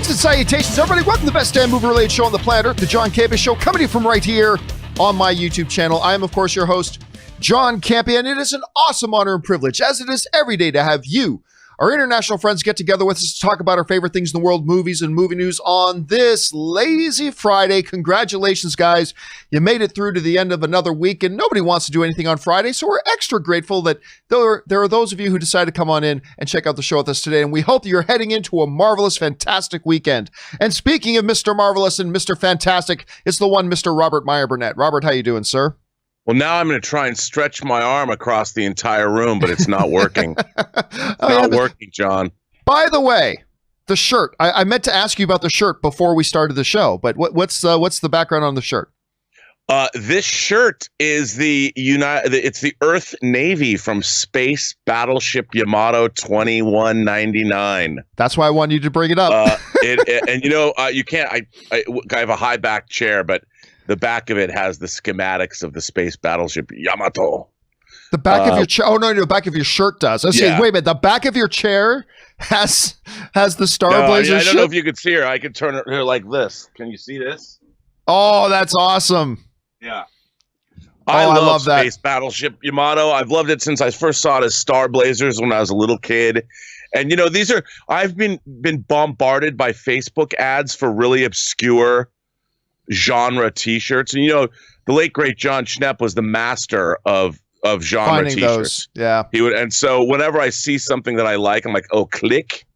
Greetings and salutations, everybody. Welcome to the best damn movie-related show on the planet, the John Campea Show, coming to you from right here on my YouTube channel. I am, of course, your host, John Campea, and it is an awesome honor and privilege, as it is every day, to have you, our international friends, get together with us to talk about our favorite things in the world, movies and movie news on this lazy Friday. Congratulations, guys. You made it through to the end of another week, and nobody wants to do anything on Friday, so we're extra grateful that there are those of you who decided to come on in and check out the show with us today, and we hope that you're heading into a marvelous, fantastic weekend. And speaking of Mr. Marvelous and Mr. Fantastic, it's the one Mr. Robert Meyer Burnett. Robert, how you doing, sir? Well, now I'm going to try and stretch my arm across the entire room, but it's not working. It's not working, John. By the way, the shirt. I meant to ask you about the shirt before we started the show, but what's the background on the shirt? This shirt is it's the Earth Navy from Space Battleship Yamato 2199. That's why I wanted you to bring it up. You can't. I have a high back chair, but the back of it has the schematics of the Space Battleship Yamato. The back of your chair? Oh, no, the back of your shirt does. I was saying, wait a minute, the back of your chair has the Star Blazer I don't know if you could see her. I could turn it here like this. Can you see this? Oh, that's awesome. Yeah. I love that. Space Battleship Yamato. I've loved it since I first saw it as Star Blazers when I was a little kid. And, I've been bombarded by Facebook ads for really obscure genre t-shirts, and the late great John Schnepp was the master of genre finding t-shirts. Those. Yeah, he would, and so whenever I see something that I like, I'm like, oh, click.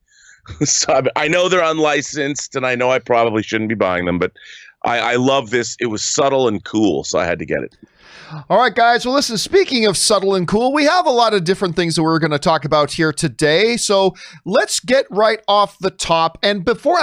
So I know they're unlicensed, and I know I probably shouldn't be buying them, but I love this. It was subtle and cool, so I had to get it. All right, guys. Well, listen, speaking of subtle and cool, we have a lot of different things that we're going to talk about here today. So let's get right off the top. And before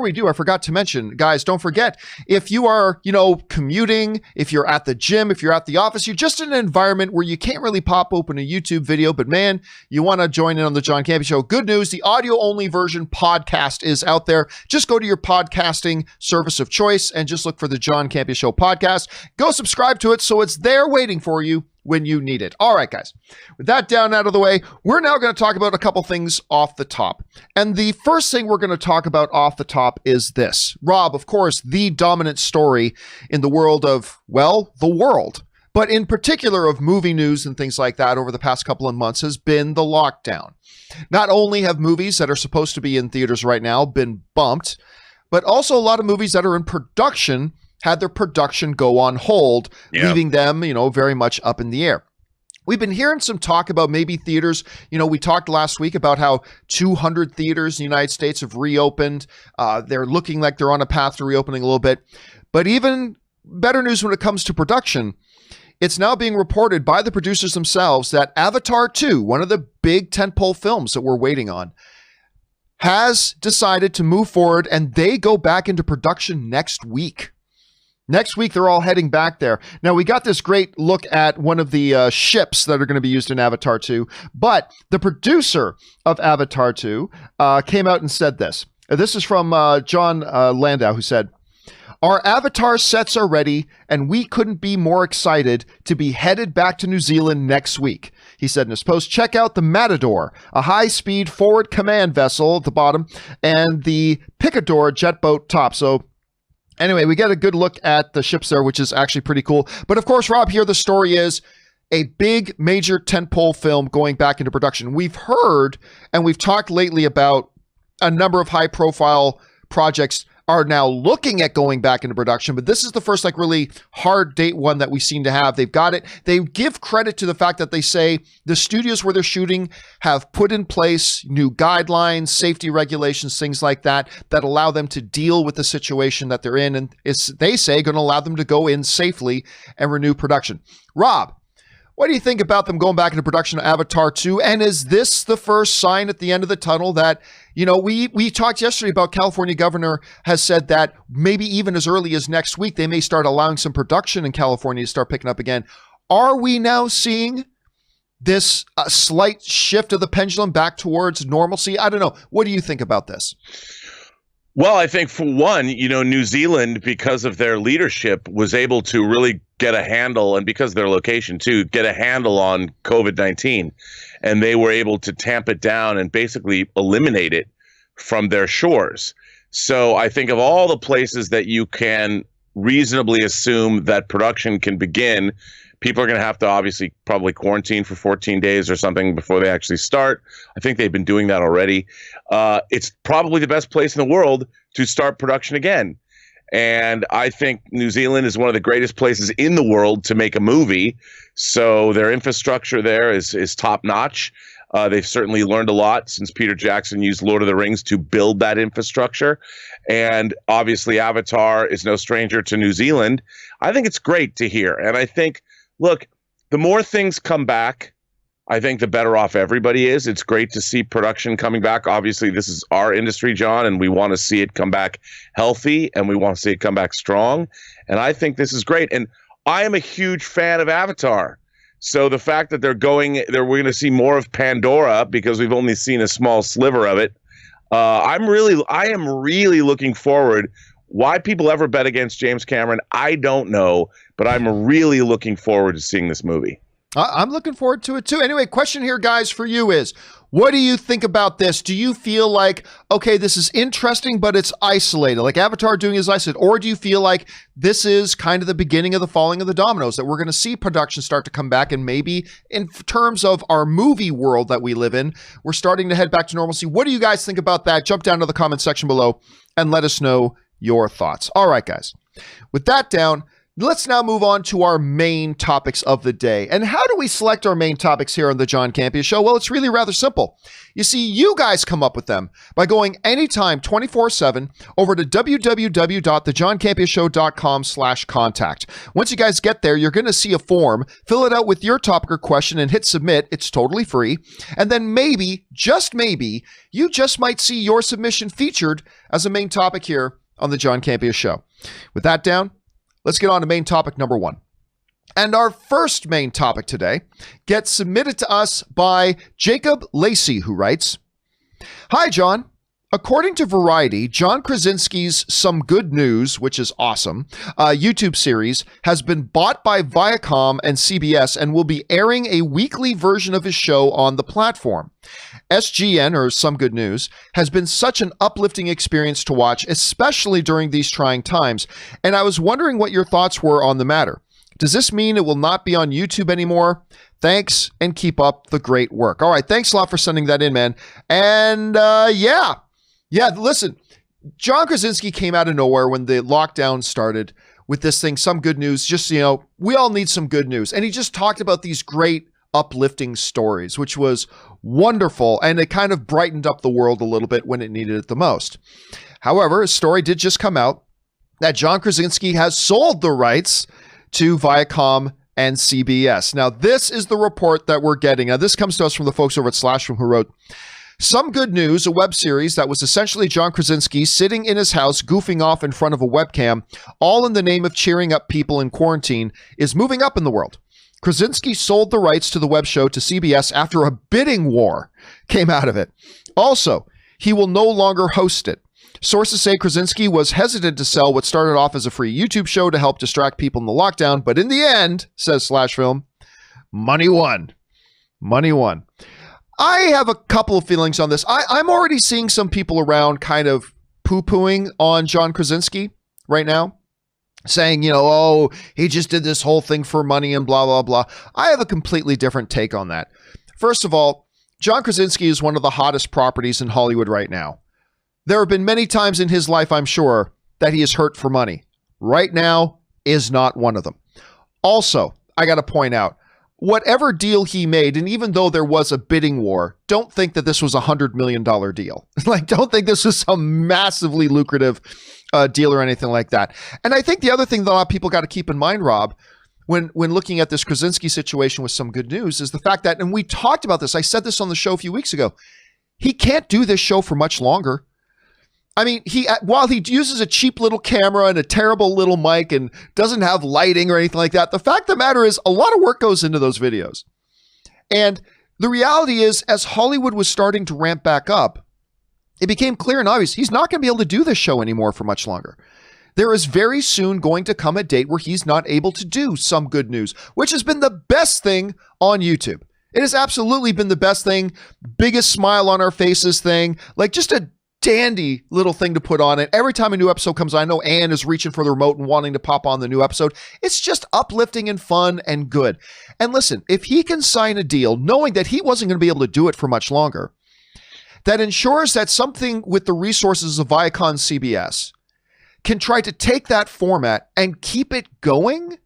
we do, I forgot to mention, guys, don't forget, if you are, commuting, if you're at the gym, if you're at the office, you're just in an environment where you can't really pop open a YouTube video, but man, you want to join in on the John Campea Show. Good news, the audio-only version podcast is out there. Just go to your podcasting service of choice and just look for the John Campea Show podcast. Go subscribe to it so it's there waiting for you when you need it. All right, guys, with that down out of the way, we're now going to talk about a couple things off the top. And the first thing we're going to talk about off the top is this. Rob, of course, the dominant story in the world of, well, the world, but in particular of movie news and things like that over the past couple of months has been the lockdown. Not only have movies that are supposed to be in theaters right now been bumped, but also a lot of movies that are in production had their production go on hold, leaving them, very much up in the air. We've been hearing some talk about maybe theaters. We talked last week about how 200 theaters in the United States have reopened. They're looking like they're on a path to reopening a little bit. But even better news when it comes to production, it's now being reported by the producers themselves that Avatar 2, one of the big tentpole films that we're waiting on, has decided to move forward, and they go back into production next week. Next week, they're all heading back there. Now, we got this great look at one of the ships that are going to be used in Avatar 2, but the producer of Avatar 2 came out and said this. This is from John Landau, who said, "Our Avatar sets are ready, and we couldn't be more excited to be headed back to New Zealand next week." He said in his post, "Check out the Matador, a high-speed forward command vessel at the bottom, and the Picador jet boat top." So anyway, we get a good look at the ships there, which is actually pretty cool. But of course, Rob, here the story is a big major tentpole film going back into production. We've heard and we've talked lately about a number of high-profile projects are now looking at going back into production, but this is the first really hard date one that we seem to have. They've got it. They give credit to the fact that they say the studios where they're shooting have put in place new guidelines, safety regulations, things like that allow them to deal with the situation that they're in, and it's, they say, going to allow them to go in safely and renew production. Rob, what do you think about them going back into production of Avatar 2? And is this the first sign at the end of the tunnel that, we talked yesterday about California governor has said that maybe even as early as next week, they may start allowing some production in California to start picking up again. Are we now seeing this slight shift of the pendulum back towards normalcy? I don't know. What do you think about this? Well, I think for one, New Zealand, because of their leadership, was able to really get a handle, and because of their location too, get a handle on COVID-19. And they were able to tamp it down and basically eliminate it from their shores. So I think of all the places that you can reasonably assume that production can begin, people are going to have to obviously probably quarantine for 14 days or something before they actually start. I think they've been doing that already. It's probably the best place in the world to start production again. And I think New Zealand is one of the greatest places in the world to make a movie. So their infrastructure there is top notch. They've certainly learned a lot since Peter Jackson used Lord of the Rings to build that infrastructure. And obviously Avatar is no stranger to New Zealand. I think it's great to hear. And I think, look, the more things come back, I think the better off everybody is. It's great to see production coming back. Obviously, this is our industry, John, and we want to see it come back healthy, and we want to see it come back strong. And I think this is great. And I am a huge fan of Avatar. So the fact that we're going to see more of Pandora because we've only seen a small sliver of it. I am really looking forward. Why people ever bet against James Cameron, I don't know, but I'm really looking forward to seeing this movie. I'm looking forward to it too. Anyway, question here, guys, for you is, what do you think about this? Do you feel like, okay, this is interesting, but it's isolated, like Avatar doing is isolated? Or do you feel like this is kind of the beginning of the falling of the dominoes, that we're going to see production start to come back, and maybe in terms of our movie world that we live in, we're starting to head back to normalcy? What do you guys think about that? Jump down to the comment section below and let us know your thoughts. All right, guys, with that down, let's now move on to our main topics of the day. And how do we select our main topics here on the John Campea Show? Well, it's really rather simple. You see, you guys come up with them by going anytime 24/7 over to www.thejohncampeashow.com/contact. Once you guys get there, you're going to see a form. Fill it out with your topic or question and hit submit. It's totally free. And then maybe, just maybe, you just might see your submission featured as a main topic here on the John Campea Show. With that down, let's get on to main topic number 1. And our first main topic today gets submitted to us by Jacob Lacey, who writes, "Hi, John. According to Variety, John Krasinski's Some Good News, which is awesome, YouTube series, has been bought by Viacom and CBS and will be airing a weekly version of his show on the platform. SGN, or Some Good News, has been such an uplifting experience to watch, especially during these trying times, and I was wondering what your thoughts were on the matter. Does this mean it will not be on YouTube anymore? Thanks, and keep up the great work." All right, thanks a lot for sending that in, man. And yeah, listen, John Krasinski came out of nowhere when the lockdown started with this thing, Some Good News. Just, we all need some good news. And he just talked about these great uplifting stories, which was wonderful. And it kind of brightened up the world a little bit when it needed it the most. However, a story did just come out that John Krasinski has sold the rights to Viacom and CBS. Now, this is the report that we're getting. Now, this comes to us from the folks over at Slashroom, who wrote, "Some Good News, a web series that was essentially John Krasinski sitting in his house goofing off in front of a webcam, all in the name of cheering up people in quarantine, is moving up in the world. Krasinski sold the rights to the web show to CBS after a bidding war came out of it. Also, he will no longer host it. Sources say Krasinski was hesitant to sell what started off as a free YouTube show to help distract people in the lockdown, but in the end, says Slashfilm, money won. Money won." I have a couple of feelings on this. I'm already seeing some people around kind of poo-pooing on John Krasinski right now, saying, oh, he just did this whole thing for money and blah, blah, blah. I have a completely different take on that. First of all, John Krasinski is one of the hottest properties in Hollywood right now. There have been many times in his life, I'm sure, that he is hurt for money. Right now is not one of them. Also, I got to point out, whatever deal he made, and even though there was a bidding war, don't think that this was a $100 million deal. Don't think this was some massively lucrative deal or anything like that. And I think the other thing that a lot of people got to keep in mind, Rob, when looking at this Krasinski situation with Some Good News, is the fact that, and we talked about this, I said this on the show a few weeks ago, he can't do this show for much longer. I mean, while he uses a cheap little camera and a terrible little mic and doesn't have lighting or anything like that, the fact of the matter is a lot of work goes into those videos. And the reality is, as Hollywood was starting to ramp back up, it became clear and obvious he's not going to be able to do this show anymore for much longer. There is very soon going to come a date where he's not able to do Some Good News, which has been the best thing on YouTube. It has absolutely been the best thing, biggest smile on our faces thing, like just a dandy little thing to put on it. Every time a new episode comes on, I know Ann is reaching for the remote and wanting to pop on the new episode. It's just uplifting and fun and good. And listen, if he can sign a deal knowing that he wasn't going to be able to do it for much longer, that ensures that something with the resources of Viacom CBS can try to take that format and keep it going,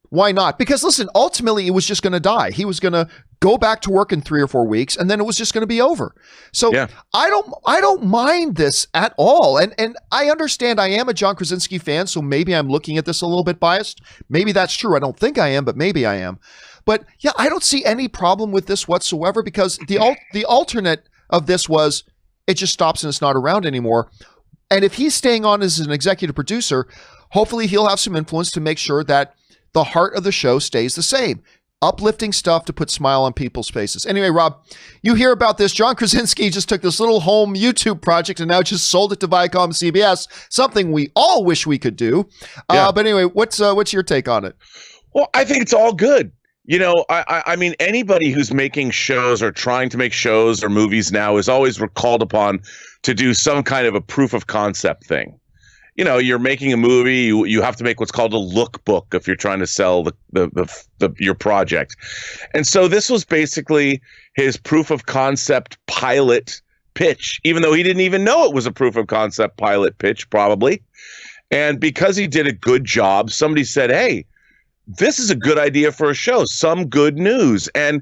why not? Because listen, ultimately it was just going to die. He was going to go back to work in 3 or 4 weeks, and then it was just going to be over. So yeah. I don't mind this at all. And I understand I am a John Krasinski fan, so maybe I'm looking at this a little bit biased. Maybe that's true. I don't think I am, but maybe I am. But yeah, I don't see any problem with this whatsoever, because the alternate of this was it just stops and it's not around anymore. And if he's staying on as an executive producer, hopefully he'll have some influence to make sure that the heart of the show stays the same. Uplifting stuff to put smile on people's faces. Anyway, Rob, you hear about this. John Krasinski just took this little home YouTube project and now just sold it to Viacom CBS, something we all wish we could do. Yeah. But anyway, what's your take on it? Well, I think it's all good. You know, I mean, anybody who's making shows or trying to make shows or movies now is always called upon to do some kind of a proof of concept thing. You know, you're making a movie, you have to make what's called a lookbook if you're trying to sell your project. And so this was basically his proof of concept pilot pitch, even though he didn't even know it was a proof of concept pilot pitch, probably. And because he did a good job, somebody said, hey, this is a good idea for a show, some good news. And,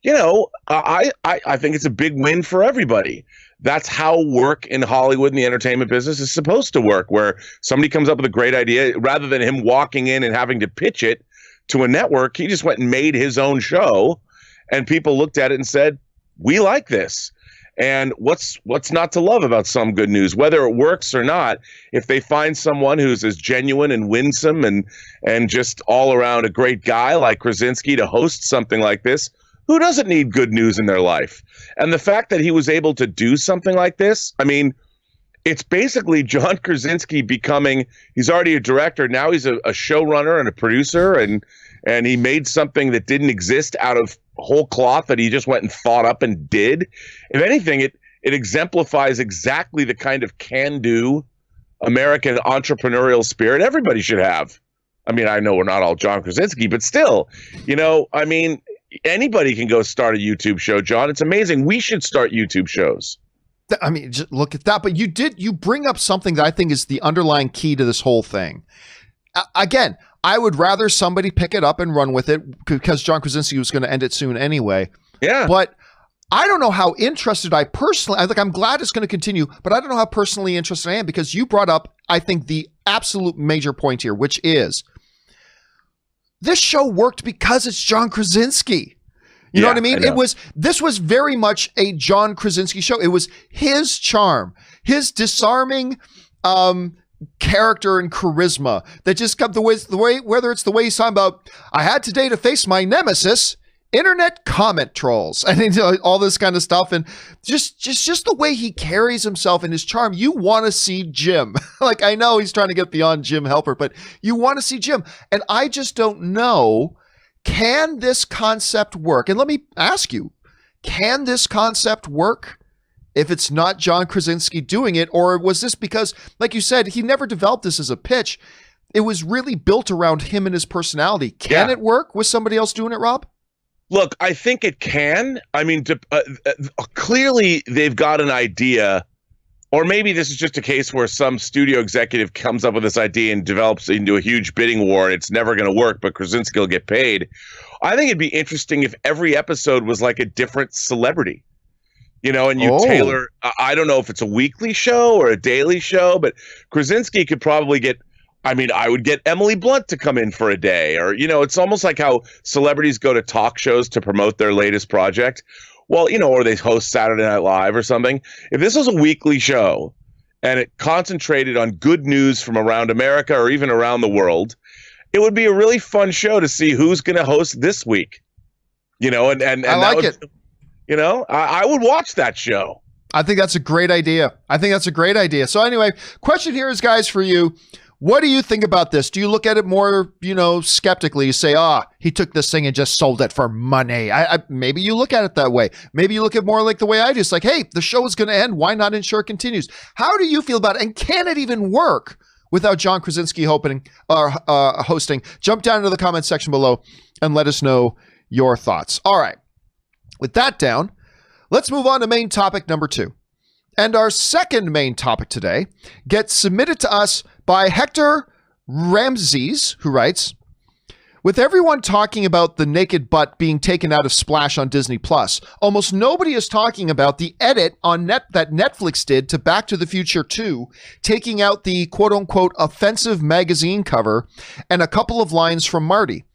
you know, I think it's a big win for everybody. That's how work in Hollywood and the entertainment business is supposed to work, where somebody comes up with a great idea. Rather than him walking in and having to pitch it to a network, he just went and made his own show, and people looked at it and said, we like this. And what's not to love about some good news? Whether it works or not, if they find someone who's as genuine and winsome and just all around a great guy like Krasinski to host something like this, who doesn't need good news in their life? And the fact that he was able to do something like this, I mean, it's basically John Krasinski he's already a director. Now he's a showrunner and a producer, and he made something that didn't exist out of whole cloth that he just went and thought up and did. If anything, it exemplifies exactly the kind of can-do American entrepreneurial spirit everybody should have. I mean, I know we're not all John Krasinski, but still, you know, I mean, anybody can go start a YouTube show, John. It's amazing. We should start YouTube shows. I mean, just look at that. But you bring up something that I think is the underlying key to this whole thing. Again, I would rather somebody pick it up and run with it, because John Krasinski was going to end it soon anyway. Yeah. But I don't know how interested I'm glad it's going to continue, but I don't know how personally interested I am, because you brought up, I think, the absolute major point here, which is this show worked because it's John Krasinski. You know what I mean? This was very much a John Krasinski show. It was his charm, his disarming character and charisma that just come the way, whether it's the way he's talking about, I had today to face my nemesis, internet comment trolls, and all this kind of stuff, and just the way he carries himself and his charm. You want to see Jim. Like, I know he's trying to get beyond Jim Helper, but you want to see Jim. And I just don't know, can this concept work? And let me ask you, can this concept work if it's not John Krasinski doing it? Or was this because, like you said, he never developed this as a pitch? It was really built around him and his personality. Can it work with somebody else doing it, Rob? Look, I think it can. I mean, clearly they've got an idea, or maybe this is just a case where some studio executive comes up with this idea and develops into a huge bidding war, and it's never going to work, but Krasinski will get paid. I think it'd be interesting if every episode was like a different celebrity, you know, and you tailor, I don't know if it's a weekly show or a daily show, but Krasinski could probably get, I mean, I would get Emily Blunt to come in for a day, or, you know, it's almost like how celebrities go to talk shows to promote their latest project. Well, you know, or they host Saturday Night Live or something. If this was a weekly show and it concentrated on good news from around America or even around the world, it would be a really fun show to see who's going to host this week. You know, and I like it. You know, I would watch that show. I think that's a great idea. So anyway, question here is, guys, for you. What do you think about this? Do you look at it more, skeptically? You say, he took this thing and just sold it for money. Maybe you look at it that way. Maybe you look at it more like the way I do. It's like, hey, the show is going to end. Why not ensure it continues? How do you feel about it? And can it even work without John Krasinski hosting? Jump down into the comment section below and let us know your thoughts. All right. With that down, let's move on to main topic number 2. And our second main topic today gets submitted to us by Hector Ramses, who writes, with everyone talking about the naked butt being taken out of Splash on Disney+, almost nobody is talking about the edit on that Netflix did to Back to the Future 2, taking out the quote-unquote offensive magazine cover and a couple of lines from Marty.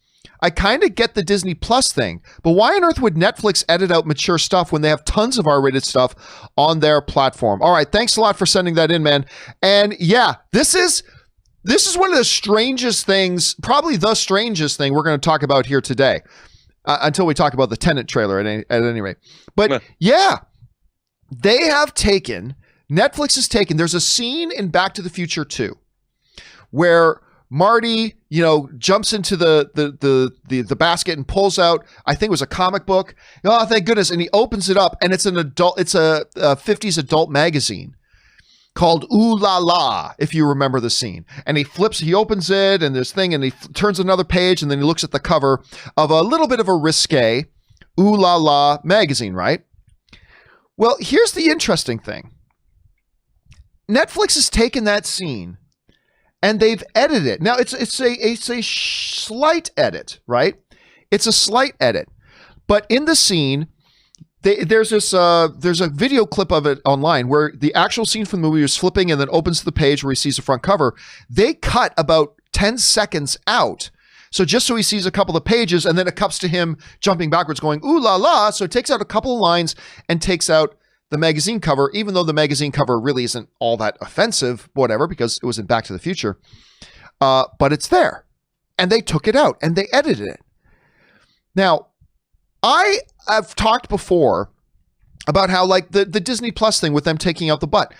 I kind of get the Disney Plus thing, but why on earth would Netflix edit out mature stuff when they have tons of R-rated stuff on their platform? All right, thanks a lot for sending that in, man. And yeah, this is one of the strangest things, probably the strangest thing we're going to talk about here today, until we talk about the Tenet trailer at any rate. But yeah, Netflix has taken, there's a scene in Back to the Future 2 where Marty, jumps into the basket and pulls out, I think it was a comic book. Oh, thank goodness. And he opens it up and it's a 50s adult magazine called Ooh La La, if you remember the scene. And he opens it and this thing and he turns another page and then he looks at the cover of a little bit of a risque Ooh La La magazine, right? Well, here's the interesting thing. Netflix has taken that scene and they've edited it. Now it's a slight edit, right? It's a slight edit, but in the scene, there's a video clip of it online where the actual scene from the movie is flipping and then opens to the page where he sees the front cover. They cut about 10 seconds out, so just so he sees a couple of pages, and then it cuts to him jumping backwards, going ooh la la. So it takes out a couple of lines and takes out the magazine cover, even though the magazine cover really isn't all that offensive, whatever, because it was in Back to the Future. But it's there. And they took it out and they edited it. Now, I have talked before about how like the Disney Plus thing with them taking out the butt.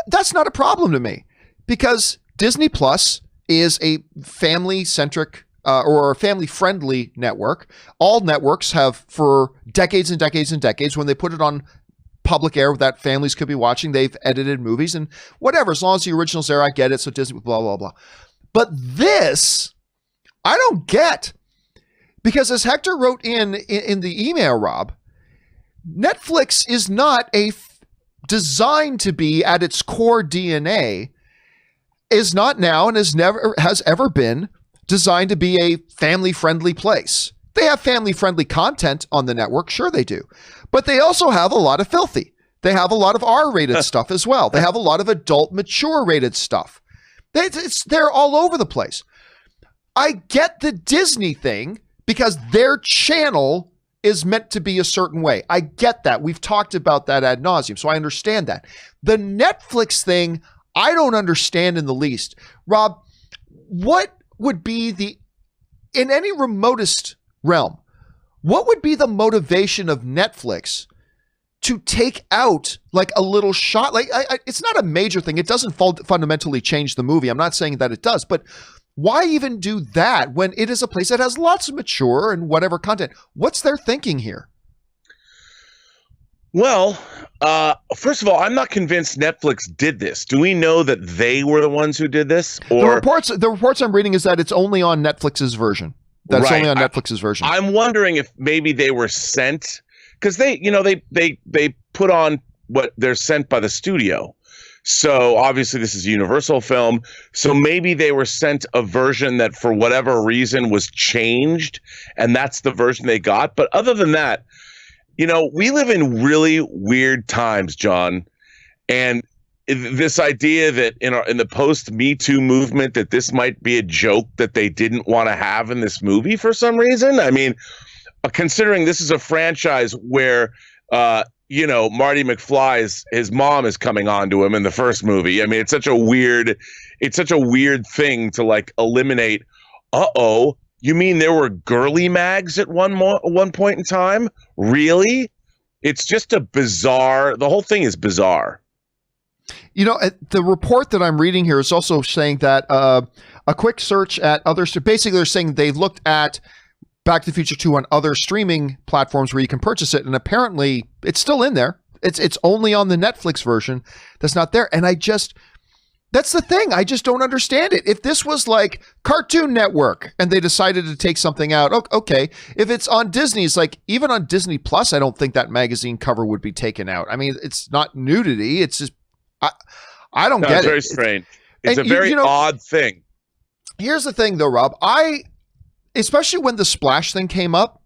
That's not a problem to me because Disney Plus is a family-centric or a family-friendly network. All networks have for decades and decades and decades, when they put it on public air that families could be watching, they've edited movies and whatever, as long as the original's there, I get it. So Disney, blah, blah, blah. But this, I don't get, because as Hector wrote in the email, Rob, Netflix is not designed to be at its core DNA, is not now and has ever been designed to be a family-friendly place. They have family-friendly content on the network, sure they do, but they also have a lot of filthy. They have a lot of R-rated stuff as well. They have a lot of adult, mature-rated stuff. They're all over the place. I get the Disney thing because their channel is meant to be a certain way. I get that. We've talked about that ad nauseum, so I understand that. The Netflix thing, I don't understand in the least. Rob, what would be in any remotest realm, what would be the motivation of Netflix to take out like a little shot? Like it's not a major thing. It doesn't fundamentally change the movie. I'm not saying that it does, but why even do that when it is a place that has lots of mature and whatever content? What's their thinking here? Well, first of all, I'm not convinced Netflix did this. Do we know that they were the ones who did this? Or the reports I'm reading is that it's only on Netflix's version. That's right. Only on Netflix's version. I'm wondering if maybe they were sent, because they put on what they're sent by the studio. So obviously this is a Universal film. So maybe they were sent a version that for whatever reason was changed, and that's the version they got. But other than that, we live in really weird times, John, and this idea that in the post-Me Too movement that this might be a joke that they didn't want to have in this movie for some reason. I mean, considering this is a franchise where Marty McFly's his mom is coming on to him in the first movie. I mean, it's such a weird thing to like eliminate. You mean there were girly mags at one point in time? Really? It's just the whole thing is bizarre. You know, the report that I'm reading here is also saying that a quick search at others, basically they're saying they looked at Back to the Future 2 on other streaming platforms where you can purchase it, and apparently it's still in there. It's only on the Netflix version that's not there. And that's the thing. I just don't understand it. If this was like Cartoon Network and they decided to take something out, okay. If it's on Disney, it's like, even on Disney Plus, I don't think that magazine cover would be taken out. I mean, it's not nudity. It's just, I don't get it. It's very strange. It's a very odd thing. Here's the thing though, Rob. Especially when the Splash thing came up,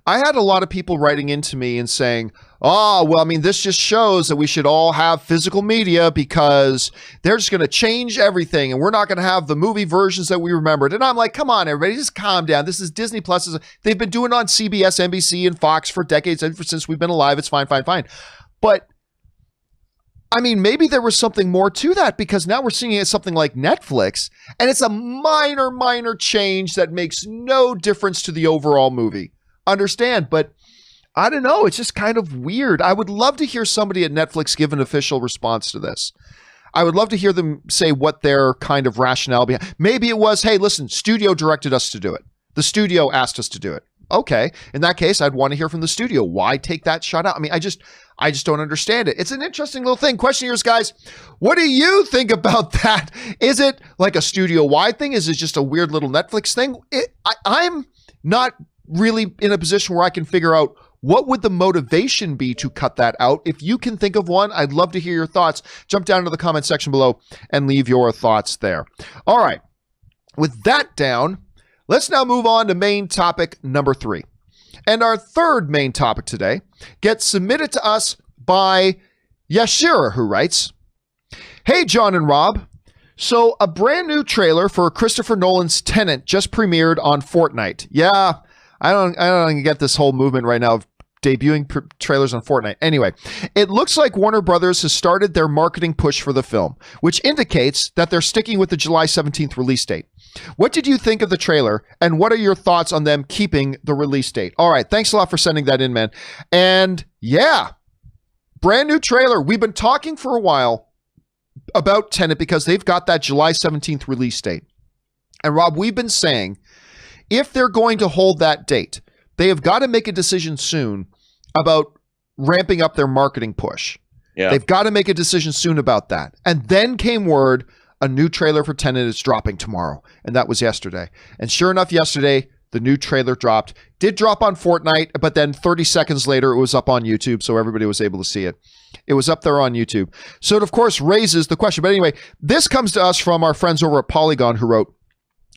I had a lot of people writing into me and saying, oh, well, I mean, this just shows that we should all have physical media because they're just going to change everything and we're not going to have the movie versions that we remembered. And I'm like, come on, everybody, just calm down. This is Disney Plus. They've been doing it on CBS, NBC, and Fox for decades, ever since we've been alive. It's fine. But I mean, maybe there was something more to that, because now we're seeing it as something like Netflix, and it's a minor change that makes no difference to the overall movie. Understand, but I don't know. It's just kind of weird. I would love to hear somebody at Netflix give an official response to this. I would love to hear them say what their kind of rationale behind. Maybe it was, hey, listen, studio directed us to do it. The studio asked us to do it. Okay. In that case, I'd want to hear from the studio. Why take that shot out? I mean, I just don't understand it. It's an interesting little thing. Questioners, guys, what do you think about that? Is it like a studio-wide thing? Is it just a weird little Netflix thing? I'm not really in a position where I can figure out what would the motivation be to cut that out. If you can think of one, I'd love to hear your thoughts. Jump down to the comment section below and leave your thoughts there. All right. With that down, let's now move on to main topic number 3. And our third main topic today gets submitted to us by Yashira, who writes, hey, John and Rob. So a brand new trailer for Christopher Nolan's Tenet just premiered on Fortnite. Yeah, I don't get this whole movement right now of debuting trailers on Fortnite. Anyway, it looks like Warner Brothers has started their marketing push for the film, which indicates that they're sticking with the July 17th release date. What did you think of the trailer, and what are your thoughts on them keeping the release date? All right, thanks a lot for sending that in, man. And yeah, brand new trailer. We've been talking for a while about Tenet because they've got that July 17th release date. And Rob, we've been saying, if they're going to hold that date, they have got to make a decision soon about ramping up their marketing push. Yeah. They've got to make a decision soon about that. And then came word, a new trailer for Tenet is dropping tomorrow. And that was yesterday. And sure enough, yesterday, the new trailer dropped. Did drop on Fortnite, but then 30 seconds later, it was up on YouTube, so everybody was able to see it. It was up there on YouTube. So it, of course, raises the question. But anyway, this comes to us from our friends over at Polygon, who wrote,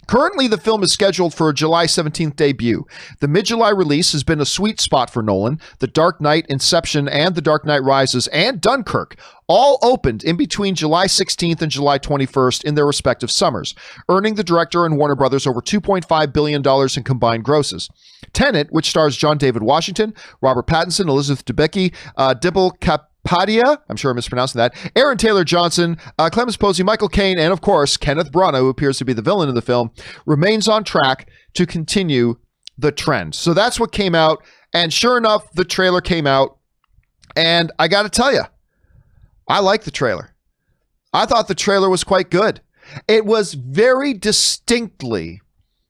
currently, the film is scheduled for a July 17th debut. The mid-July release has been a sweet spot for Nolan. The Dark Knight, Inception, and The Dark Knight Rises, and Dunkirk all opened in between July 16th and July 21st in their respective summers, earning the director and Warner Brothers over $2.5 billion in combined grosses. Tenet, which stars John David Washington, Robert Pattinson, Elizabeth Debicki, Dibble Kapadia, I'm sure I'm mispronouncing that, Aaron Taylor Johnson, Clemens Posey, Michael Caine, and of course, Kenneth Branagh, who appears to be the villain in the film, remains on track to continue the trend. So that's what came out. And sure enough, the trailer came out. And I got to tell you, I like the trailer. I thought the trailer was quite good. It was very distinctly,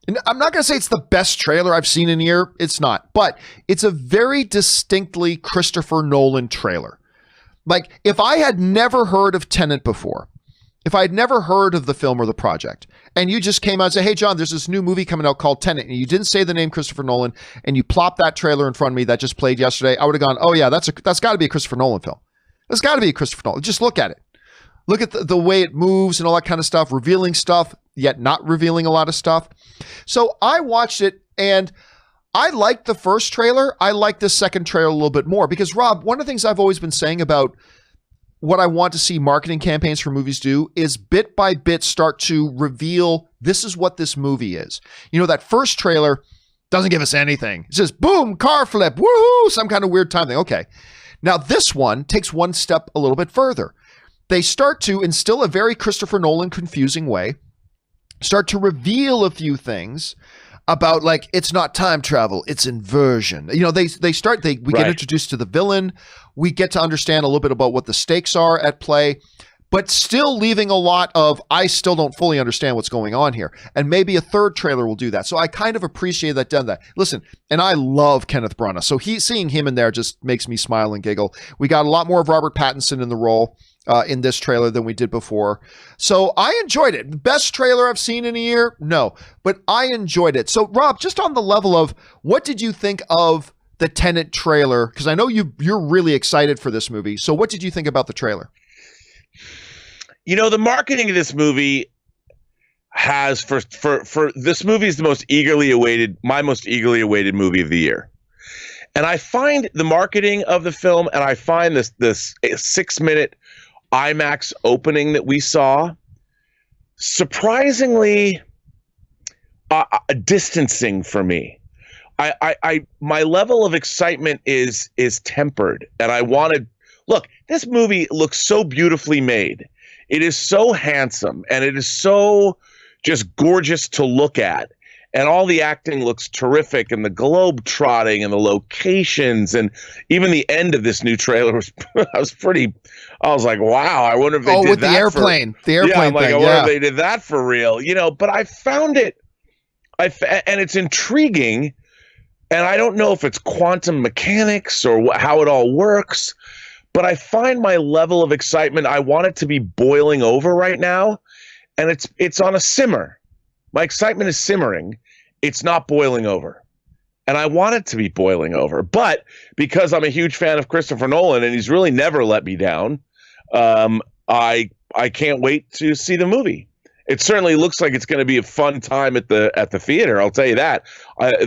and I'm not going to say it's the best trailer I've seen in a year. It's not. But it's a very distinctly Christopher Nolan trailer. Like, if I had never heard of Tenet before, if I had never heard of the film or the project, and you just came out and said, hey, John, there's this new movie coming out called Tenet, and you didn't say the name Christopher Nolan, and you plopped that trailer in front of me that just played yesterday, I would have gone, oh, yeah, that's got to be a Christopher Nolan film. That's got to be a Christopher Nolan. Just look at it. Look at the way it moves and all that kind of stuff, revealing stuff, yet not revealing a lot of stuff. So I watched it, and I liked the first trailer. I liked the second trailer a little bit more because, Rob, one of the things I've always been saying about what I want to see marketing campaigns for movies do is bit by bit start to reveal this is what this movie is. You know, that first trailer doesn't give us anything. It says, boom, car flip, woohoo, some kind of weird time thing. Okay. Now this one takes one step a little bit further. They start to, in still a very Christopher Nolan confusing way, start to reveal a few things about like, it's not time travel, it's inversion. You know, we get introduced to the villain. We get to understand a little bit about what the stakes are at play, but still leaving a lot of, I still don't fully understand what's going on here. And maybe a third trailer will do that. So I kind of appreciate that done that. Listen, and I love Kenneth Branagh. So seeing him in there just makes me smile and giggle. We got a lot more of Robert Pattinson in the role in this trailer than we did before. So I enjoyed it. Best trailer I've seen in a year? No, but I enjoyed it. So Rob, just on the level of, what did you think of the Tenet trailer? Because I know you're really excited for this movie. So what did you think about the trailer? You know, the marketing of this movie has for this movie is my most eagerly awaited movie of the year. And I find the marketing of the film, and I find this 6-minute IMAX opening that we saw surprisingly distancing for me. My level of excitement is tempered, and I wanted, look, this movie looks so beautifully made. It is so handsome, and it is so just gorgeous to look at. And all the acting looks terrific, and the globe trotting and the locations, and even the end of this new trailer was, I was like, wow, I wonder if they did with that. The airplane Yeah, I'm like, thing, I wonder if they did that for real, you know, but I found it, and it's intriguing, and I don't know if it's quantum mechanics or how it all works, but I find my level of excitement, I want it to be boiling over right now, and it's on a simmer. My excitement is simmering. It's not boiling over. And I want it to be boiling over. But because I'm a huge fan of Christopher Nolan, and he's really never let me down, I can't wait to see the movie. It certainly looks like it's going to be a fun time at the theater. I'll tell you that.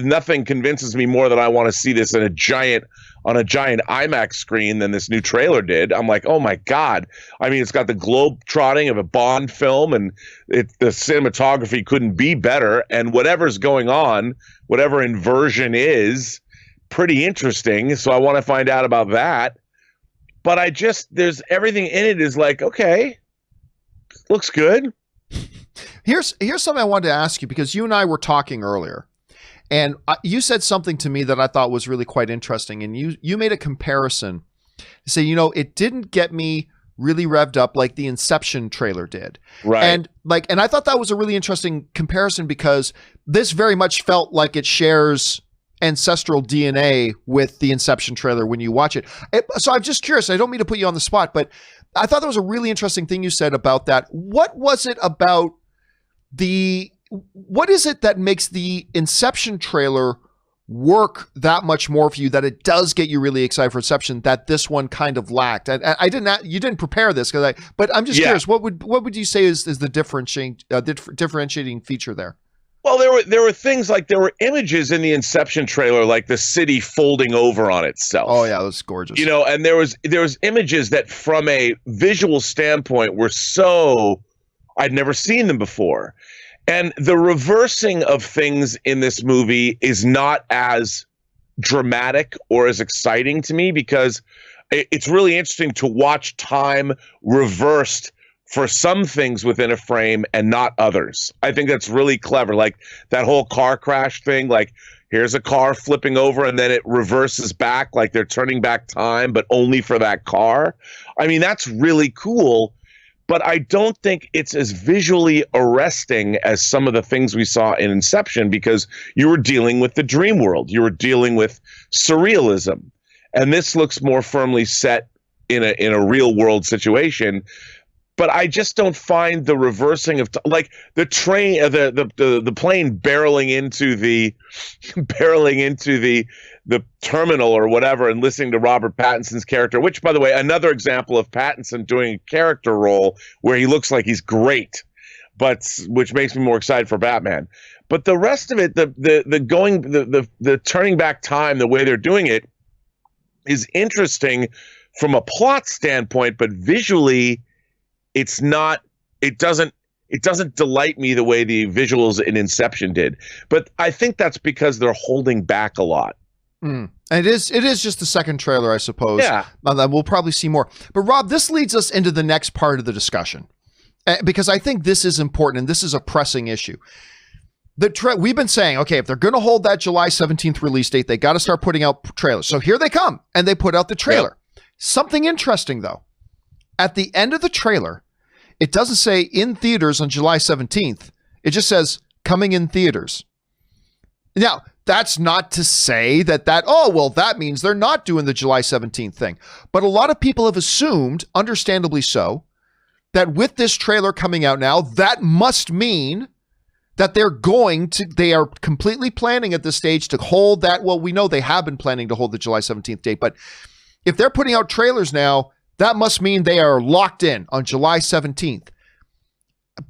Nothing convinces me more that I want to see this on a giant IMAX screen than this new trailer did. I'm like, oh my God. I mean, it's got the globe trotting of a Bond film, and the cinematography couldn't be better. And whatever's going on, whatever inversion is, pretty interesting. So I want to find out about that. But there's everything in it is like, okay, looks good. Here's something I wanted to ask you, because you and I were talking earlier, and you said something to me that I thought was really quite interesting. And you made a comparison to say, you know, it didn't get me really revved up like the Inception trailer did. Right. And I thought that was a really interesting comparison, because this very much felt like it shares ancestral DNA with the Inception trailer when you watch it. So I'm just curious, I don't mean to put you on the spot, but I thought that was a really interesting thing you said about that. What was it about what is it that makes the Inception trailer work that much more for you, that it does get you really excited for Inception, that this one kind of lacked? You didn't prepare this, but I'm just curious, what would you say is the differentiating feature there? Well, there were things like, there were images in the Inception trailer, like the city folding over on itself. Oh yeah, that was gorgeous. You know, and there was images that from a visual standpoint were so, I'd never seen them before. And the reversing of things in this movie is not as dramatic or as exciting to me, because it's really interesting to watch time reversed for some things within a frame and not others. I think that's really clever. Like that whole car crash thing, like here's a car flipping over and then it reverses back, like they're turning back time, but only for that car. I mean, that's really cool. But I don't think it's as visually arresting as some of the things we saw in Inception, because you were dealing with the dream world. You were dealing with surrealism. And this looks more firmly set in a real world situation. But I just don't find the reversing of like the train, the plane barreling into the terminal or whatever, and listening to Robert Pattinson's character, which, by the way, another example of Pattinson doing a character role where he looks like he's great, but which makes me more excited for Batman. But the rest of it, the turning back time, the way they're doing it is interesting from a plot standpoint, but visually it's not, it doesn't delight me the way the visuals in Inception did. But I think that's because they're holding back a lot. And it is just the second trailer, I suppose. Yeah. We'll probably see more. But Rob, this leads us into the next part of the discussion, because I think this is important and this is a pressing issue. we've been saying, okay, if they're going to hold that July 17th release date, they got to start putting out trailers. So here they come, and they put out the trailer. Yep. Something interesting, though. At the end of the trailer, it doesn't say in theaters on July 17th. It just says coming in theaters. Now, that's not to say that means they're not doing the July 17th thing. But a lot of people have assumed, understandably so, that with this trailer coming out now, that must mean that they are completely planning at this stage to hold that. Well, we know they have been planning to hold the July 17th date, but if they're putting out trailers now, that must mean they are locked in on July 17th.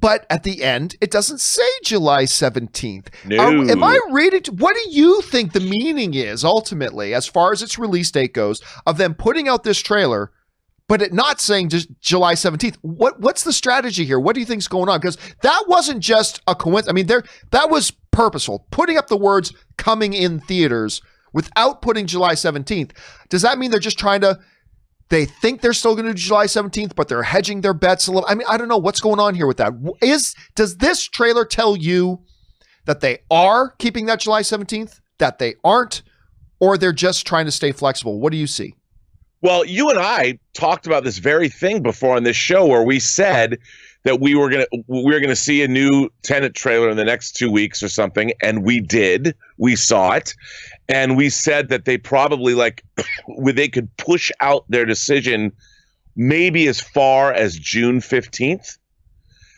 But at the end, it doesn't say July 17th. No. Am I reading? What do you think the meaning is ultimately, as far as its release date goes, of them putting out this trailer, but it not saying just July 17th? What's the strategy here? What do you think's going on? Because that wasn't just a coincidence. I mean, that was purposeful. Putting up the words coming in theaters without putting July 17th. Does that mean they're just they think they're still going to do July 17th, but they're hedging their bets a little? I mean, I don't know what's going on here with that. Does this trailer tell you that they are keeping that July 17th, that they aren't, or they're just trying to stay flexible? What do you see? Well, you and I talked about this very thing before on this show, where we said that we were gonna see a new Tenet trailer in the next 2 weeks or something, and we did. We saw it, and we said that they probably they could push out their decision maybe as far as June 15th.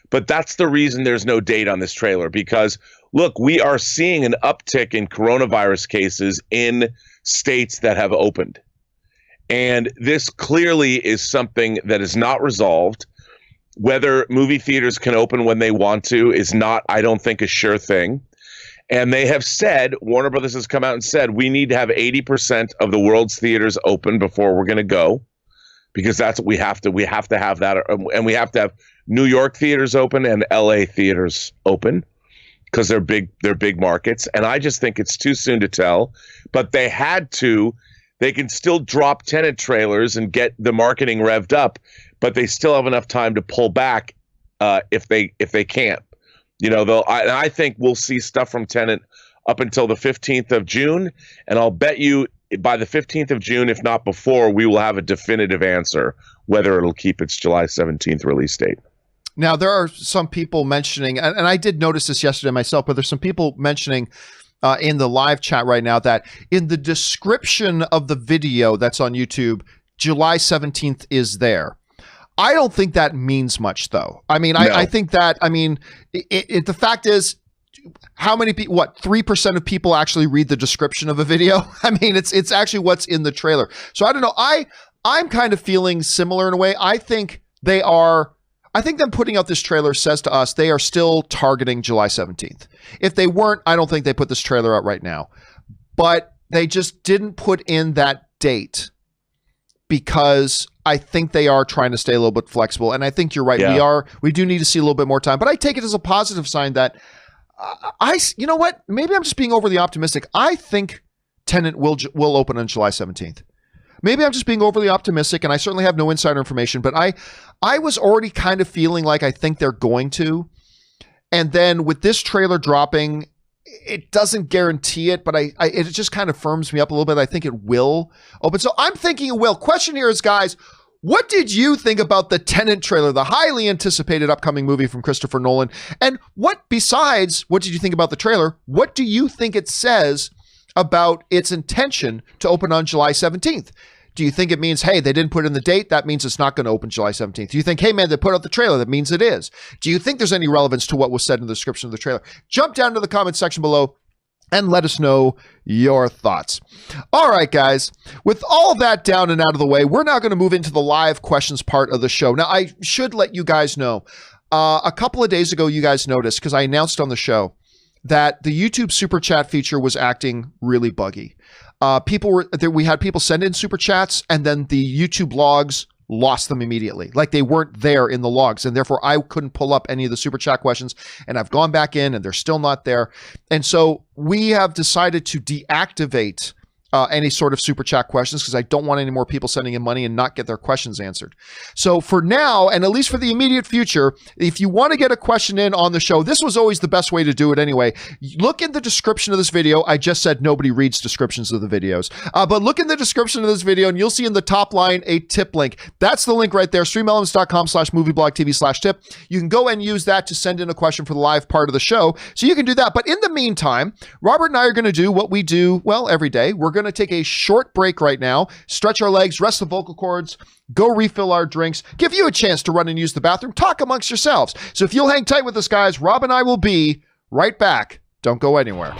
But that's the reason there's no date on this trailer, because look, we are seeing an uptick in coronavirus cases in states that have opened. And this clearly is something that is not resolved. Whether movie theaters can open when they want to is not, I don't think, a sure thing. And they have said, Warner Brothers has come out and said, we need to have 80% of the world's theaters open before we're going to go, because that's what we have to. We have to have that. And we have to have New York theaters open and LA theaters open, because they're big markets. And I just think it's too soon to tell. But they had to. They can still drop Tenet trailers and get the marketing revved up, but they still have enough time to pull back if they can't. You know, I think we'll see stuff from Tenet up until the 15th of June, and I'll bet you by the 15th of June, if not before, we will have a definitive answer whether it'll keep its July 17th release date. Now, there are some people mentioning, and I did notice this yesterday myself, but there's some people mentioning in the live chat right now that in the description of the video that's on YouTube, July 17th is there. I don't think that means much, though. I mean, no. I think that, the fact is, how many people, 3% of people actually read the description of a video? I mean, it's actually what's in the trailer. So I don't know. I'm kind of feeling similar in a way. I think them putting out this trailer says to us they are still targeting July 17th. If they weren't, I don't think they put this trailer out right now. But they just didn't put in that date because I think they are trying to stay a little bit flexible. And I think you're right. Yeah. We do need to see a little bit more time. But I take it as a positive sign that you know what? Maybe I'm just being overly optimistic. I think Tenet will open on July 17th. Maybe I'm just being overly optimistic, and I certainly have no insider information, but I was already kind of feeling like I think they're going to. And then with this trailer dropping, it doesn't guarantee it, but it just kind of firms me up a little bit. I think it will open. So I'm thinking it will. Question here is, guys, what did you think about the Tenet trailer, the highly anticipated upcoming movie from Christopher Nolan? And what did you think about the trailer? What do you think it says about its intention to open on July 17th? Do you think it means, hey, they didn't put in the date, that means it's not going to open July 17th? Do you think, hey, man, they put out the trailer, that means it is? Do you think there's any relevance to what was said in the description of the trailer? Jump down to the comment section below and let us know your thoughts. All right, guys, with all that down and out of the way, we're now going to move into the live questions part of the show. Now, I should let you guys know, a couple of days ago, you guys noticed, because I announced on the show, that the YouTube super chat feature was acting really buggy. We had people send in super chats, and then the YouTube logs lost them immediately. Like they weren't there in the logs, and therefore I couldn't pull up any of the super chat questions, and I've gone back in and they're still not there. And so we have decided to deactivate any sort of super chat questions because I don't want any more people sending in money and not get their questions answered. So for now, and at least for the immediate future, if you want to get a question in on the show, this was always the best way to do it anyway. Look in the description of this video. I just said nobody reads descriptions of the videos, but look in the description of this video and you'll see in the top line a tip link. That's the link right there, streamelements.com/movieblogtv/tip. You can go and use that to send in a question for the live part of the show. So you can do that. But in the meantime, Robert and I are going to do what we do, well, every day. We're going to take a short break right now, stretch our legs, rest the vocal cords, go refill our drinks, give you a chance to run and use the bathroom, talk amongst yourselves. So if you'll hang tight with us, guys, Rob and I will be right back. Don't go anywhere.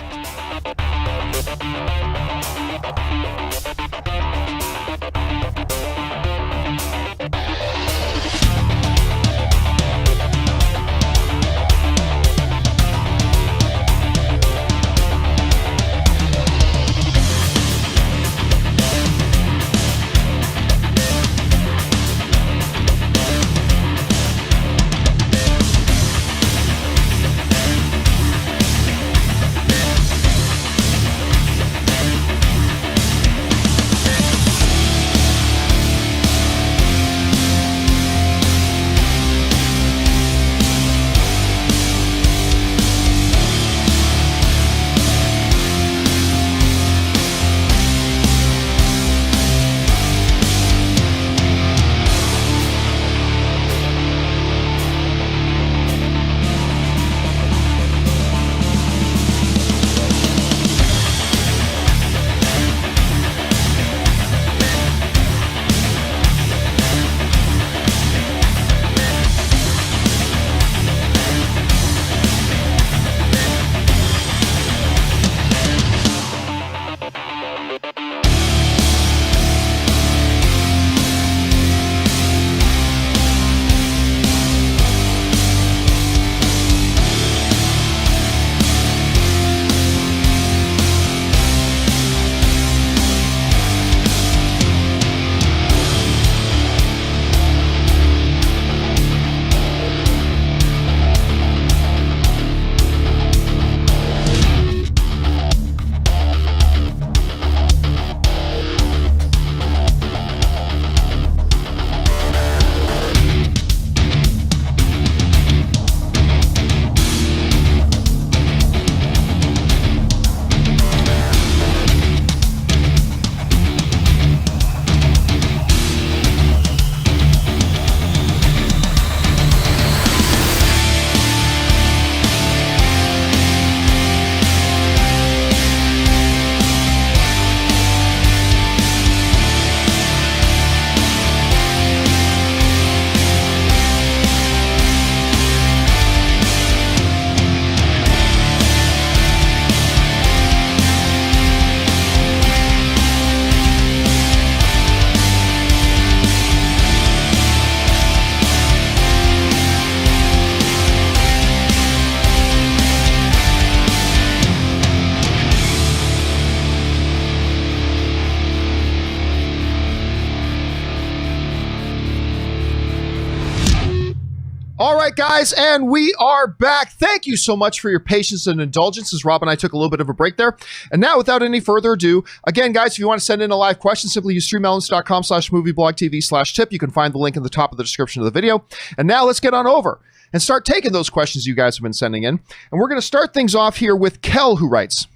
All right, guys, and we are back. Thank you so much for your patience and indulgence as Rob and I took a little bit of a break there. And now, without any further ado, again, guys, if you want to send in a live question, simply use streamelements.com/movieblogtv/tip. You can find the link in the top of the description of the video. And now let's get on over and start taking those questions you guys have been sending in. And we're going to start things off here with Kel, who writes,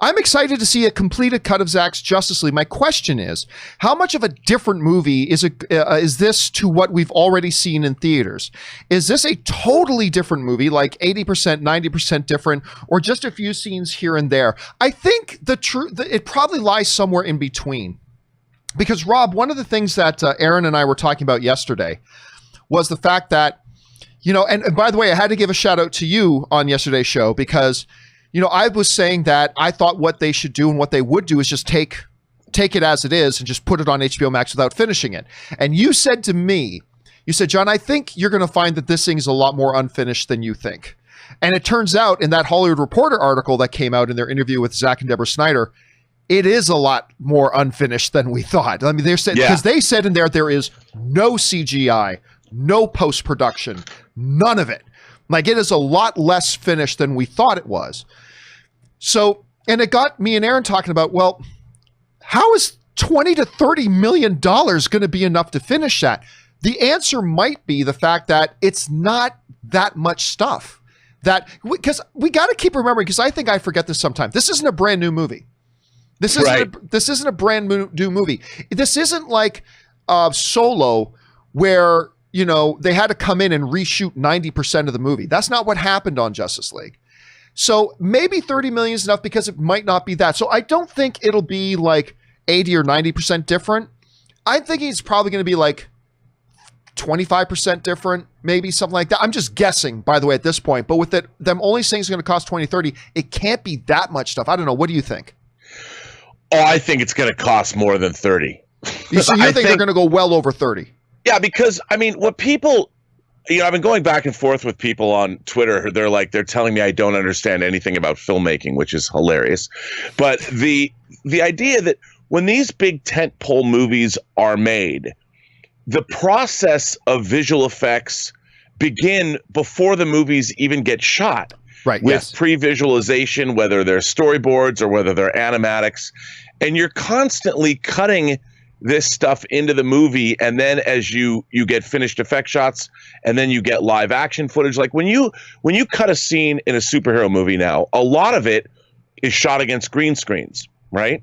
I'm excited to see a completed cut of Zack's Justice League. My question is, how much of a different movie is this to what we've already seen in theaters? Is this a totally different movie, like 80%, 90% different, or just a few scenes here and there? I think it probably lies somewhere in between. Because, Rob, one of the things that Aaron and I were talking about yesterday was the fact that, and by the way, I had to give a shout out to you on yesterday's show because I was saying that I thought what they should do and what they would do is just take it as it is and just put it on HBO Max without finishing it. And you said to me, John, I think you're going to find that this thing is a lot more unfinished than you think. And it turns out in that Hollywood Reporter article that came out in their interview with Zack and Deborah Snyder, it is a lot more unfinished than we thought. I mean, they said, because they said in there is no CGI, no post-production, none of it. Like, it is a lot less finished than we thought it was. So, and it got me and Aaron talking about, well, how is 20 to 30 million dollars going to be enough to finish that? The answer might be the fact that it's not that much stuff. Because we got to keep remembering, because I think I forget this sometimes. This isn't a brand new movie. This isn't a brand new movie. This isn't like Solo, where they had to come in and reshoot 90% of the movie. That's not what happened on Justice League. So maybe 30 million is enough, because it might not be that. So I don't think it'll be like 80 or 90% different. I'm thinking it's probably going to be like 25% different, maybe something like that. I'm just guessing, by the way, at this point. But with them only saying it's going to cost 20, 30, it can't be that much stuff. I don't know. What do you think? Oh, I think it's going to cost more than 30. You think they're going to go well over 30? Yeah, because, I mean, what people, I've been going back and forth with people on Twitter. They're telling me I don't understand anything about filmmaking, which is hilarious. But the idea that when these big tentpole movies are made, the process of visual effects begin before the movies even get shot. Right. With pre-visualization, whether they're storyboards or whether they're animatics. And you're constantly cutting this stuff into the movie, and then as you get finished effect shots, and then you get live action footage. Like when you cut a scene in a superhero movie now, a lot of it is shot against green screens, right?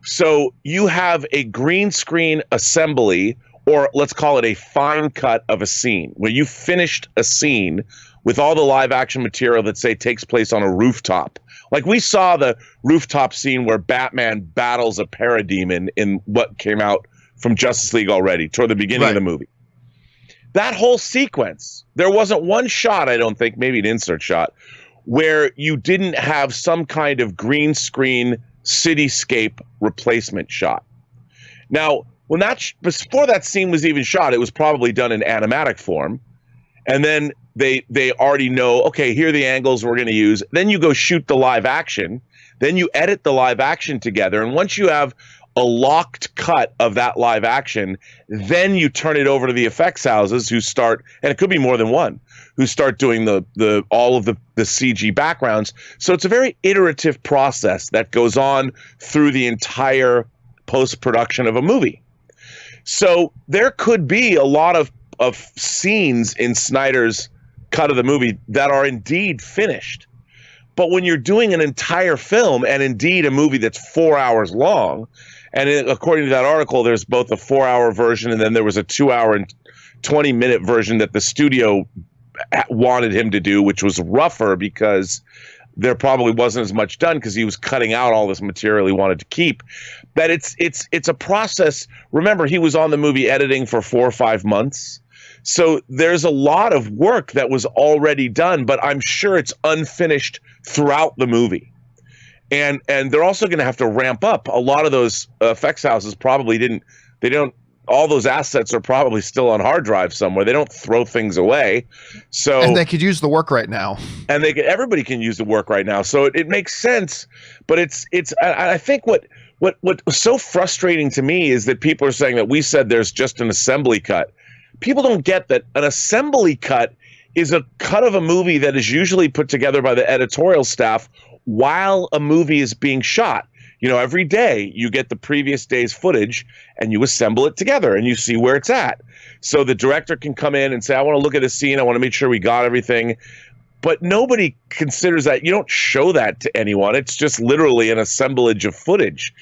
So you have a green screen assembly, or let's call it a fine cut of a scene, where you finished a scene with all the live action material that, say, takes place on a rooftop. Like we saw the rooftop scene where Batman battles a parademon in what came out from Justice League already, toward the beginning of the movie. That whole sequence, there wasn't one shot, I don't think, maybe an insert shot, where you didn't have some kind of green screen cityscape replacement shot. Now, before that scene was even shot, it was probably done in animatic form. And then they already know, okay, here are the angles we're going to use. Then you go shoot the live action. Then you edit the live action together. And once you have a locked cut of that live action, then you turn it over to the effects houses who start, and it could be more than one, who start doing all of the CG backgrounds. So it's a very iterative process that goes on through the entire post-production of a movie. So there could be a lot of scenes in Snyder's cut of the movie that are indeed finished. But when you're doing an entire film, and indeed a movie that's 4 hours long, and according to that article, there's both a 4-hour version and then there was a 2-hour and 20-minute version that the studio wanted him to do, which was rougher because there probably wasn't as much done because he was cutting out all this material he wanted to keep. That it's a process. Remember, he was on the movie editing for 4 or 5 months. So there's a lot of work that was already done, but I'm sure it's unfinished throughout the movie. And they're also going to have to ramp up. A lot of those effects houses probably all those assets are probably still on hard drive somewhere. They don't throw things away. And they could use the work right now. And everybody can use the work right now. So it makes sense, but I think what was so frustrating to me is that people are saying that we said there's just an assembly cut. People don't get that an assembly cut is a cut of a movie that is usually put together by the editorial staff while a movie is being shot. Every day you get the previous day's footage and you assemble it together and you see where it's at. So the director can come in and say, I want to look at this scene. I want to make sure we got everything. But nobody considers that. You don't show that to anyone. It's just literally an assemblage of footage.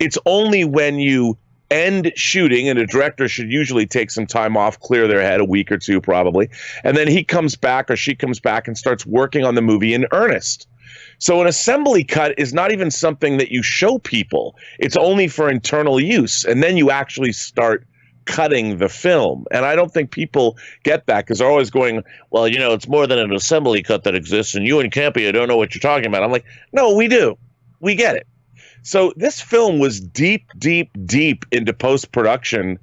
It's only when you end shooting, and a director should usually take some time off, clear their head, a week or two probably, and then he comes back or she comes back and starts working on the movie in earnest. So an assembly cut is not even something that you show people. It's only for internal use, and then you actually start cutting the film. And I don't think people get that because they're always going, well, it's more than an assembly cut that exists, and you and Campea don't know what you're talking about. I'm like, no, we do. We get it. So this film was deep, deep, deep into post-production.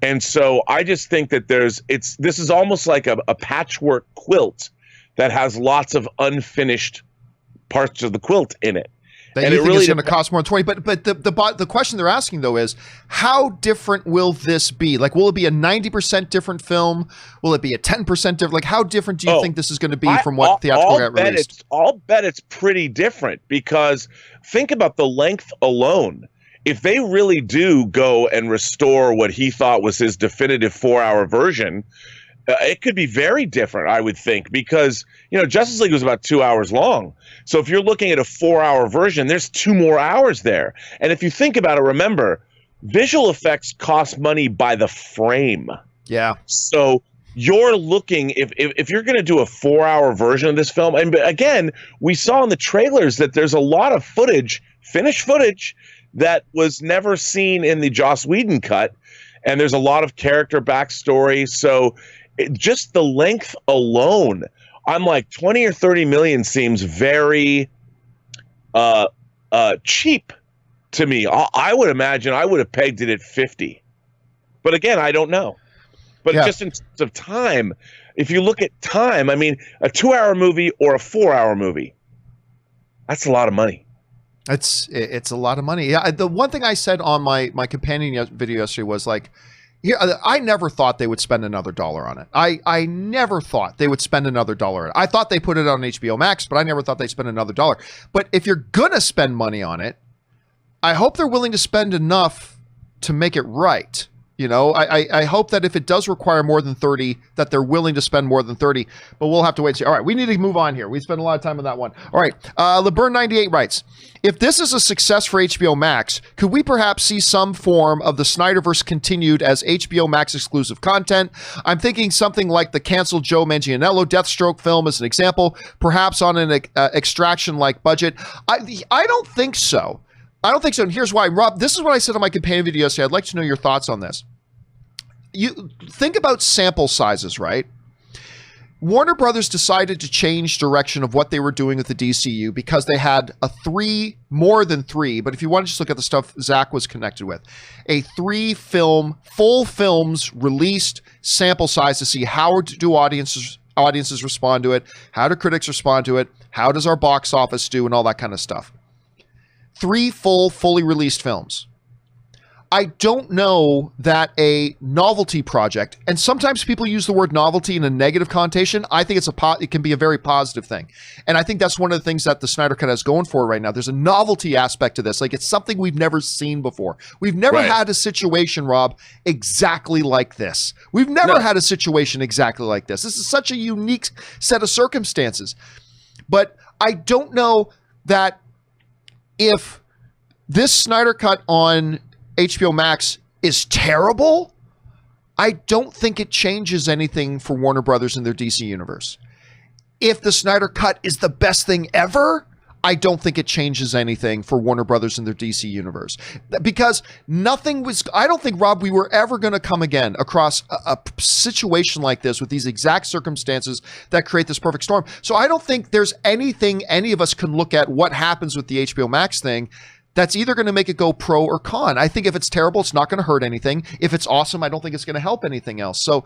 And so I just think that this is almost like a patchwork quilt that has lots of unfinished parts of the quilt in it. That you think it's going to cost more than 20. But the question they're asking, though, is how different will this be? Like, will it be a 90% different film? Will it be a 10% different? Like, how different do you think this is going to be from what theatrical got released? I'll bet it's pretty different because think about the length alone. if they really do go and restore what he thought was his definitive 4-hour version, it could be very different, I would think, because, Justice League was about 2 hours long. So if you're looking at a 4-hour version, there's 2 more hours there. And if you think about it, remember, visual effects cost money by the frame. Yeah. So you're looking, if you're going to do a 4-hour version of this film, and again, we saw in the trailers that there's a lot of footage, finished footage, that was never seen in the Joss Whedon cut. And there's a lot of character backstory. So just the length alone, I'm like 20 or 30 million seems very cheap to me. I would imagine I would have pegged it at 50. But again, I don't know. But just in terms of time, if you look at time, I mean, a 2-hour movie or a 4-hour movie, that's a lot of money. It's a lot of money. Yeah, the one thing I said on my companion video yesterday was like, I never thought they would spend another dollar on it. I never thought they would spend another dollar on it. I thought they put it on HBO Max, but I never thought they'd spend another dollar. But if you're going to spend money on it, I hope they're willing to spend enough to make it right. I hope that if it does require more than 30, that they're willing to spend more than 30, but we'll have to wait and see. All right, we need to move on here. We spent a lot of time on that one. All right, LeBurn98 writes, if this is a success for HBO Max, could we perhaps see some form of the Snyderverse continued as HBO Max exclusive content? I'm thinking something like the canceled Joe Manganiello Deathstroke film as an example, perhaps on an Extraction-like budget. I don't think so. I don't think so. And here's why. Rob, this is what I said on my companion video yesterday. I'd like to know your thoughts on this. You think about sample sizes, right? Warner Brothers decided to change direction of what they were doing with the DCU because they had more than three, but if you want to just look at the stuff Zach was connected with, a 3-film, full films released sample size to see how do audiences respond to it, how do critics respond to it, how does our box office do, and all that kind of stuff. 3 fully released films. I don't know that a novelty project, and sometimes people use the word novelty in a negative connotation. I think it can be a very positive thing. And I think that's one of the things that the Snyder Cut has going for it right now. There's a novelty aspect to this. Like, it's something we've never seen before. We've never had a situation, Rob, exactly like this. We've never had a situation exactly like this. This is such a unique set of circumstances. But I don't know that if this Snyder Cut on HBO Max is terrible, I don't think it changes anything for Warner Brothers and their DC universe. If the Snyder Cut is the best thing ever, I don't think it changes anything for Warner Brothers and their DC universe. Because I don't think, Rob, we were ever going to come again across a situation like this with these exact circumstances that create this perfect storm. So I don't think there's anything any of us can look at what happens with the HBO Max thing that's either going to make it go pro or con. I think if it's terrible, it's not going to hurt anything. If it's awesome, I don't think it's going to help anything else. So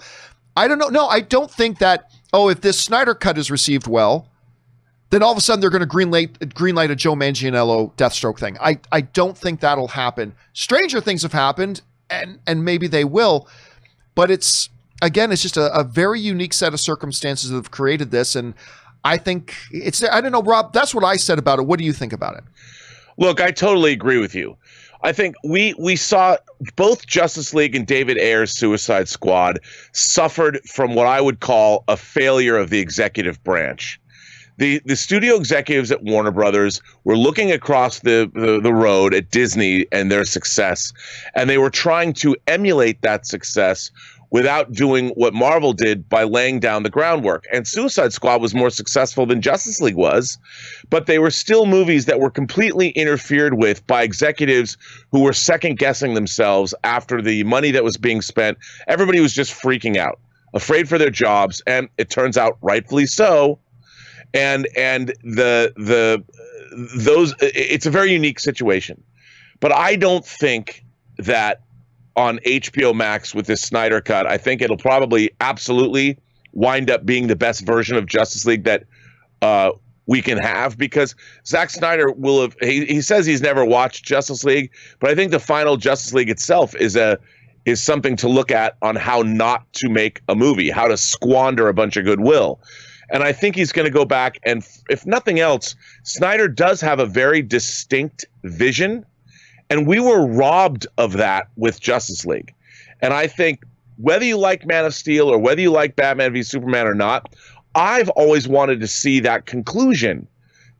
I don't know. No, I don't think that, if this Snyder Cut is received well, then all of a sudden they're going to greenlight a Joe Manganiello Deathstroke thing. I don't think that'll happen. Stranger things have happened, and maybe they will, but it's just a very unique set of circumstances that have created this, and I think I don't know, Rob, that's what I said about it. What do you think about it? Look, I totally agree with you. I think we saw both Justice League and David Ayer's Suicide Squad suffered from what I would call a failure of the executive branch. The studio executives at Warner Brothers were looking across the road at Disney and their success, and they were trying to emulate that success without doing what Marvel did by laying down the groundwork. And Suicide Squad was more successful than Justice League was, but they were still movies that were completely interfered with by executives who were second-guessing themselves after the money that was being spent. Everybody was just freaking out, afraid for their jobs, and it turns out rightfully so. And it's a very unique situation. But I don't think that on HBO Max with this Snyder Cut, I think it'll probably absolutely wind up being the best version of Justice League that we can have, because Zack Snyder will have, he says he's never watched Justice League, but I think the final Justice League itself is something to look at on how not to make a movie, how to squander a bunch of goodwill. And I think he's going to go back, and if nothing else, Snyder does have a very distinct vision, And we were robbed of that with Justice League. And I think whether you like Man of Steel or whether you like Batman v Superman or not, I've always wanted to see that conclusion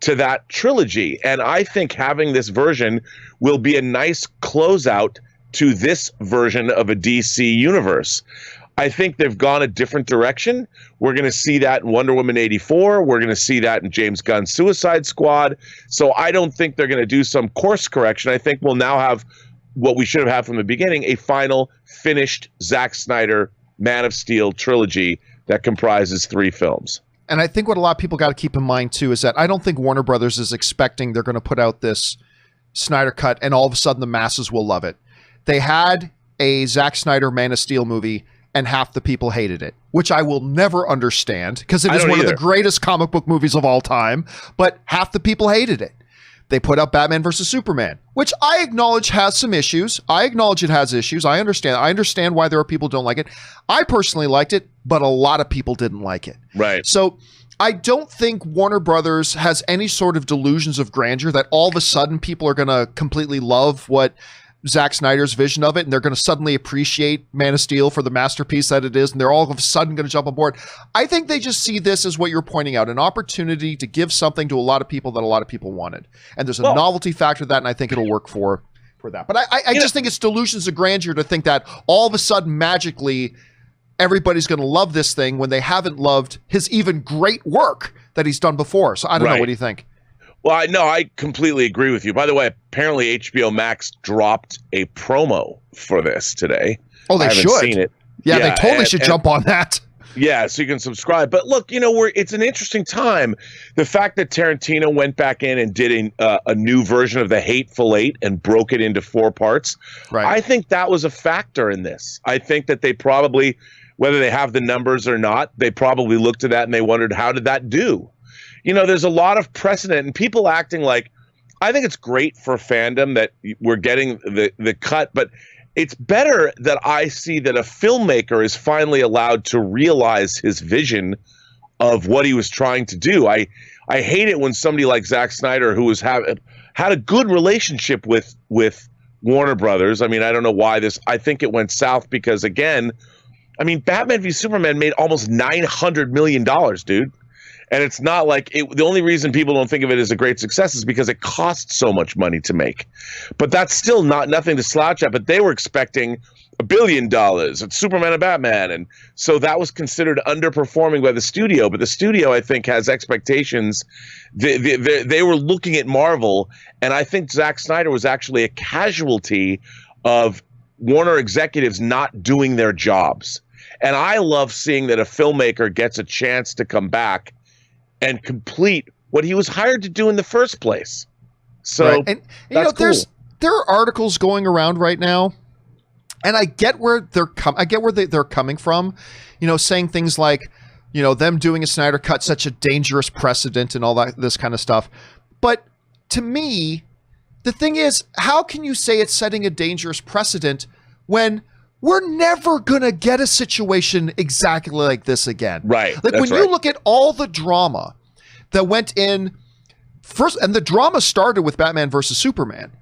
to that trilogy. And I think having this version will be a nice closeout to this version of a DC universe. I think they've gone a different direction. We're going to see that in Wonder Woman 84. We're going to see that in James Gunn's Suicide Squad. So I don't think they're going to do some course correction. I think we'll now have what we should have had from the beginning, a final finished Zack Snyder Man of Steel trilogy that comprises 3 films. And I think what a lot of people got to keep in mind too is that I don't think Warner Brothers is expecting they're going to put out this Snyder cut and all of a sudden the masses will love it. They had a Zack Snyder Man of Steel movie and half the people hated it, which I will never understand because it is one of the greatest comic book movies of all time, but half the people hated it. They put up Batman versus Superman, which I acknowledge has some issues. I acknowledge it has issues. I understand why there are people who don't like it. I personally liked it, but a lot of people didn't like it. Right. So I don't think Warner Brothers has any sort of delusions of grandeur that all of a sudden people are going to completely love what Zack Snyder's vision of it, and they're going to suddenly appreciate Man of Steel for the masterpiece that it is, and they're all of a sudden going to jump on board. I think they just see this as what you're pointing out, an opportunity to give something to a lot of people that a lot of people wanted. And there's a novelty factor to that, and I think it'll work for that. But I just think it's delusions of grandeur to think that all of a sudden, magically, everybody's going to love this thing when they haven't loved his even great work that he's done before. So I don't know. What do you think? Well, I completely agree with you. By the way, apparently HBO Max dropped a promo for this today. Oh, they should. I haven't seen it. Yeah, they totally should jump on that. Yeah, so you can subscribe. But look, it's an interesting time. The fact that Tarantino went back in and did a new version of The Hateful Eight and broke it into 4 parts, I think that was a factor in this. I think that they probably, whether they have the numbers or not, they probably looked at that and they wondered, how did that do? There's a lot of precedent and people acting like, I think it's great for fandom that we're getting the cut, but it's better that I see that a filmmaker is finally allowed to realize his vision of what he was trying to do. I hate it when somebody like Zack Snyder, who had a good relationship with Warner Brothers. I mean, I don't know why I think it went south because, again, Batman v Superman made almost $900 million, dude. And it's not like the only reason people don't think of it as a great success is because it costs so much money to make. But that's still nothing to slouch at. But they were expecting $1 billion at Superman and Batman. And so that was considered underperforming by the studio. But the studio, I think, has expectations. They were looking at Marvel. And I think Zack Snyder was actually a casualty of Warner executives not doing their jobs. And I love seeing that a filmmaker gets a chance to come back and complete what he was hired to do in the first place. So, and that's cool. There are articles going around right now, and I get where they're coming from, saying things like, them doing a Snyder cut, such a dangerous precedent and all that, this kind of stuff. But to me, the thing is, how can you say it's setting a dangerous precedent when we're never going to get a situation exactly like this again? Right. Like when you look at all the drama that went in first, and the drama started with Batman versus Superman.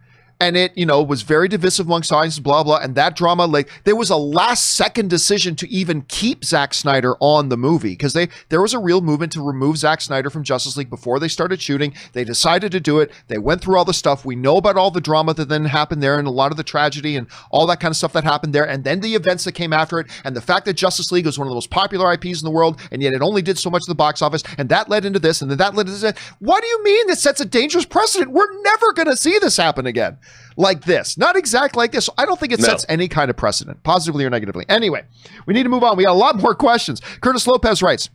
And it, was very divisive amongst audiences, blah, blah. And that drama, like, there was a last second decision to even keep Zack Snyder on the movie because there was a real movement to remove Zack Snyder from Justice League before they started shooting. They decided to do it. They went through all the stuff. We know about all the drama that then happened there and a lot of the tragedy and all that kind of stuff that happened there. And then the events that came after it and the fact that Justice League was one of the most popular IPs in the world and yet it only did so much at the box office. And that led into this and then that led into this. What do you mean this sets a dangerous precedent? We're never going to see this happen again. Like this. Not exactly like this. I don't think it sets any kind of precedent, positively or negatively. Anyway, we need to move on. We got a lot more questions. Curtis Lopez writes,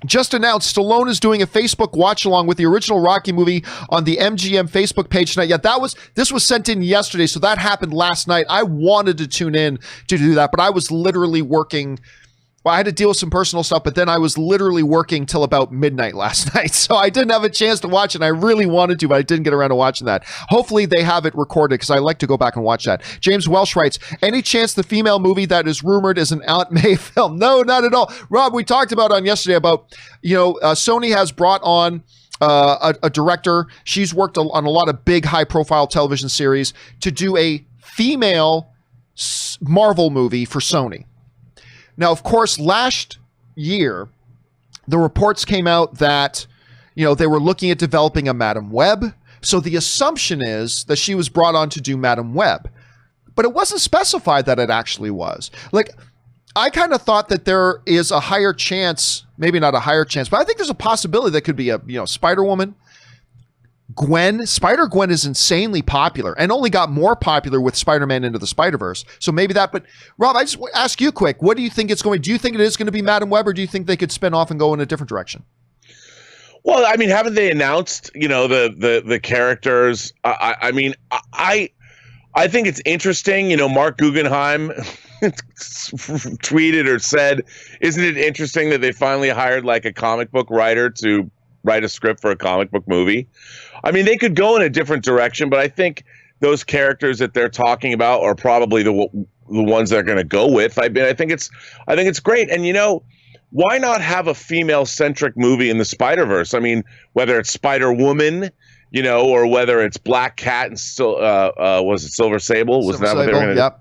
just announced Stallone is doing a Facebook watch along with the original Rocky movie on the MGM Facebook page tonight. Yeah, this was sent in yesterday, so that happened last night. I wanted to tune in to do that, but I was literally working. Well, I had to deal with some personal stuff, but then I was literally working till about midnight last night. So I didn't have a chance to watch it. I really wanted to, but I didn't get around to watching that. Hopefully they have it recorded because I like to go back and watch that. James Welsh writes, any chance the female movie that is rumored is an Aunt May film? No, not at all. Rob, we talked about on yesterday about, Sony has brought on a director. She's worked on a lot of big, high-profile television series to do a female Marvel movie for Sony. Now, of course, last year, the reports came out that, they were looking at developing a Madam Web. So the assumption is that she was brought on to do Madam Web. But it wasn't specified that it actually was. Like, I kind of thought that there is a higher chance, maybe not a higher chance, but I think there's a possibility that could be a, Spider-Woman. Spider-Gwen is insanely popular and only got more popular with Spider-Man Into the Spider-Verse. So maybe that, but Rob, I just ask you quick, what do you think it's going to, do you think it is going to be Madam Web, or do you think they could spin off and go in a different direction? Well, I mean, haven't they announced, the characters? I think it's interesting. Mark Guggenheim tweeted or said, isn't it interesting that they finally hired like a comic book writer to write a script for a comic book movie? I mean, they could go in a different direction, but I think those characters that they're talking about are probably the ones they're going to go with. I think it's great. And, why not have a female-centric movie in the Spider-Verse? I mean, whether it's Spider-Woman, or whether it's Black Cat and still was it Silver Sable? Was that what they were going to?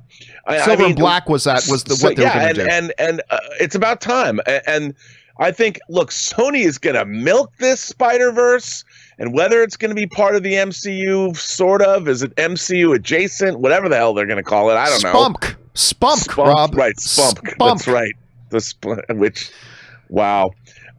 Yep. Silver and Black was what they were going to do. And it's about time. And I think, look, Sony is going to milk this Spider-Verse, and whether it's going to be part of the MCU, sort of, is it MCU adjacent, whatever the hell they're going to call it, I don't know. Spunk, Rob. Right, Spunk. That's right. Wow.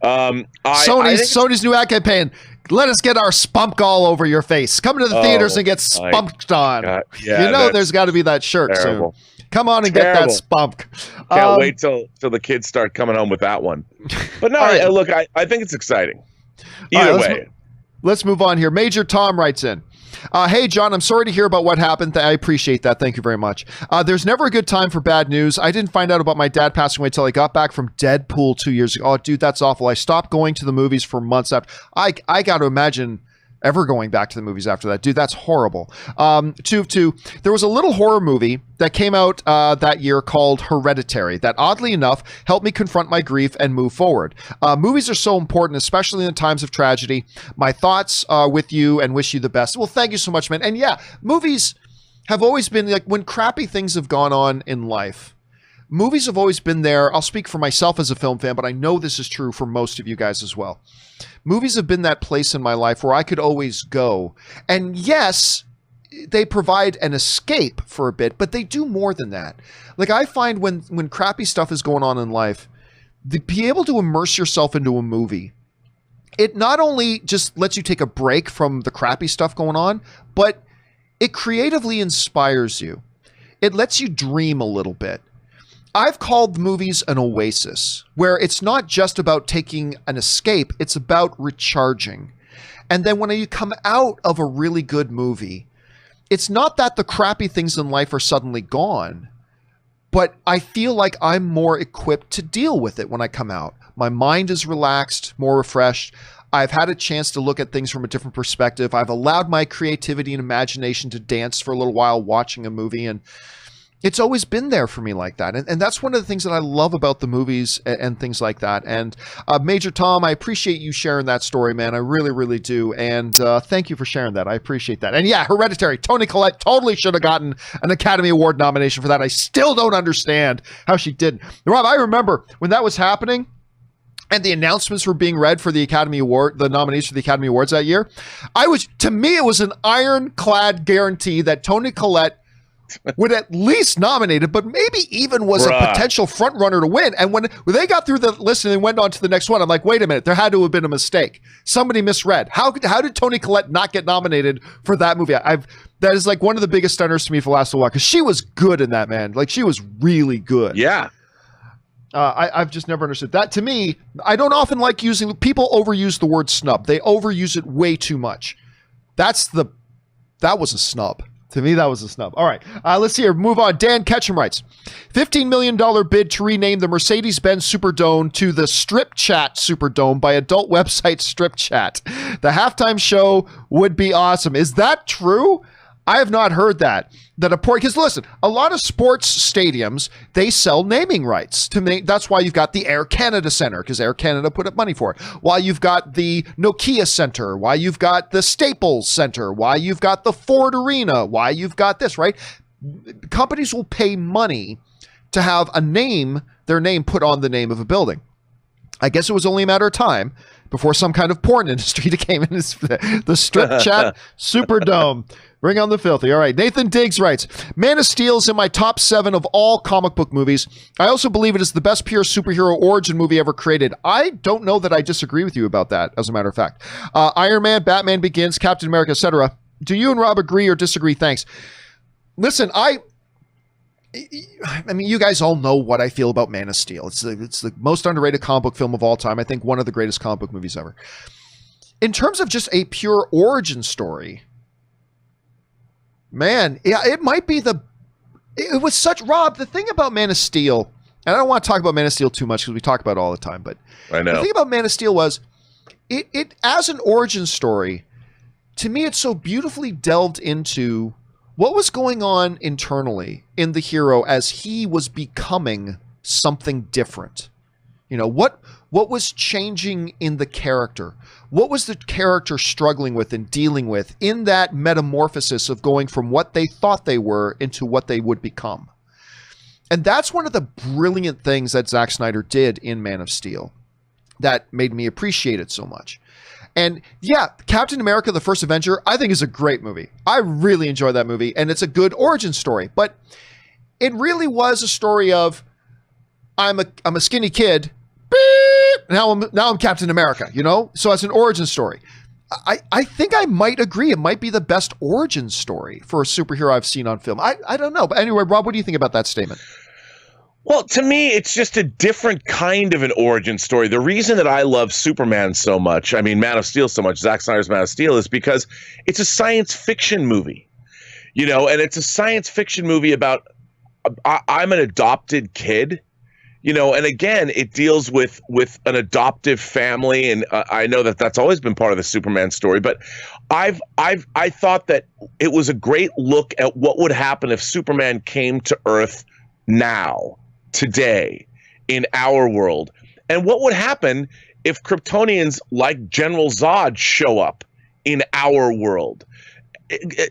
Sony's new ad campaign. Let us get our spunk all over your face. Come to the theaters and get spunked on. There's got to be that shirt soon. Come on and get that spunk. Can't wait till the kids start coming home with that one. But no, look, I think it's exciting. Either way. Let's move on here. Major Tom writes in. Hey, John, I'm sorry to hear about what happened. I appreciate that. Thank you very much. There's never a good time for bad news. I didn't find out about my dad passing away until I got back from Deadpool 2 years ago. Oh, dude, that's awful. I stopped going to the movies for months after. I got to imagine ever going back to the movies after that. Dude, that's horrible. Two, there was a little horror movie that came out that year called Hereditary that oddly enough helped me confront my grief and move forward. Movies are so important, especially in times of tragedy. My thoughts are with you and wish you the best. Well, thank you so much, man. And yeah, movies have always been like when crappy things have gone on in life. Movies have always been there. I'll speak for myself as a film fan, but I know this is true for most of you guys as well. Movies have been that place in my life where I could always go. And yes, they provide an escape for a bit, but they do more than that. Like I find when crappy stuff is going on in life, to be able to immerse yourself into a movie, it not only just lets you take a break from the crappy stuff going on, but it creatively inspires you. It lets you dream a little bit. I've called movies an oasis, where it's not just about taking an escape, it's about recharging. And then when you come out of a really good movie, it's not that the crappy things in life are suddenly gone, but I feel like I'm more equipped to deal with it when I come out. My mind is relaxed, more refreshed. I've had a chance to look at things from a different perspective. I've allowed my creativity and imagination to dance for a little while watching a movie, and it's always been there for me like that. And that's one of the things that I love about the movies and things like that. And Major Tom, I appreciate you sharing that story, man. I really, really do. And thank you for sharing that. I appreciate that. And yeah, Hereditary. Toni Collette totally should have gotten an Academy Award nomination for that. I still don't understand how she didn't. Rob, I remember when that was happening and the announcements were being read for the Academy Award, the nominees for the Academy Awards that year. To me, it was an ironclad guarantee that Toni Collette would at least nominated, but maybe even was a potential front runner to win. And when they got through the list and they went on to the next one, I'm like, wait a minute, there had to have been a mistake. Somebody misread. How did Toni Collette not get nominated for that movie? That is like one of the biggest stunners to me for the last while, because she was good in that, man. Like she was really good. Yeah. I've just never understood that. To me, I don't often like people overuse the word snub. They overuse it way too much. That was a snub. To me, that was a snub. All right, let's see here. Move on. Dan Ketchum writes, $15 million bid to rename the Mercedes-Benz Superdome to the Strip Chat Superdome by adult website Strip Chat. The halftime show would be awesome. Is that true? I have not heard that a port, because listen, a lot of sports stadiums, they sell naming rights to make. That's why you've got the Air Canada Center, because Air Canada put up money for it. Why you've got the Nokia Center, why you've got the Staples Center, why you've got the Ford Arena, why you've got this, right? Companies will pay money to have their name put on the name of a building. I guess it was only a matter of time before some kind of porn industry came in. The Strip Chat Superdome. Bring on the filthy. All right. Nathan Diggs writes, Man of Steel is in my top 7 of all comic book movies. I also believe it is the best pure superhero origin movie ever created. I don't know that I disagree with you about that, as a matter of fact. Iron Man, Batman Begins, Captain America, etc. Do you and Rob agree or disagree? Thanks. Listen, I mean, you guys all know what I feel about Man of Steel. It's the most underrated comic book film of all time. I think one of the greatest comic book movies ever. In terms of just a pure origin story, man, yeah, it might be it was such, Rob, the thing about Man of Steel, and I don't want to talk about Man of Steel too much because we talk about it all the time, but I know. The thing about Man of Steel was, it as an origin story, to me, it's so beautifully delved into what was going on internally in the hero as he was becoming something different. You know, what was changing in the character? What was the character struggling with and dealing with in that metamorphosis of going from what they thought they were into what they would become? And that's one of the brilliant things that Zack Snyder did in Man of Steel that made me appreciate it so much. And yeah, Captain America, the First Avenger, I think is a great movie. I really enjoy that movie, and it's a good origin story. But it really was a story of, I'm a skinny kid, beep, now I'm Captain America, you know? So as an origin story, I think I might agree. It might be the best origin story for a superhero I've seen on film. I don't know. But anyway, Rob, what do you think about that statement? Well, to me, it's just a different kind of an origin story. The reason that I love Superman so much, I mean, Man of Steel so much, Zack Snyder's Man of Steel, is because it's a science fiction movie, you know, and it's a science fiction movie about, I'm an adopted kid, you know, and again, it deals with an adoptive family. And I know that that's always been part of the Superman story, but I thought that it was a great look at what would happen if Superman came to Earth now, today, in our world, and what would happen if Kryptonians like General Zod show up in our world.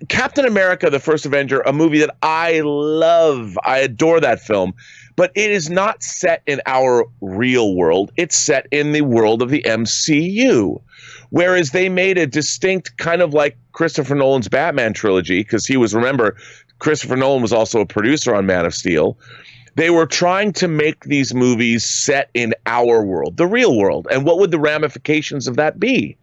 Captain America, the First Avenger, a movie that I love. I adore that film, but it is not set in our real world. It's set in the world of the MCU, whereas they made a distinct kind of like Christopher Nolan's Batman trilogy, because remember, Christopher Nolan was also a producer on Man of Steel. They were trying to make these movies set in our world, the real world, and what would the ramifications of that be?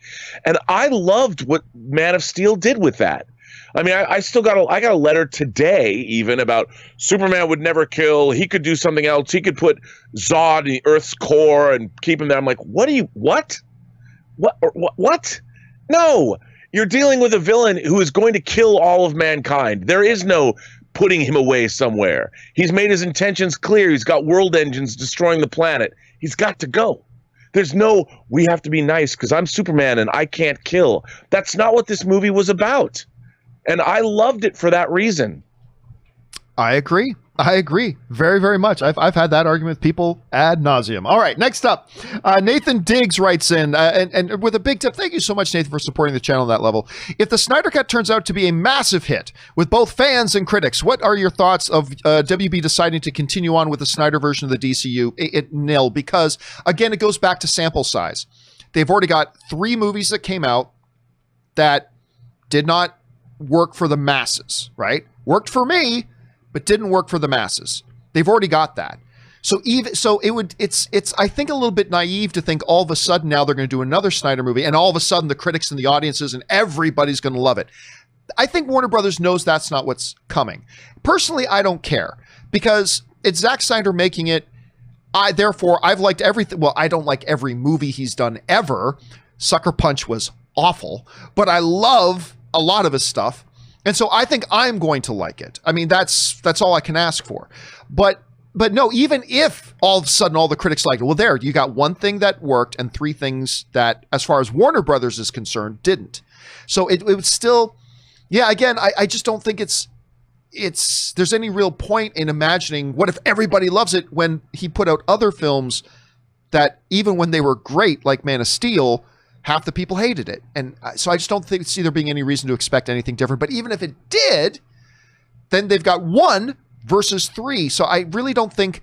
And I loved what Man of Steel did with that. I mean, I still got a letter today even about Superman would never kill. He could do something else. He could put Zod in the Earth's core and keep him there. I'm like, what? No, you're dealing with a villain who is going to kill all of mankind. There is no putting him away somewhere. He's made his intentions clear. He's got world engines destroying the planet. He's got to go. There's no, we have to be nice because I'm Superman and I can't kill. That's not what this movie was about. And I loved it for that reason. I agree. Very, very much. I've had that argument with people ad nauseum. All right, next up, Nathan Diggs writes in, and with a big tip. Thank you so much, Nathan, for supporting the channel on that level. If the Snyder Cut turns out to be a massive hit with both fans and critics, what are your thoughts of WB deciding to continue on with the Snyder version of the DCU? Nil, because, again, it goes back to sample size. They've already got 3 movies that came out that did not work for the masses, right? Worked for me, but didn't work for the masses. They've already got that. It's I think a little bit naive to think all of a sudden now they're going to do another Snyder movie and all of a sudden the critics and the audiences and everybody's going to love it. I think Warner Brothers knows that's not what's coming. Personally, I don't care because it's Zack Snyder making it. I've liked everything. Well, I don't like every movie he's done ever. Sucker Punch was awful, but I love a lot of his stuff. And so I think I'm going to like it. I mean, that's all I can ask for. But no, even if all of a sudden all the critics like it, well, there, you got 1 thing that worked and 3 things that, as far as Warner Brothers is concerned, didn't. So it would still, Yeah, again, I just don't think there's any real point in imagining what if everybody loves it when he put out other films that even when they were great, like Man of Steel, half the people hated it. And so I just don't see there being any reason to expect anything different. But even if it did, then they've got 1 versus 3. So I really don't think,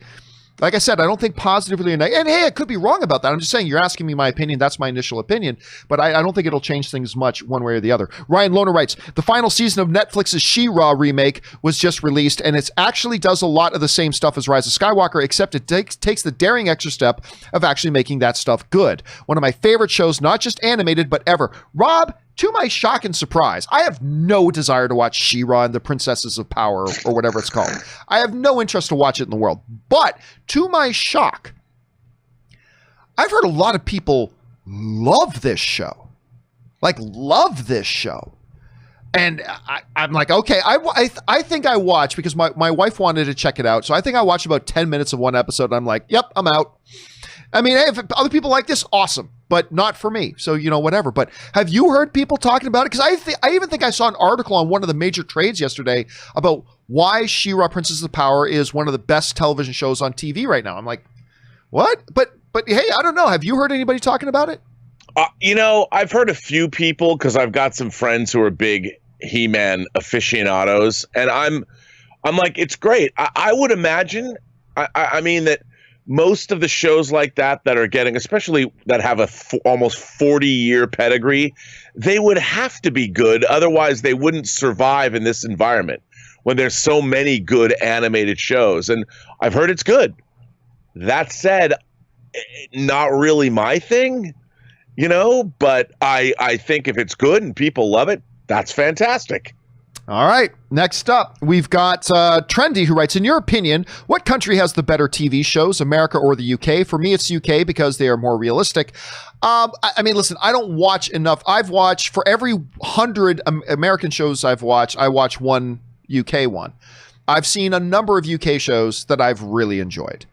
like I said, I don't think positively. And hey, I could be wrong about that. I'm just saying, you're asking me my opinion. That's my initial opinion. But I don't think it'll change things much one way or the other. Ryan Lohner writes, the final season of Netflix's She-Ra remake was just released, and it actually does a lot of the same stuff as Rise of Skywalker, except it takes the daring extra step of actually making that stuff good. One of my favorite shows, not just animated, but ever. Rob, to my shock and surprise, I have no desire to watch She-Ra and the Princesses of Power, or whatever it's called. I have no interest to watch it in the world. But to my shock, I've heard a lot of people love this show. Like, love this show. And I'm like, okay, I think I watched, because my wife wanted to check it out. So I think I watched about 10 minutes of one episode, and I'm like, yep, I'm out. I mean, hey, if other people like this, awesome, but not for me. So, whatever. But have you heard people talking about it? Because I even think I saw an article on one of the major trades yesterday about why She-Ra Princess of Power is one of the best television shows on TV right now. I'm like, what? But hey, I don't know. Have you heard anybody talking about it? I've heard a few people, because I've got some friends who are big He-Man aficionados, and I'm like, it's great. I would imagine, I mean that most of the shows like that are getting, especially that have a almost 40-year pedigree, they would have to be good. Otherwise, they wouldn't survive in this environment when there's so many good animated shows. And I've heard it's good. That said, not really my thing, but I think if it's good and people love it, that's fantastic. All right. Next up, we've got Trendy, who writes, in your opinion, what country has the better TV shows, America or the UK? For me, it's UK because they are more realistic. I mean, listen, I don't watch enough. I've watched, for every 100 American shows I've watched, I watch one UK one. I've seen a number of UK shows that I've really enjoyed.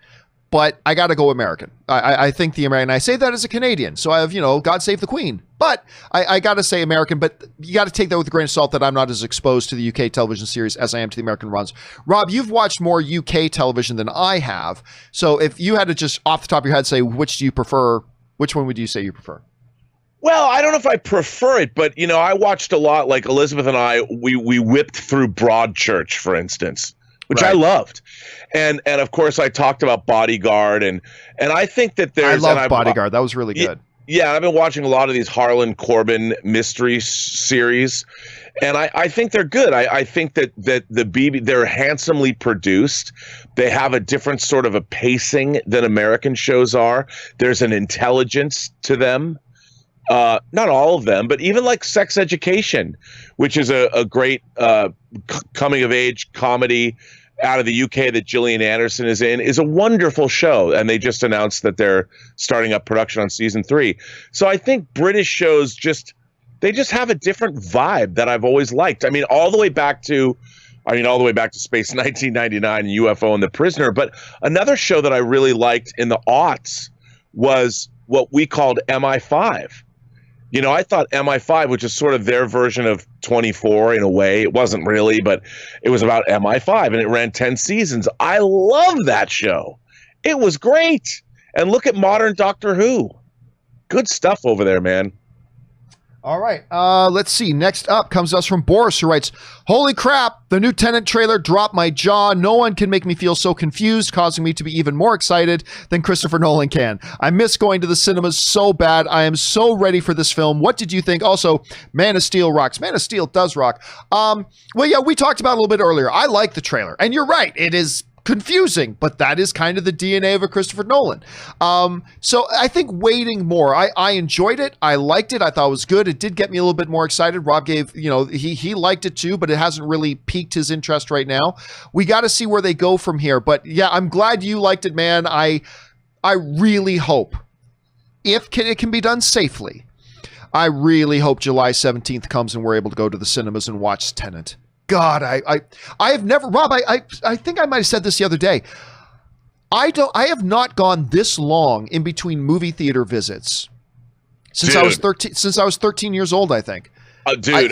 But I got to go American. I think the American, I say that as a Canadian. So I have, God Save the Queen. But I got to say American, but you got to take that with a grain of salt that I'm not as exposed to the UK television series as I am to the American runs. Rob, you've watched more UK television than I have. So if you had to just off the top of your head say, which do you prefer? Which one would you say you prefer? Well, I don't know if I prefer it, but, I watched a lot, like Elizabeth and I, we whipped through Broadchurch, for instance, which I loved. And of course I talked about Bodyguard and I think that there's I love Bodyguard. That was really good. Yeah, I've been watching a lot of these Harlan Corbin mystery series, and I think they're good. I think that the BB, they're handsomely produced. They have a different sort of a pacing than American shows are. There's an intelligence to them. Not all of them, but even like Sex Education, which is a great coming of age comedy out of the UK that Gillian Anderson is in, is a wonderful show. And they just announced that they're starting up production on season 3. So I think British shows they just have a different vibe that I've always liked. I mean, all the way back to Space 1999 and UFO and The Prisoner. But another show that I really liked in the aughts was what we called MI5. I thought MI5, which is sort of their version of 24 in a way. It wasn't really, but it was about MI5, and it ran 10 seasons. I love that show. It was great. And look at modern Doctor Who. Good stuff over there, man. All right. Let's see. Next up comes us from Boris, who writes, holy crap, the new Tenet trailer dropped my jaw. No one can make me feel so confused, causing me to be even more excited than Christopher Nolan can. I miss going to the cinemas so bad. I am so ready for this film. What did you think? Also, Man of Steel rocks. Man of Steel does rock. Well, yeah, we talked about it a little bit earlier. I like the trailer. And you're right. It is confusing, but that is kind of the DNA of a Christopher Nolan. So I think waiting more. I enjoyed it. I liked it. I thought it was good. It did get me a little bit more excited. Rob gave, he liked it too, but it hasn't really piqued his interest right now. We got to see where they go from here. But yeah, I'm glad you liked it, man. I really hope it can be done safely. I really hope July 17th comes and we're able to go to the cinemas and watch Tenet. God, I have never, Rob, I think I might have said this the other day. I have not gone this long in between movie theater visits since I was 13 years old, I think. Dude,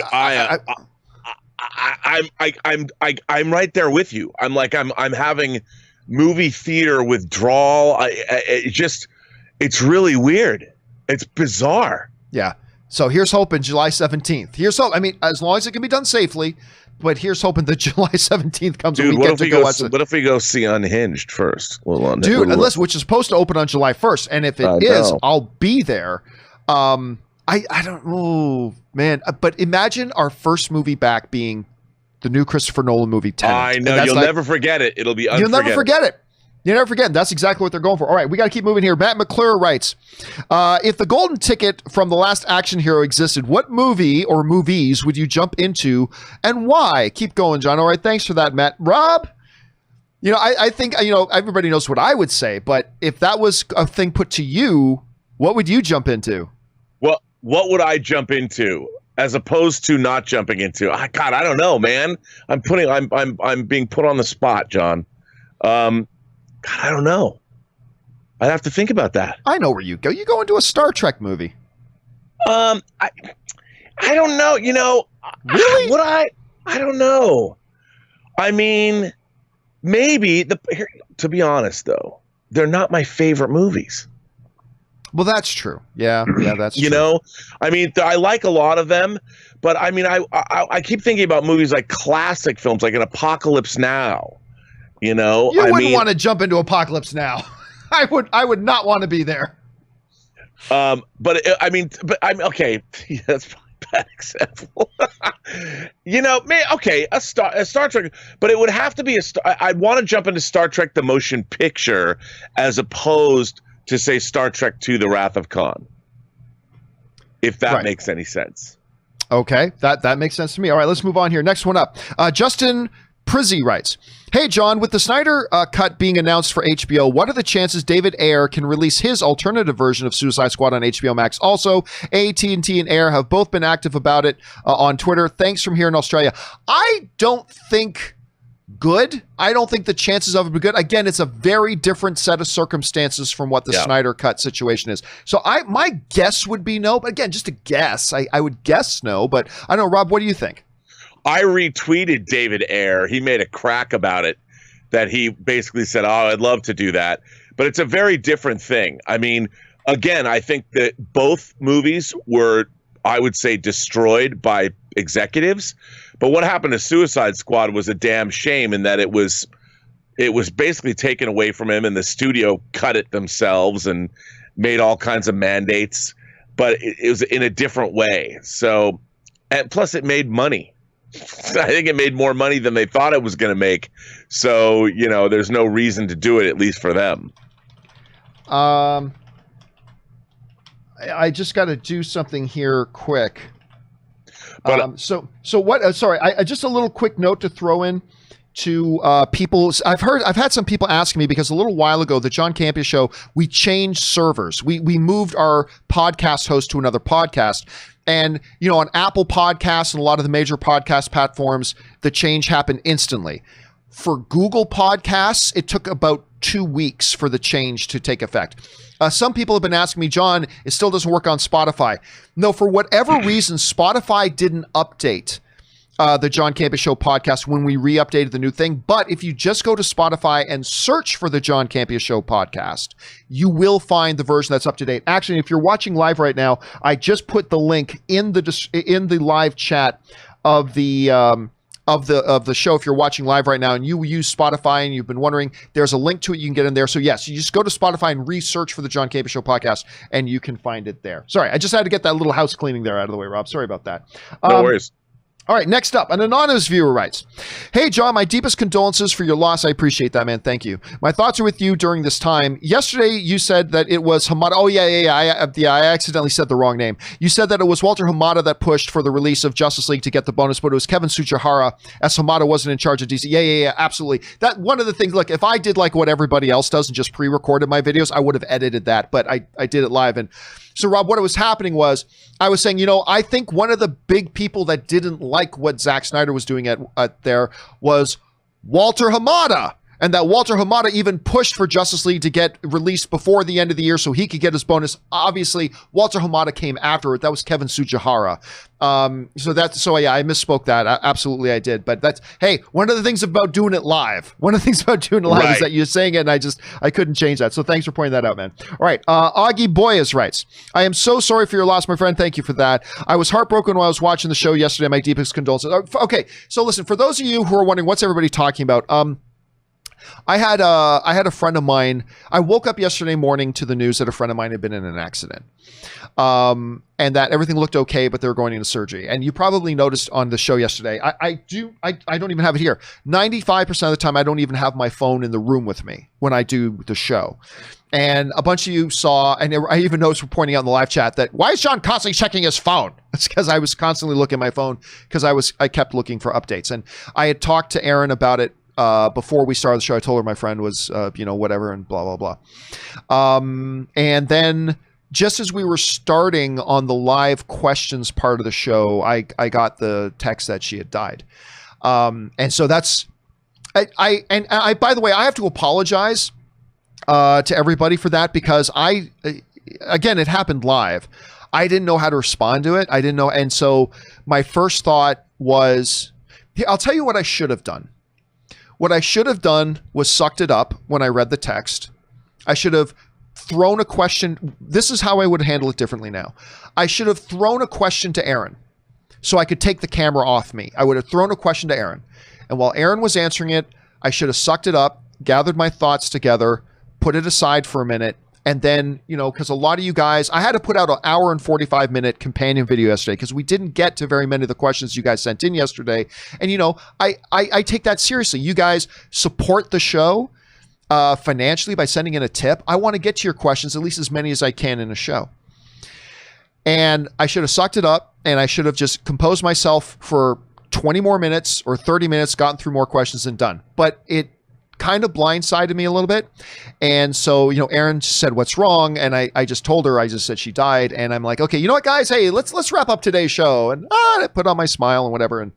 I'm right there with you. I'm having movie theater withdrawal. It's really weird. It's bizarre. Yeah. So here's hoping July 17th. Here's hope. I mean, as long as it can be done safely, but here's hoping that July 17th comes. Dude, what if we go see Unhinged first? Dude, which is supposed to open on July 1st, and if it is, I'll be there. I don't know, man. But imagine our first movie back being the new Christopher Nolan movie, Tenet. I know, you'll never forget it. It'll be unforgettable. You'll never forget it. You never forget. That's exactly what they're going for. All right, we got to keep moving here. Matt McClure writes, if the golden ticket from The Last Action Hero existed, what movie or movies would you jump into and why? Keep going, John. All right, thanks for that, Matt. Rob, I think, everybody knows what I would say, but if that was a thing put to you, what would you jump into? Well, what would I jump into as opposed to not jumping into? God, I don't know, man. I'm being put on the spot, John. God, I don't know. I'd have to think about that. I know where you go. You go into a Star Trek movie. I don't know. Really? Would I don't know. I mean, maybe to be honest, though, they're not my favorite movies. Well, that's true. Yeah, that's true. I mean, I like a lot of them, but I mean, I keep thinking about movies like classic films, like an Apocalypse Now. You wouldn't want to jump into Apocalypse Now. I would not want to be there. But I'm okay. Yeah, that's probably a bad example. A Star Trek, but it would have to be I'd want to jump into Star Trek: The Motion Picture as opposed to say Star Trek II: The Wrath of Khan. If that makes any sense. Okay, that makes sense to me. All right, let's move on here. Next one up. Justin Prizzy writes, hey, John, with the Snyder cut being announced for HBO, what are the chances David Ayer can release his alternative version of Suicide Squad on HBO Max? Also, AT&T and Ayer have both been active about it on Twitter. Thanks from here in Australia. I don't think good. I don't think the chances of it are good. Again, it's a very different set of circumstances from what the Snyder cut situation is. So my guess would be no, but again, just a guess. I would guess no, but I don't know, Rob, what do you think? I retweeted David Ayer. He made a crack about it that he basically said, I'd love to do that. But it's a very different thing. I mean, again, I think that both movies were, I would say, destroyed by executives. But what happened to Suicide Squad was a damn shame in that it was basically taken away from him and the studio cut it themselves and made all kinds of mandates. But it was in a different way. So, and plus it made money. I think it made more money than they thought it was going to make. So, there's no reason to do it, at least for them. I just got to do something here quick. But so what? Sorry, I just a little quick note to throw in to people. I've had some people asking me because a little while ago, the John Campea Show, we changed servers. We moved our podcast host to another podcast. And, on Apple Podcasts and a lot of the major podcast platforms, the change happened instantly. For Google Podcasts, it took about 2 weeks for the change to take effect. Some people have been asking me, John, it still doesn't work on Spotify. No, for whatever reason, Spotify didn't update the John Campea Show podcast when we re-updated the new thing. But if you just go to Spotify and search for the John Campea Show podcast, you will find the version that's up to date. Actually, if you're watching live right now, I just put the link in the live chat of the show. If you're watching live right now and you use Spotify and you've been wondering, there's a link to it. You can get in there. So yes, you just go to Spotify and research for the John Campea Show podcast and you can find it there. Sorry, I just had to get that little house cleaning there out of the way, Rob. Sorry about that. No worries. All right, next up, an anonymous viewer writes, hey, John, my deepest condolences for your loss. I appreciate that, man. Thank you. My thoughts are with you during this time. Yesterday, you said that it was Hamada. Oh, yeah. I accidentally said the wrong name. You said that it was Walter Hamada that pushed for the release of Justice League to get the bonus, but it was Kevin Tsujihara, as Hamada wasn't in charge of DC. Yeah, absolutely. That one of the things, look, if I did like what everybody else does and just pre-recorded my videos, I would have edited that, but I did it live. And so, Rob, what was happening was I was saying, I think one of the big people that didn't like what Zack Snyder was doing at there was Walter Hamada. and that Walter Hamada even pushed for Justice League to get released before the end of the year so he could get his bonus. Obviously, Walter Hamada came afterward. That was Kevin Tsujihara. So yeah, I misspoke that. Absolutely, I did. But that's, hey, one of the things about doing it live. One of the things about doing it live is that you're saying it, and I couldn't change that. So thanks for pointing that out, man. All right, Augie Boyas writes, I am so sorry for your loss, my friend. Thank you for that. I was heartbroken while I was watching the show yesterday. My deepest condolences. Okay, so listen, for those of you who are wondering what's everybody talking about, I had a friend of mine. I woke up yesterday morning to the news that a friend of mine had been in an accident, and that everything looked okay, but they were going into surgery. And you probably noticed on the show yesterday, I don't even have it here. 95% of the time, I don't even have my phone in the room with me when I do the show. And a bunch of you saw, and I even noticed, we're pointing out in the live chat that why is John constantly checking his phone? It's because I was constantly looking at my phone because I kept looking for updates. And I had talked to Erin about it before we started the show. I told her my friend was, whatever, and blah, blah, blah. And then just as we were starting on the live questions part of the show, I got the text that she had died. And so that's, by the way, I have to apologize to everybody for that, because again, it happened live. I didn't know how to respond to it. I didn't know. And so my first thought was, I'll tell you what I should have done. What I should have done was sucked it up when I read the text. I should have thrown a question. This is how I would handle it differently now. I should have thrown a question to Erin so I could take the camera off me. I would have thrown a question to Erin. And while Erin was answering it, I should have sucked it up, gathered my thoughts together, put it aside for a minute. And then, because a lot of you guys, I had to put out an hour and 45-minute companion video yesterday because we didn't get to very many of the questions you guys sent in yesterday. And, I take that seriously. You guys support the show financially by sending in a tip. I want to get to your questions, at least as many as I can in a show. And I should have sucked it up, and I should have just composed myself for 20 more minutes or 30 minutes, gotten through more questions and done. But it kind of blindsided me a little bit. And so, Erin said, what's wrong? And I just told her, I just said she died. And I'm like, okay, you know what, guys? Hey, let's wrap up today's show. And I put on my smile and whatever. And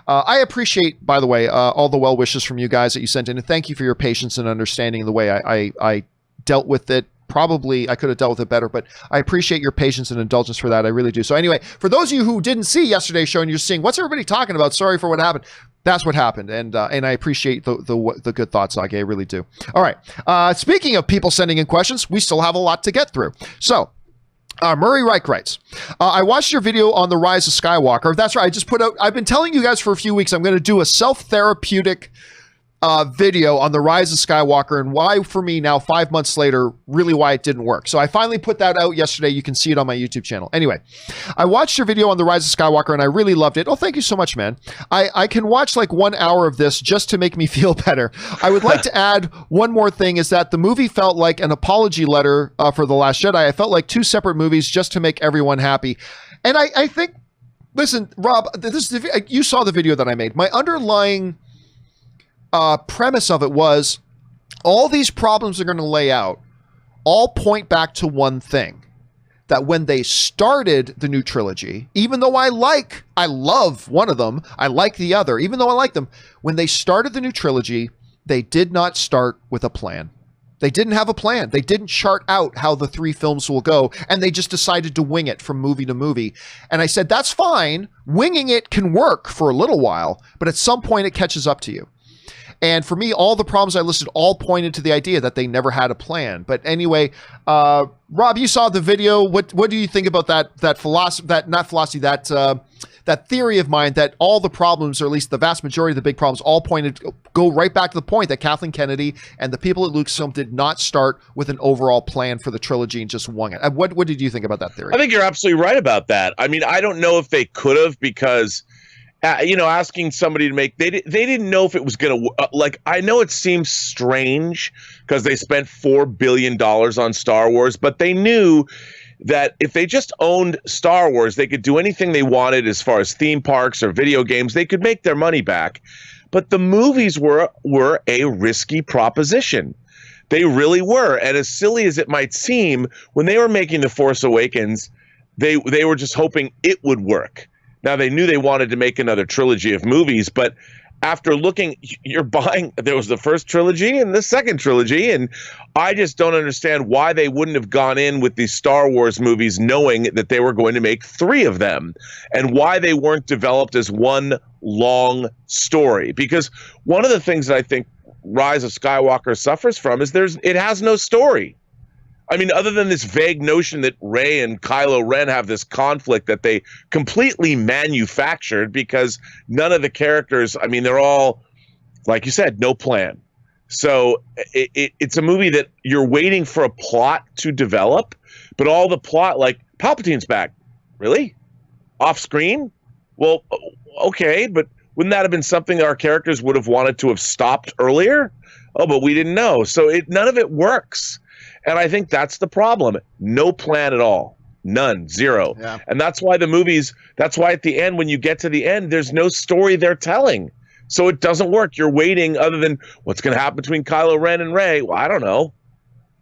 I appreciate, by the way, all the well wishes from you guys that you sent in. And thank you for your patience and understanding the way I dealt with it. Probably I could have dealt with it better, but I appreciate your patience and indulgence for that. I really do. So anyway, for those of you who didn't see yesterday's show and you're seeing, what's everybody talking about? Sorry for what happened. That's what happened. And I appreciate the good thoughts, Zach. I really do. All right. Speaking of people sending in questions, we still have a lot to get through. So Murray Reich writes, I watched your video on the rise of Skywalker. That's right. I've been telling you guys for a few weeks, I'm going to do a self-therapeutic video on the rise of Skywalker and why, for me now, 5 months later, really why it didn't work. So I finally put that out yesterday. You can see it on my YouTube channel. Anyway, I watched your video on the rise of Skywalker and I really loved it. Oh, thank you so much, man. I can watch like 1 hour of this just to make me feel better. I would like to add one more thing, is that the movie felt like an apology letter for The Last Jedi. I felt like 2 separate movies just to make everyone happy. And I think, listen, Rob, you saw the video that I made. My underlying premise of it was all these problems they're going to lay out all point back to one thing, that when they started the new trilogy, even though I love one of them, I like the other, even though I like them, when they started the new trilogy, they did not start with a plan. They didn't have a plan. They didn't chart out how the 3 films will go, and they just decided to wing it from movie to movie. And I said, that's fine. Winging it can work for a little while, but at some point it catches up to you. And for me, all the problems I listed all pointed to the idea that they never had a plan. But anyway, Rob, you saw the video. What do you think about that philosophy, that theory of mine that all the problems, or at least the vast majority of the big problems, all go right back to the point that Kathleen Kennedy and the people at Lucasfilm did not start with an overall plan for the trilogy and just wung it. What did you think about that theory? I think you're absolutely right about that. I mean, I don't know if they could have, because asking somebody to make, they didn't know if it was going to, I know it seems strange because they spent $4 billion on Star Wars, but they knew that if they just owned Star Wars, they could do anything they wanted as far as theme parks or video games. They could make their money back. But the movies were a risky proposition. They really were. And as silly as it might seem, when they were making The Force Awakens, they were just hoping it would work. Now, they knew they wanted to make another trilogy of movies, but after looking, there was the first trilogy and the second trilogy, and I just don't understand why they wouldn't have gone in with these Star Wars movies knowing that they were going to make 3 of them, and why they weren't developed as one long story. Because one of the things that I think Rise of Skywalker suffers from is it has no story. I mean, other than this vague notion that Rey and Kylo Ren have this conflict that they completely manufactured, because none of the characters, I mean, they're all, like you said, no plan. So it's a movie that you're waiting for a plot to develop, but all the plot, like Palpatine's back. Really? Off screen? Well, okay, but wouldn't that have been something our characters would have wanted to have stopped earlier? Oh, but we didn't know. So none of it works. And I think that's the problem. No plan at all. None. Zero. Yeah. And that's why at the end, when you get to the end, there's no story they're telling. So it doesn't work. You're waiting other than what's going to happen between Kylo Ren and Rey. Well, I don't know.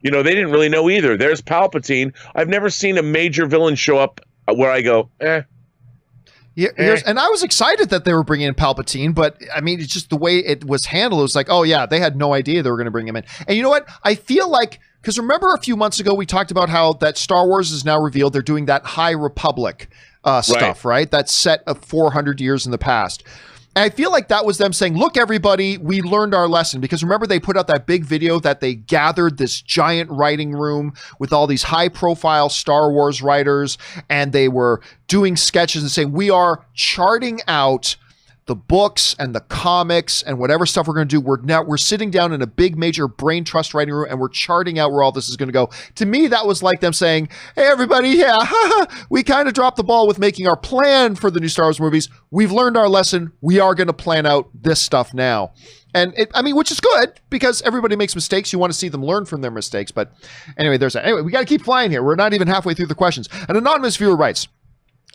They didn't really know either. There's Palpatine. I've never seen a major villain show up where I go, And I was excited that they were bringing in Palpatine, but I mean, it's just the way it was handled. It was like, oh yeah, they had no idea they were going to bring him in. And you know what? I feel like, because remember a few months ago, we talked about how that Star Wars is now revealed they're doing that High Republic stuff, right? That's set of 400 years in the past. And I feel like that was them saying, look, everybody, we learned our lesson. Because remember, they put out that big video that they gathered this giant writing room with all these high-profile Star Wars writers, and they were doing sketches and saying, we are charting out the books and the comics and whatever stuff we're going to do. We're sitting down in a big major brain trust writing room and we're charting out where all this is going to go. To me, that was like them saying, hey, everybody, we kind of dropped the ball with making our plan for the new Star Wars movies. We've learned our lesson. We are going to plan out this stuff now. And which is good, because everybody makes mistakes. You want to see them learn from their mistakes. But anyway, we got to keep flying here. We're not even halfway through the questions. An anonymous viewer writes,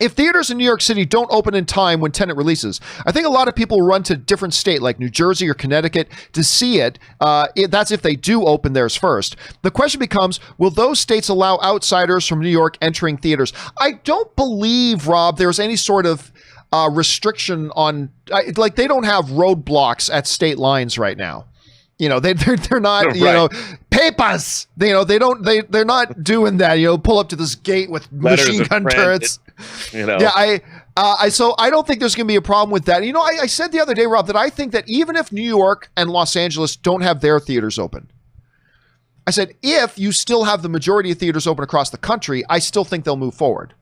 if theaters in New York City don't open in time when Tenet releases, I think a lot of people run to a different state like New Jersey or Connecticut to see it. That's if they do open theirs first. The question becomes, will those states allow outsiders from New York entering theaters? I don't believe, Rob, there's any sort of restriction on, like, they don't have roadblocks at state lines right now. They're not, papers, they're not doing that, pull up to this gate with machine gun turrets. Yeah, so I don't think there's going to be a problem with that. I said the other day, Rob, that I think that even if New York and Los Angeles don't have their theaters open, I said, if you still have the majority of theaters open across the country, I still think they'll move forward.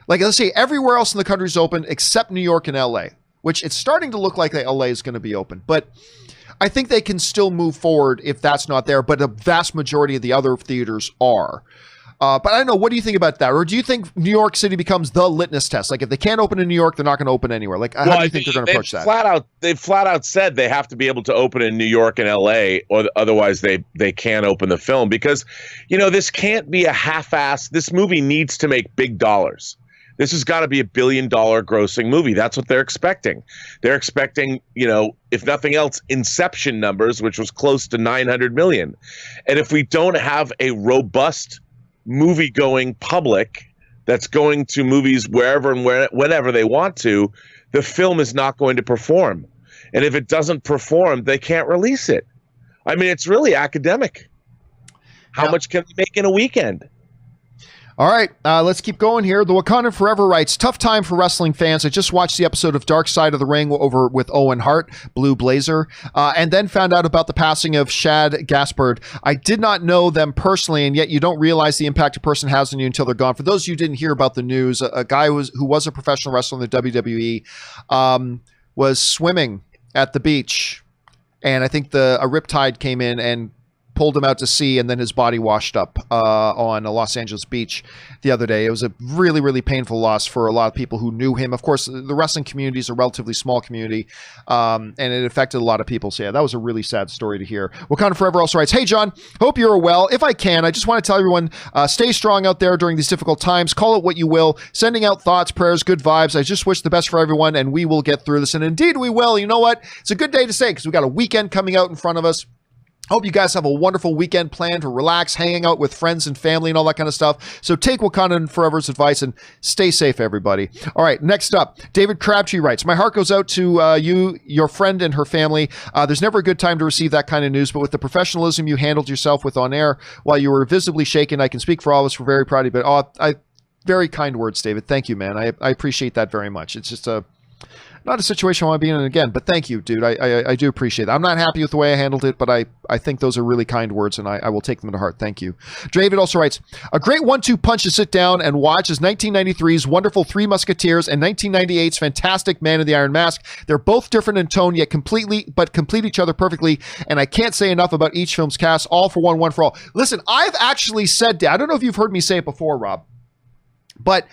Like, let's say everywhere else in the country is open except New York and LA, which it's starting to look like LA is going to be open. But I think they can still move forward if that's not there, but a vast majority of the other theaters are. But I don't know. What do you think about that? Or do you think New York City becomes the litmus test? Like, if they can't open in New York, they're not going to open anywhere. Like, how do you think they're going to approach that? They've flat out said they have to be able to open in New York and LA, or otherwise they can't open the film, because, this can't be a half-ass. This movie needs to make big dollars. This has got to be $1 billion grossing movie. That's what they're expecting. They're expecting, if nothing else, Inception numbers, which was close to 900 million. And if we don't have a robust movie-going public that's going to movies wherever and whenever they want to, the film is not going to perform. And if it doesn't perform, they can't release it. I mean, it's really academic. How much can they make in a weekend? All right, let's keep going here. The Wakanda Forever writes, tough time for wrestling fans. I just watched the episode of Dark Side of the Ring over with Owen Hart, Blue Blazer, and then found out about the passing of Shad Gaspard. I did not know them personally, and yet you don't realize the impact a person has on you until they're gone. For those of you who didn't hear about the news, a guy who was a professional wrestler in the WWE was swimming at the beach, and I think a riptide came in and pulled him out to sea, and then his body washed up on a Los Angeles beach the other day. It was a really, really painful loss for a lot of people who knew him. Of course, the wrestling community is a relatively small community, and it affected a lot of people. So yeah, that was a really sad story to hear. Wakanda Forever also writes, hey, John, hope you're well. If I can, I just want to tell everyone, stay strong out there during these difficult times. Call it what you will. Sending out thoughts, prayers, good vibes. I just wish the best for everyone, and we will get through this. And indeed we will. You know what? It's a good day to say, because we got a weekend coming out in front of us. Hope you guys have a wonderful weekend planned to relax, hanging out with friends and family and all that kind of stuff. So take Wakanda Forever's advice and stay safe, everybody. All right, next up, David Crabtree writes, my heart goes out to you, your friend, and her family. There's never a good time to receive that kind of news, but with the professionalism you handled yourself with on air while you were visibly shaken, I can speak for all of us. We're very proud of you. But very kind words, David. Thank you, man. I appreciate that very much. It's just not a situation I want to be in again, but thank you, dude. I do appreciate it. I'm not happy with the way I handled it, but I think those are really kind words, and I will take them to heart. Thank you. David also writes, a great 1-2 punch to sit down and watch is 1993's wonderful Three Musketeers and 1998's fantastic Man in the Iron Mask. They're both different in tone, yet complete each other perfectly, and I can't say enough about each film's cast. All for one for all. Listen, I've actually said, I don't know if you've heard me say it before, Rob, but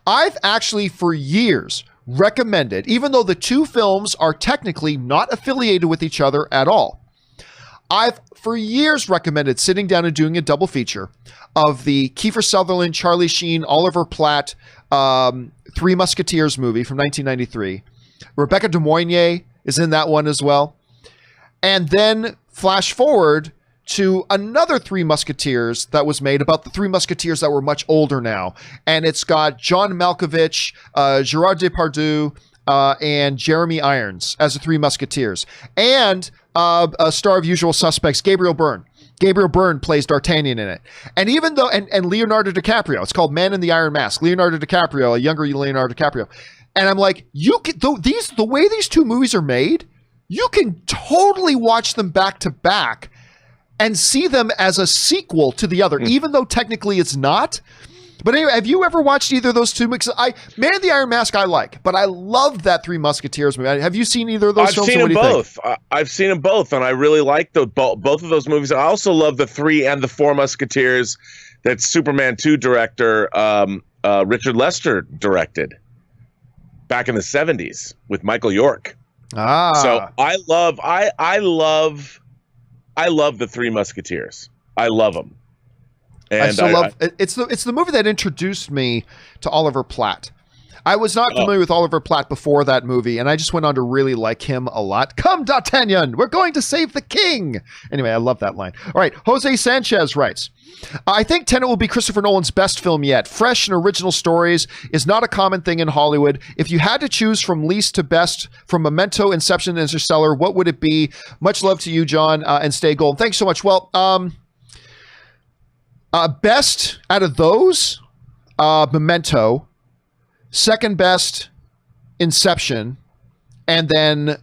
I've actually for years recommended, even though the two films are technically not affiliated with each other at all, I've for years recommended sitting down and doing a double feature of the Kiefer Sutherland, Charlie Sheen, Oliver Platt, Three Musketeers movie from 1993. Rebecca De Mornay is in that one as well. And then flash forward to another Three Musketeers that was made about the Three Musketeers that were much older now. And it's got John Malkovich, Gerard Depardieu, and Jeremy Irons as the Three Musketeers. And a star of Usual Suspects, Gabriel Byrne. Gabriel Byrne plays D'Artagnan in it. And even though, and Leonardo DiCaprio, it's called Man in the Iron Mask. Leonardo DiCaprio, a younger Leonardo DiCaprio. And I'm like, the way these two movies are made, you can totally watch them back to back and see them as a sequel to the other, even though technically it's not. But anyway, have you ever watched either of those two? Because Man in the Iron Mask I like, but I love that Three Musketeers movie. Have you seen either of those films? I've seen them both. I've seen them both, and I really like both of those movies. I also love the Three and the Four Musketeers that Superman 2 director Richard Lester directed back in the 70s with Michael York. So I love the Three Musketeers. I love them. And I still love it's the movie that introduced me to Oliver Platt. I was not familiar with Oliver Platt before that movie, and I just went on to really like him a lot. Come, D'Artagnan, we're going to save the king. Anyway, I love that line. All right, Jose Sanchez writes, I think Tenet will be Christopher Nolan's best film yet. Fresh and original stories is not a common thing in Hollywood. If you had to choose from least to best, from Memento, Inception, and Interstellar, what would it be? Much love to you, John, and stay golden. Thanks so much. Well, best out of those, Memento. Second best, Inception, and then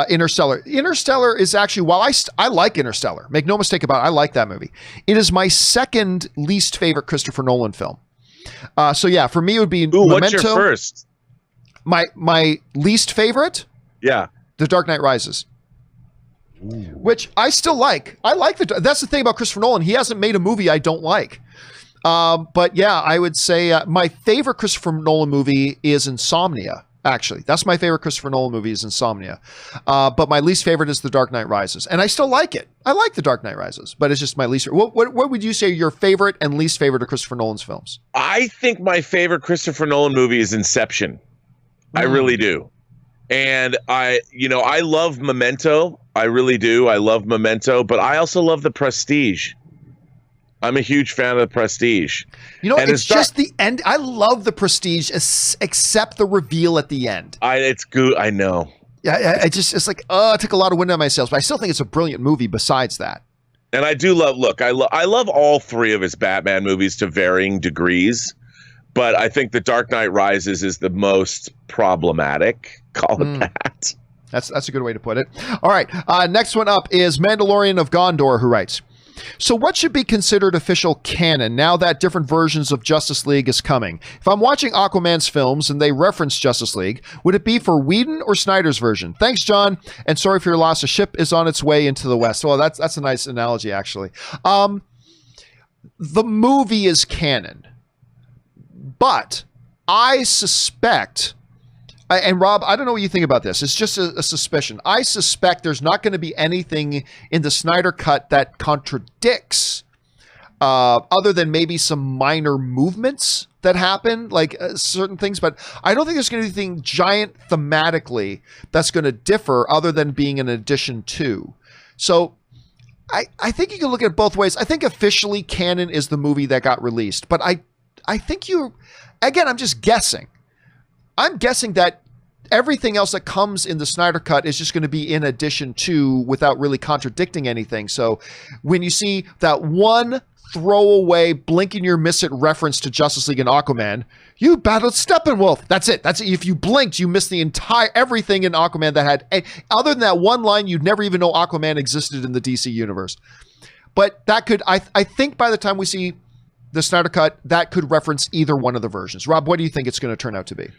Interstellar. Interstellar is actually, while I like Interstellar, make no mistake about it, I like that movie. It is my second least favorite Christopher Nolan film. So yeah, for me it would be Memento. What's your first? My least favorite? Yeah. The Dark Knight Rises. Ooh. Which I still like. That's the thing about Christopher Nolan. He hasn't made a movie I don't like. But yeah, I would say my favorite Christopher Nolan movie is Insomnia. Actually, that's my favorite Christopher Nolan movie is Insomnia. But my least favorite is The Dark Knight Rises, and I still like it. I like The Dark Knight Rises, but it's just my least. What would you say your favorite and least favorite of Christopher Nolan's films? I think my favorite Christopher Nolan movie is Inception. I really do, and I love Memento. I really do. I love Memento, but I also love The Prestige. I'm a huge fan of The Prestige. It's just the end. I love The Prestige, except the reveal at the end. It's good. I know. Yeah, it's like, it took a lot of wind out of my sails, but I still think it's a brilliant movie besides that. And I do love, I love all three of his Batman movies to varying degrees, but I think The Dark Knight Rises is the most problematic. Call it that. That's a good way to put it. All right. Next one up is Mandalorian of Gondor, who writes, so what should be considered official canon now that different versions of Justice League is coming? If I'm watching Aquaman's films and they reference Justice League, would it be for Whedon or Snyder's version? Thanks, John. And sorry for your loss. A ship is on its way into the West. Well, that's a nice analogy, actually. The movie is canon, but I suspect... And Rob, I don't know what you think about this. It's just a suspicion. I suspect there's not going to be anything in the Snyder Cut that contradicts, other than maybe some minor movements that happen, like certain things. But I don't think there's going to be anything giant thematically that's going to differ other than being an addition to. So I think you can look at it both ways. I think officially canon is the movie that got released, but I think again, I'm just guessing. I'm guessing that everything else that comes in the Snyder Cut is just going to be in addition to, without really contradicting anything. So when you see that one throwaway, blink and you miss it reference to Justice League and Aquaman, you battled Steppenwolf. That's it. If you blinked, you missed the entire everything in Aquaman that had, other than that one line, you'd never even know Aquaman existed in the DC universe. But that could, I think by the time we see the Snyder Cut, that could reference either one of the versions. Rob, what do you think it's going to turn out to be?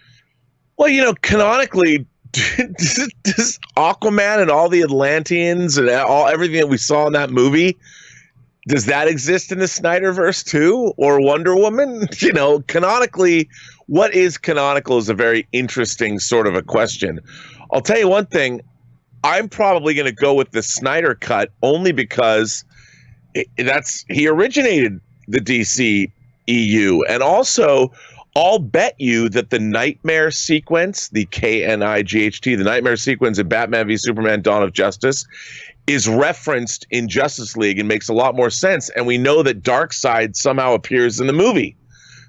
Well, canonically, does Aquaman and all the Atlanteans and everything that we saw in that movie, does that exist in the Snyderverse too? Or Wonder Woman? Canonically, what is canonical is a very interesting sort of a question. I'll tell you one thing. I'm probably going to go with the Snyder Cut only because he originated the DC EU. And also, I'll bet you that the nightmare sequence, the KNIGHT, the nightmare sequence in Batman v Superman Dawn of Justice, is referenced in Justice League and makes a lot more sense. And we know that Darkseid somehow appears in the movie.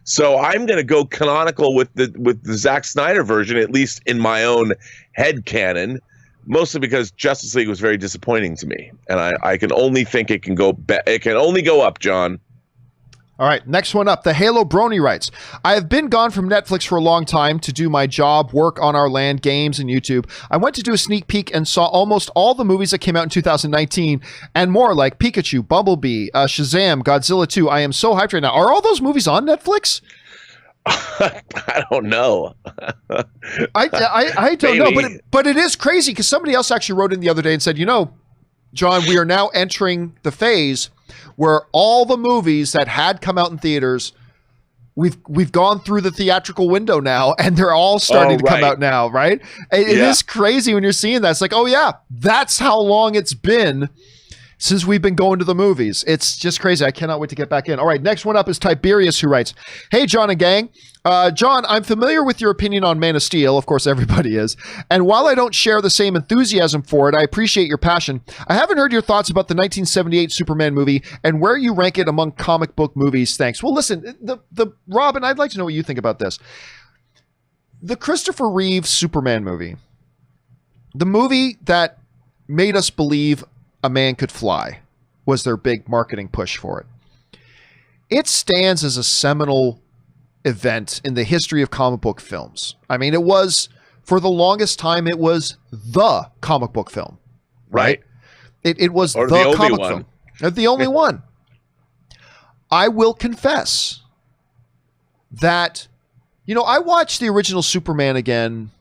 So I'm going to go canonical with the Zack Snyder version, at least in my own head canon, mostly because Justice League was very disappointing to me. And I can only think it can only go up, John. All right, next one up. The Halo Brony writes, I have been gone from Netflix for a long time to do my job, work on our land, games, and YouTube. I went to do a sneak peek and saw almost all the movies that came out in 2019 and more, like Pikachu, Bumblebee, Shazam, Godzilla 2. I am so hyped right now. Are all those movies on Netflix? I don't know. I don't know, but it is crazy because somebody else actually wrote in the other day and said, John, we are now entering the phase where all the movies that had come out in theaters, we've gone through the theatrical window now, and they're all starting to come out now, right? It is crazy when you're seeing that. It's like, oh yeah, that's how long it's been since we've been going to the movies. It's just crazy. I cannot wait to get back in. All right, next one up is Tiberius, who writes, hey, John and gang. John, I'm familiar with your opinion on Man of Steel. Of course, everybody is. And while I don't share the same enthusiasm for it, I appreciate your passion. I haven't heard your thoughts about the 1978 Superman movie and where you rank it among comic book movies. Thanks. Well, listen, Robin, I'd like to know what you think about this. The Christopher Reeve Superman movie, the movie that made us believe a man could fly, was their big marketing push for it. It stands as a seminal event in the history of comic book films. I mean, it was, for the longest time, it was the comic book film, right? It was the comic film. The only one. I will confess that, I watched the original Superman again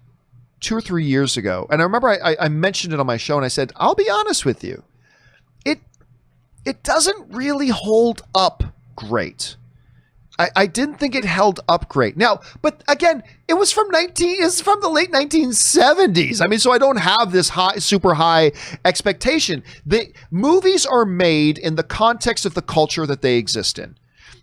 2 or 3 years ago. And I remember I mentioned it on my show and I said, I'll be honest with you. It doesn't really hold up great. I didn't think it held up great. Now, but again, it was from the late 1970s. I mean, so I don't have this super high expectation. The movies are made in the context of the culture that they exist in.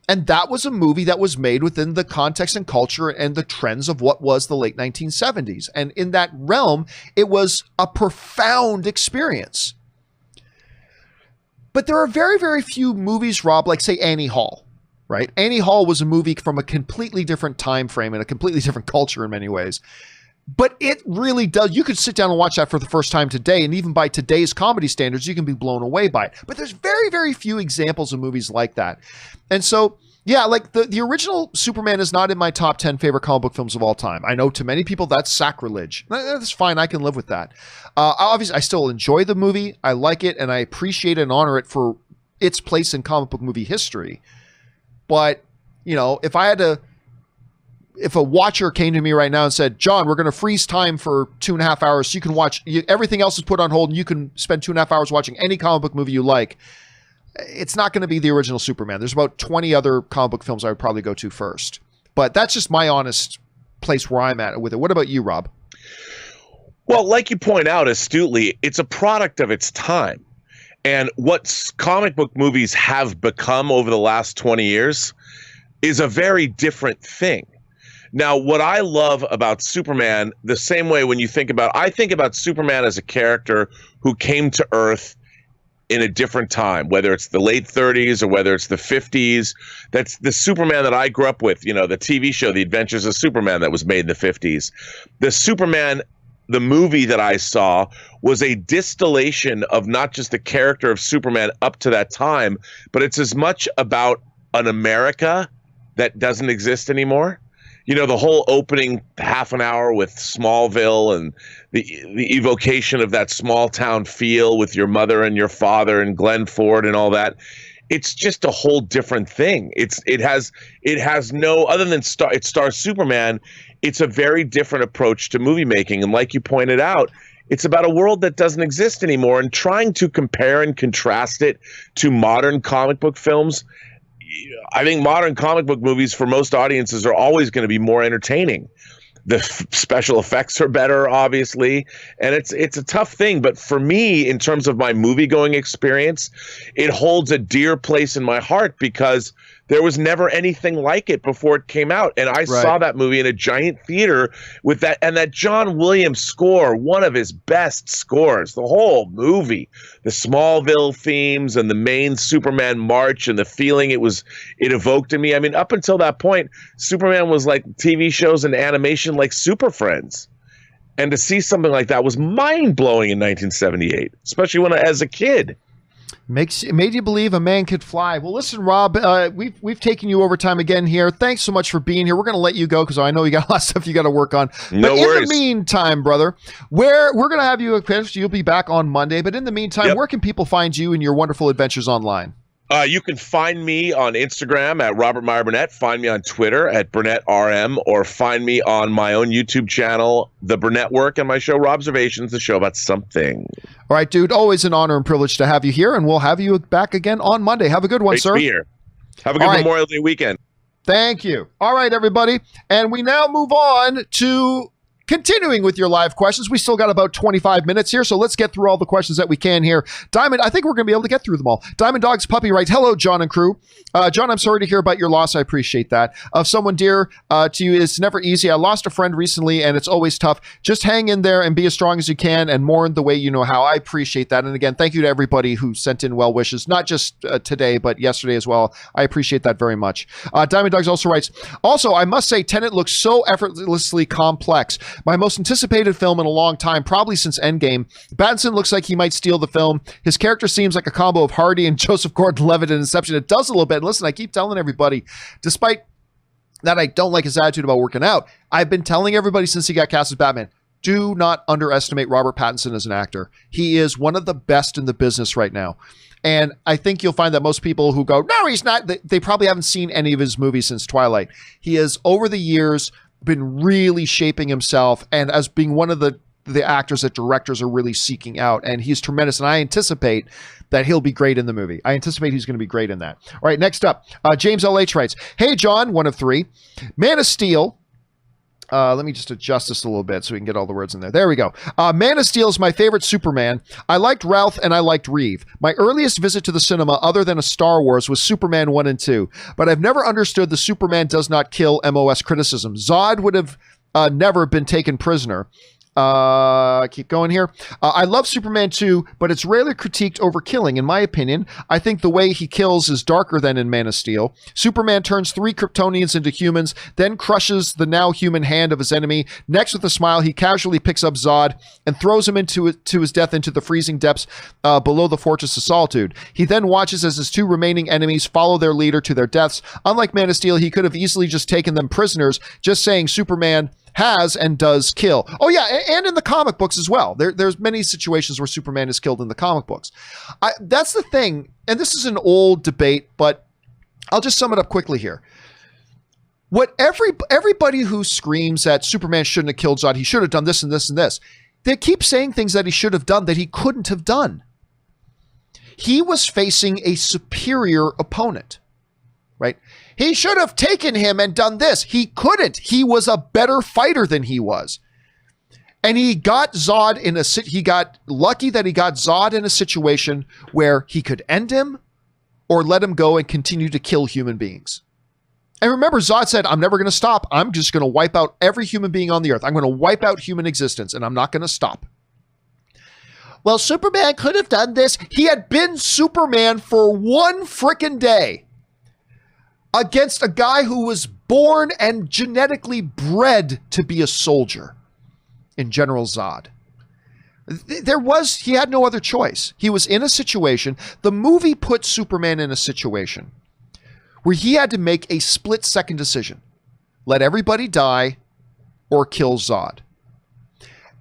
And that was a movie that was made within the context and culture and the trends of what was the late 1970s. And in that realm, it was a profound experience. But there are very, very few movies, Rob, like say Annie Hall, right? Annie Hall was a movie from a completely different time frame and a completely different culture in many ways. But it really does. You could sit down and watch that for the first time today, and even by today's comedy standards, you can be blown away by it. But there's very, very few examples of movies like that. And so, yeah, like the original Superman is not in my top 10 favorite comic book films of all time. I know to many people that's sacrilege. That's fine. I can live with that. Obviously, I still enjoy the movie. I like it, and I appreciate and honor it for its place in comic book movie history. But, if a watcher came to me right now and said, John, we're going to freeze time for 2.5 hours so you can watch, everything else is put on hold and you can spend 2.5 hours watching any comic book movie you like, it's not going to be the original Superman. There's about 20 other comic book films I would probably go to first. But that's just my honest place where I'm at with it. What about you, Rob? Well, like you point out astutely, it's a product of its time. And what comic book movies have become over the last 20 years is a very different thing. Now, what I love about Superman, the same way when I think about Superman as a character who came to Earth in a different time, whether it's the late 30s or whether it's the 50s. That's the Superman that I grew up with, you know, the TV show, The Adventures of Superman, that was made in the 50s. The Superman, the movie that I saw, was a distillation of not just the character of Superman up to that time, but it's as much about an America that doesn't exist anymore. You know, the whole opening half an hour with Smallville and the evocation of that small town feel with your mother and your father and Glenn Ford and all that. It's just a whole different thing. It has no, other than it stars Superman. It's a very different approach to movie making. And like you pointed out, it's about a world that doesn't exist anymore, and trying to compare and contrast it to modern comic book films. I think modern comic book movies for most audiences are always going to be more entertaining. The special effects are better, obviously, and it's a tough thing. But for me, in terms of my movie-going experience, it holds a dear place in my heart because there was never anything like it before it came out. And I saw that movie in a giant theater with that John Williams score, one of his best scores, the whole movie, the Smallville themes and the main Superman march and the feeling it evoked in me. I mean, up until that point, Superman was like TV shows and animation like Super Friends. And to see something like that was mind-blowing in 1978, especially as a kid. Made you believe a man could fly. Well, listen, Rob, we've taken you over time again here. Thanks so much for being here. We're going to let you go because I know you got a lot of stuff you got to work on. No but worries. In the meantime, brother, we're going to have you. You'll be back on Monday. But in the meantime, where can people find you and your wonderful adventures online? You can find me on Instagram at Robert Meyer Burnett. Find me on Twitter at BurnettRM, or find me on my own YouTube channel, The Burnett Work, and my show, Robservations, the show about something. All right, dude. Always an honor and privilege to have you here, and we'll have you back again on Monday. Have a good one, Great sir. To be here. Have a good Memorial Day weekend. Thank you. All right, everybody. And we now move on to continuing with your live questions. We still got about 25 minutes here, so let's get through all the questions that we can here. Diamond, I think we're going to be able to get through them all. Diamond Dog's Puppy writes, hello, John and crew. John, I'm sorry to hear about your loss. I appreciate that. Of someone dear to you, it's never easy. I lost a friend recently, and it's always tough. Just hang in there and be as strong as you can and mourn the way you know how. I appreciate that. And again, thank you to everybody who sent in well wishes, not just today, but yesterday as well. I appreciate that very much. Diamond Dogs also writes, also, I must say, Tenet looks so effortlessly complex. My most anticipated film in a long time, probably since Endgame. Pattinson looks like he might steal the film. His character seems like a combo of Hardy and Joseph Gordon-Levitt in Inception. It does a little bit. And listen, I keep telling everybody, despite that I don't like his attitude about working out, I've been telling everybody since he got cast as Batman, do not underestimate Robert Pattinson as an actor. He is one of the best in the business right now. And I think you'll find that most people who go, no, he's not, they probably haven't seen any of his movies since Twilight. He has, over the years, been really shaping himself and as being one of the actors that directors are really seeking out. And he's tremendous. And I anticipate that he'll be great in the movie. I anticipate he's going to be great in that. All right, next up, James LH writes, hey, John, one of three. Man of Steel. Let me just adjust this a little bit so we can get all the words in there. There we go. Man of Steel is my favorite Superman. I liked Ralph and I liked Reeve. My earliest visit to the cinema, other than a Star Wars, was Superman 1 and 2. But I've never understood the Superman does not kill MOS criticism. Zod would have never been taken prisoner. Keep going here. I love Superman 2, but it's rarely critiqued over killing, in my opinion. I think the way he kills is darker than in Man of Steel. Superman turns 3 Kryptonians into humans, then crushes the now human hand of his enemy. Next, with a smile, he casually picks up Zod and throws him to his death into the freezing depths below the Fortress of Solitude. He then watches as his 2 remaining enemies follow their leader to their deaths. Unlike Man of Steel, he could have easily just taken them prisoners, just saying Superman has and does kill. Oh yeah, and in the comic books as well. There's many situations where Superman is killed in the comic books. That's the thing, and this is an old debate, but I'll just sum it up quickly here. What everybody who screams that Superman shouldn't have killed Zod, he should have done this and this and this, they keep saying things that he should have done that he couldn't have done. He was facing a superior opponent, right? He should have taken him and done this. He couldn't. He was a better fighter than he was. And he got Zod he got lucky that he got Zod in a situation where he could end him or let him go and continue to kill human beings. And remember, Zod said, I'm never going to stop. I'm just going to wipe out every human being on the earth. I'm going to wipe out human existence, and I'm not going to stop. well, Superman could have done this. He had been Superman for one frickin' day against a guy who was born and genetically bred to be a soldier in General Zod. He had no other choice. He was in a situation. The movie put Superman in a situation where he had to make a split-second decision. Let everybody die or kill Zod.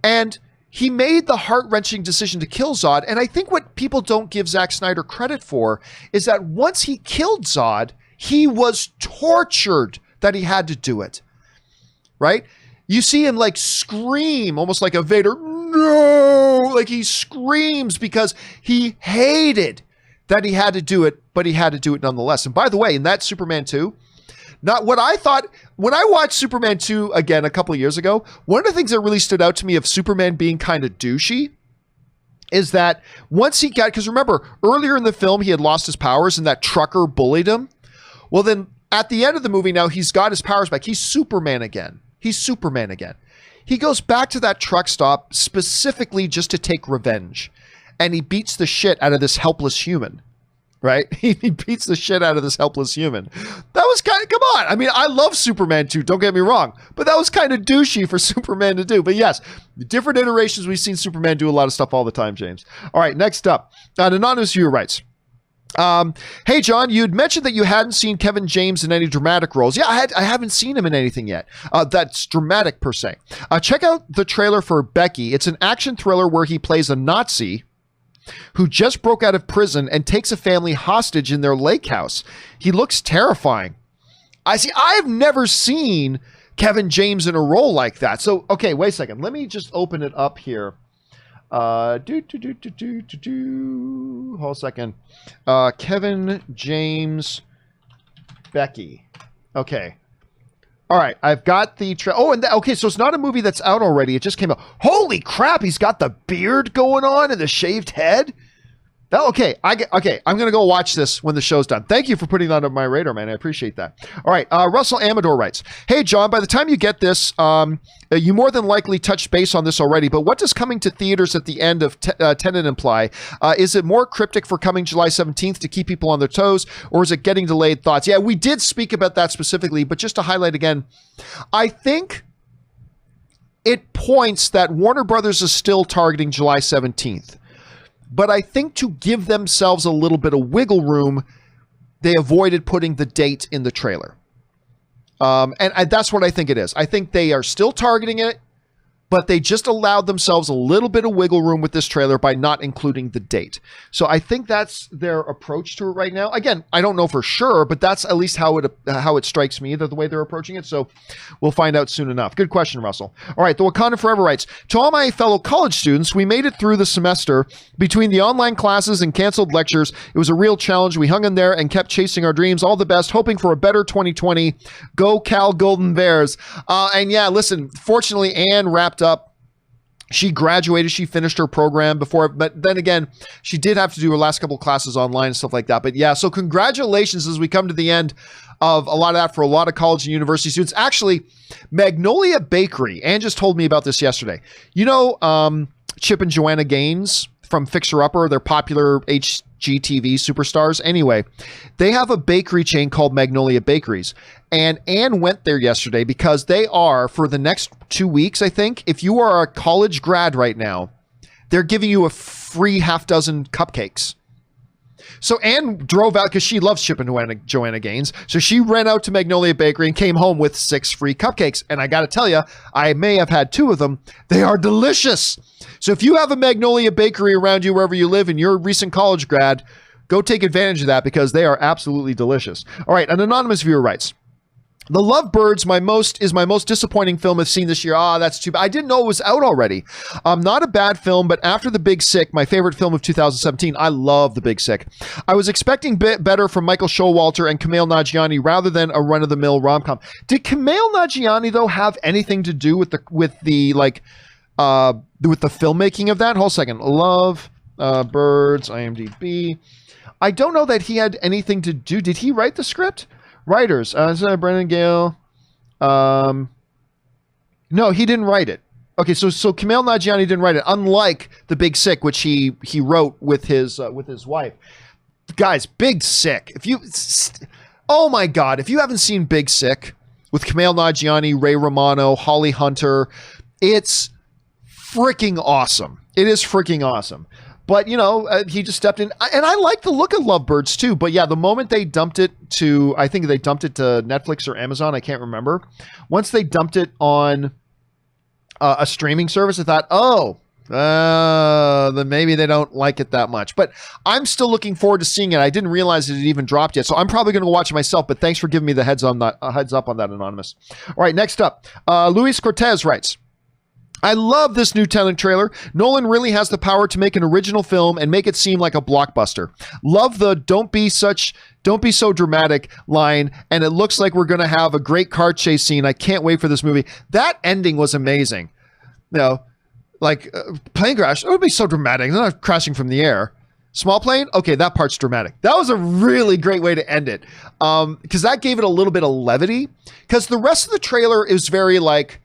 And he made the heart-wrenching decision to kill Zod. And I think what people don't give Zack Snyder credit for is that once he killed Zod, he was tortured that he had to do it. Right? You see him like scream, almost like a Vader, no! Like he screams because he hated that he had to do it, but he had to do it nonetheless. And by the way, in that Superman 2, not what I thought, when I watched Superman 2 again a couple of years ago, one of the things that really stood out to me of Superman being kind of douchey is that once he got, because remember, earlier in the film, he had lost his powers and that trucker bullied him. Well, then at the end of the movie now, he's got his powers back. He's Superman again. He goes back to that truck stop specifically just to take revenge. And he beats the shit out of this helpless human. Right? He beats the shit out of this helpless human. That was kind of, come on. I mean, I love Superman 2, don't get me wrong. But that was kind of douchey for Superman to do. But yes, different iterations, we've seen Superman do a lot of stuff all the time, James. All right, next up. An anonymous viewer writes, hey, John, you'd mentioned that you hadn't seen Kevin James in any dramatic roles. Yeah, I haven't seen him in anything yet. That's dramatic per se. Check out the trailer for Becky. It's an action thriller where he plays a Nazi who just broke out of prison and takes a family hostage in their lake house. He looks terrifying. I've never seen Kevin James in a role like that. So, okay, wait a second. Let me just open it up here. Hold a second. Kevin James Becky. Okay. All right, I've got the okay, so it's not a movie that's out already. It just came out. Holy crap, he's got the beard going on and the shaved head. Okay, I'm going to go watch this when the show's done. Thank you for putting that on my radar, man. I appreciate that. All right, Russell Amador writes, hey, John, by the time you get this, you more than likely touched base on this already, but what does coming to theaters at the end of Tenet imply? Is it more cryptic for coming July 17th to keep people on their toes, or is it getting delayed? Thoughts? Yeah, we did speak about that specifically, but just to highlight again, I think it points that Warner Brothers is still targeting July 17th. But I think to give themselves a little bit of wiggle room, they avoided putting the date in the trailer. And that's what I think it is. I think they are still targeting it, but they just allowed themselves a little bit of wiggle room with this trailer by not including the date. So I think that's their approach to it right now. Again, I don't know for sure, but that's at least how it strikes me, the way they're approaching it. So we'll find out soon enough. Good question, Russell. All right, the Wakanda Forever writes, to all my fellow college students, we made it through the semester. Between the online classes and canceled lectures, it was a real challenge. We hung in there and kept chasing our dreams. All the best, hoping for a better 2020. Go Cal Golden Bears. And yeah, listen, fortunately, Anne wrapped up. She graduated, she finished her program before, but then again, she did have to do her last couple of classes online and stuff like that. But yeah, so congratulations as we come to the end of a lot of that for a lot of college and university students. Actually, Magnolia Bakery, Anne just told me about this yesterday. You know, Chip and Joanna Gaines from Fixer Upper, they're popular HGTV superstars. Anyway, they have a bakery chain called Magnolia Bakeries. And Anne went there yesterday because they are, for the next 2 weeks, I think, if you are a college grad right now, they're giving you a free half dozen cupcakes. So Anne drove out because she loves Chip and Joanna Gaines. So she ran out to Magnolia Bakery and came home with 6 free cupcakes. And I got to tell you, I may have had 2 of them. They are delicious. So if you have a Magnolia Bakery around you, wherever you live, and you're a recent college grad, go take advantage of that because they are absolutely delicious. All right, an anonymous viewer writes, The Lovebirds is my most disappointing film I've seen this year. That's too bad. I didn't know it was out already. Not a bad film, but after The Big Sick, my favorite film of 2017, I love The Big Sick. I was expecting better from Michael Showalter and Kumail Nanjiani rather than a run-of-the-mill rom-com. Did Kumail Nanjiani though have anything to do with the filmmaking of that? Hold a second. Love Birds, IMDb. I don't know that he had anything to do. Did he write the script? Writers, Brendan Gale. No, he didn't write it. Okay, so Kumail Nanjiani didn't write it, unlike The Big Sick, which he wrote with his wife. Guys, Big Sick. Oh my God, if you haven't seen Big Sick with Kumail Nanjiani, Ray Romano, Holly Hunter, it's freaking awesome. It is freaking awesome. But, he just stepped in. And I like the look of Lovebirds, too. But, yeah, the moment they dumped it to, I think they dumped it to Netflix or Amazon. I can't remember. Once they dumped it on a streaming service, I thought, then maybe they don't like it that much. But I'm still looking forward to seeing it. I didn't realize it had even dropped yet. So I'm probably going to watch it myself. But thanks for giving me the heads up on that, Anonymous. All right, next up. Luis Cortez writes, I love this new Tenet trailer. Nolan really has the power to make an original film and make it seem like a blockbuster. Love the don't be so dramatic line, and it looks like we're going to have a great car chase scene. I can't wait for this movie. That ending was amazing. Plane crash, it would be so dramatic. They're not crashing from the air. Small plane? Okay, that part's dramatic. That was a really great way to end it. Because that gave it a little bit of levity. Because the rest of the trailer is very like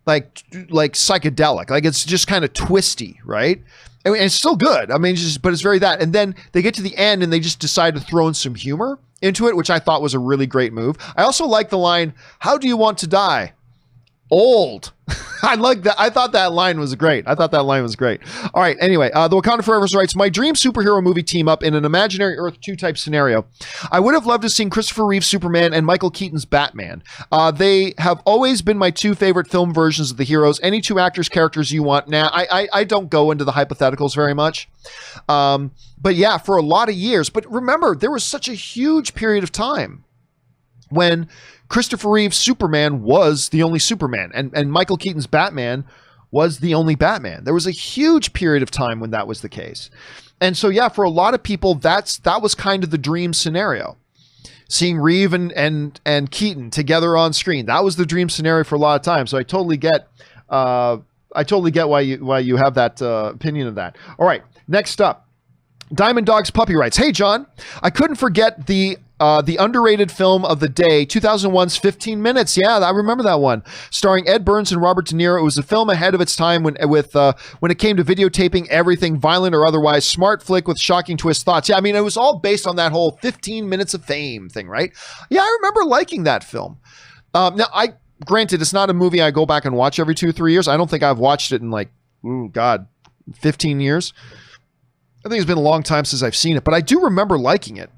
psychedelic, like it's just kind of twisty, right? And it's still good. I mean, but it's very that. And then they get to the end and they just decide to throw in some humor into it, which I thought was a really great move. I also like the line, "How do you want to die?" Old. I like that. I thought that line was great. All right. Anyway, the Wakanda Forever writes, my dream superhero movie team up in an imaginary Earth 2 type scenario. I would have loved to see Christopher Reeve's Superman and Michael Keaton's Batman. They have always been my two favorite film versions of the heroes. Any two actors, characters you want. Now, I don't go into the hypotheticals very much. But yeah, for a lot of years. But remember, there was such a huge period of time when Christopher Reeve's Superman was the only Superman, and Michael Keaton's Batman was the only Batman. There was a huge period of time when that was the case. And so, yeah, for a lot of people, that was kind of the dream scenario. Seeing Reeve and Keaton together on screen, that was the dream scenario for a lot of time. So I totally get why you have that opinion of that. All right, next up. Diamond Dog's Puppy writes, hey, John, I couldn't forget the underrated film of the day, 2001's 15 Minutes. Yeah, I remember that one. Starring Ed Burns and Robert De Niro. It was a film ahead of its time when it came to videotaping everything, violent or otherwise. Smart flick with shocking twist thoughts. Yeah, I mean, it was all based on that whole 15 Minutes of Fame thing, right? Yeah, I remember liking that film. Now, granted, it's not a movie I go back and watch every 2 or 3 years. I don't think I've watched it in 15 years. I think it's been a long time since I've seen it, but I do remember liking it.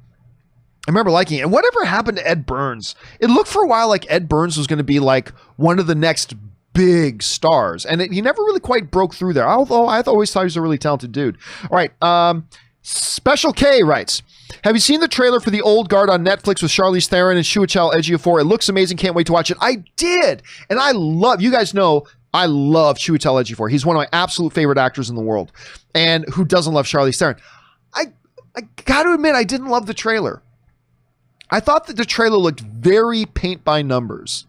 And whatever happened to Ed Burns? It looked for a while like Ed Burns was going to be like one of the next big stars, and he never really quite broke through there, although I always thought he was a really talented dude. All right. Special K writes, have you seen the trailer for The Old Guard on Netflix with Charlize Theron and Chiwetel Ejiofor? It looks amazing. Can't wait to watch it. I did. And you guys know, I love Chiwetel Ejiofor. He's one of my absolute favorite actors in the world. And who doesn't love Charlize Theron? I got to admit, I didn't love the trailer. I thought that the trailer looked very paint by numbers.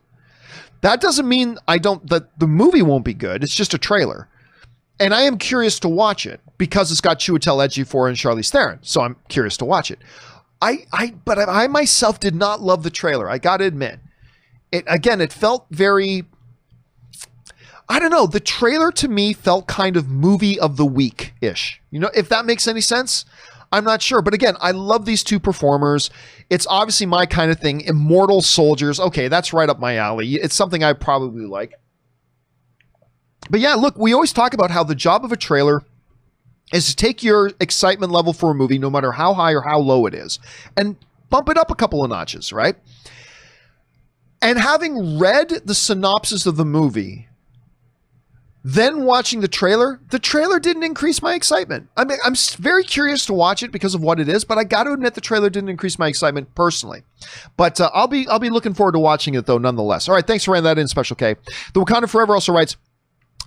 That doesn't mean that the movie won't be good. It's just a trailer. And I am curious to watch it because it's got Chiwetel Ejiofor and Charlize Theron. So I'm curious to watch it. But I myself did not love the trailer. I got to admit. It felt very, I don't know. The trailer to me felt kind of movie of the week-ish. If that makes any sense. I'm not sure. But again, I love these two performers. It's obviously my kind of thing. Immortal Soldiers. Okay, that's right up my alley. It's something I probably like. But yeah, look, we always talk about how the job of a trailer is to take your excitement level for a movie, no matter how high or how low it is, and bump it up a couple of notches, right? And having read the synopsis of the movie, then watching the trailer didn't increase my excitement. I mean, I'm very curious to watch it because of what it is, but I got to admit the trailer didn't increase my excitement personally. But I'll be looking forward to watching it though, nonetheless. All right, thanks for writing that in, Special K. The Wakanda Forever also writes,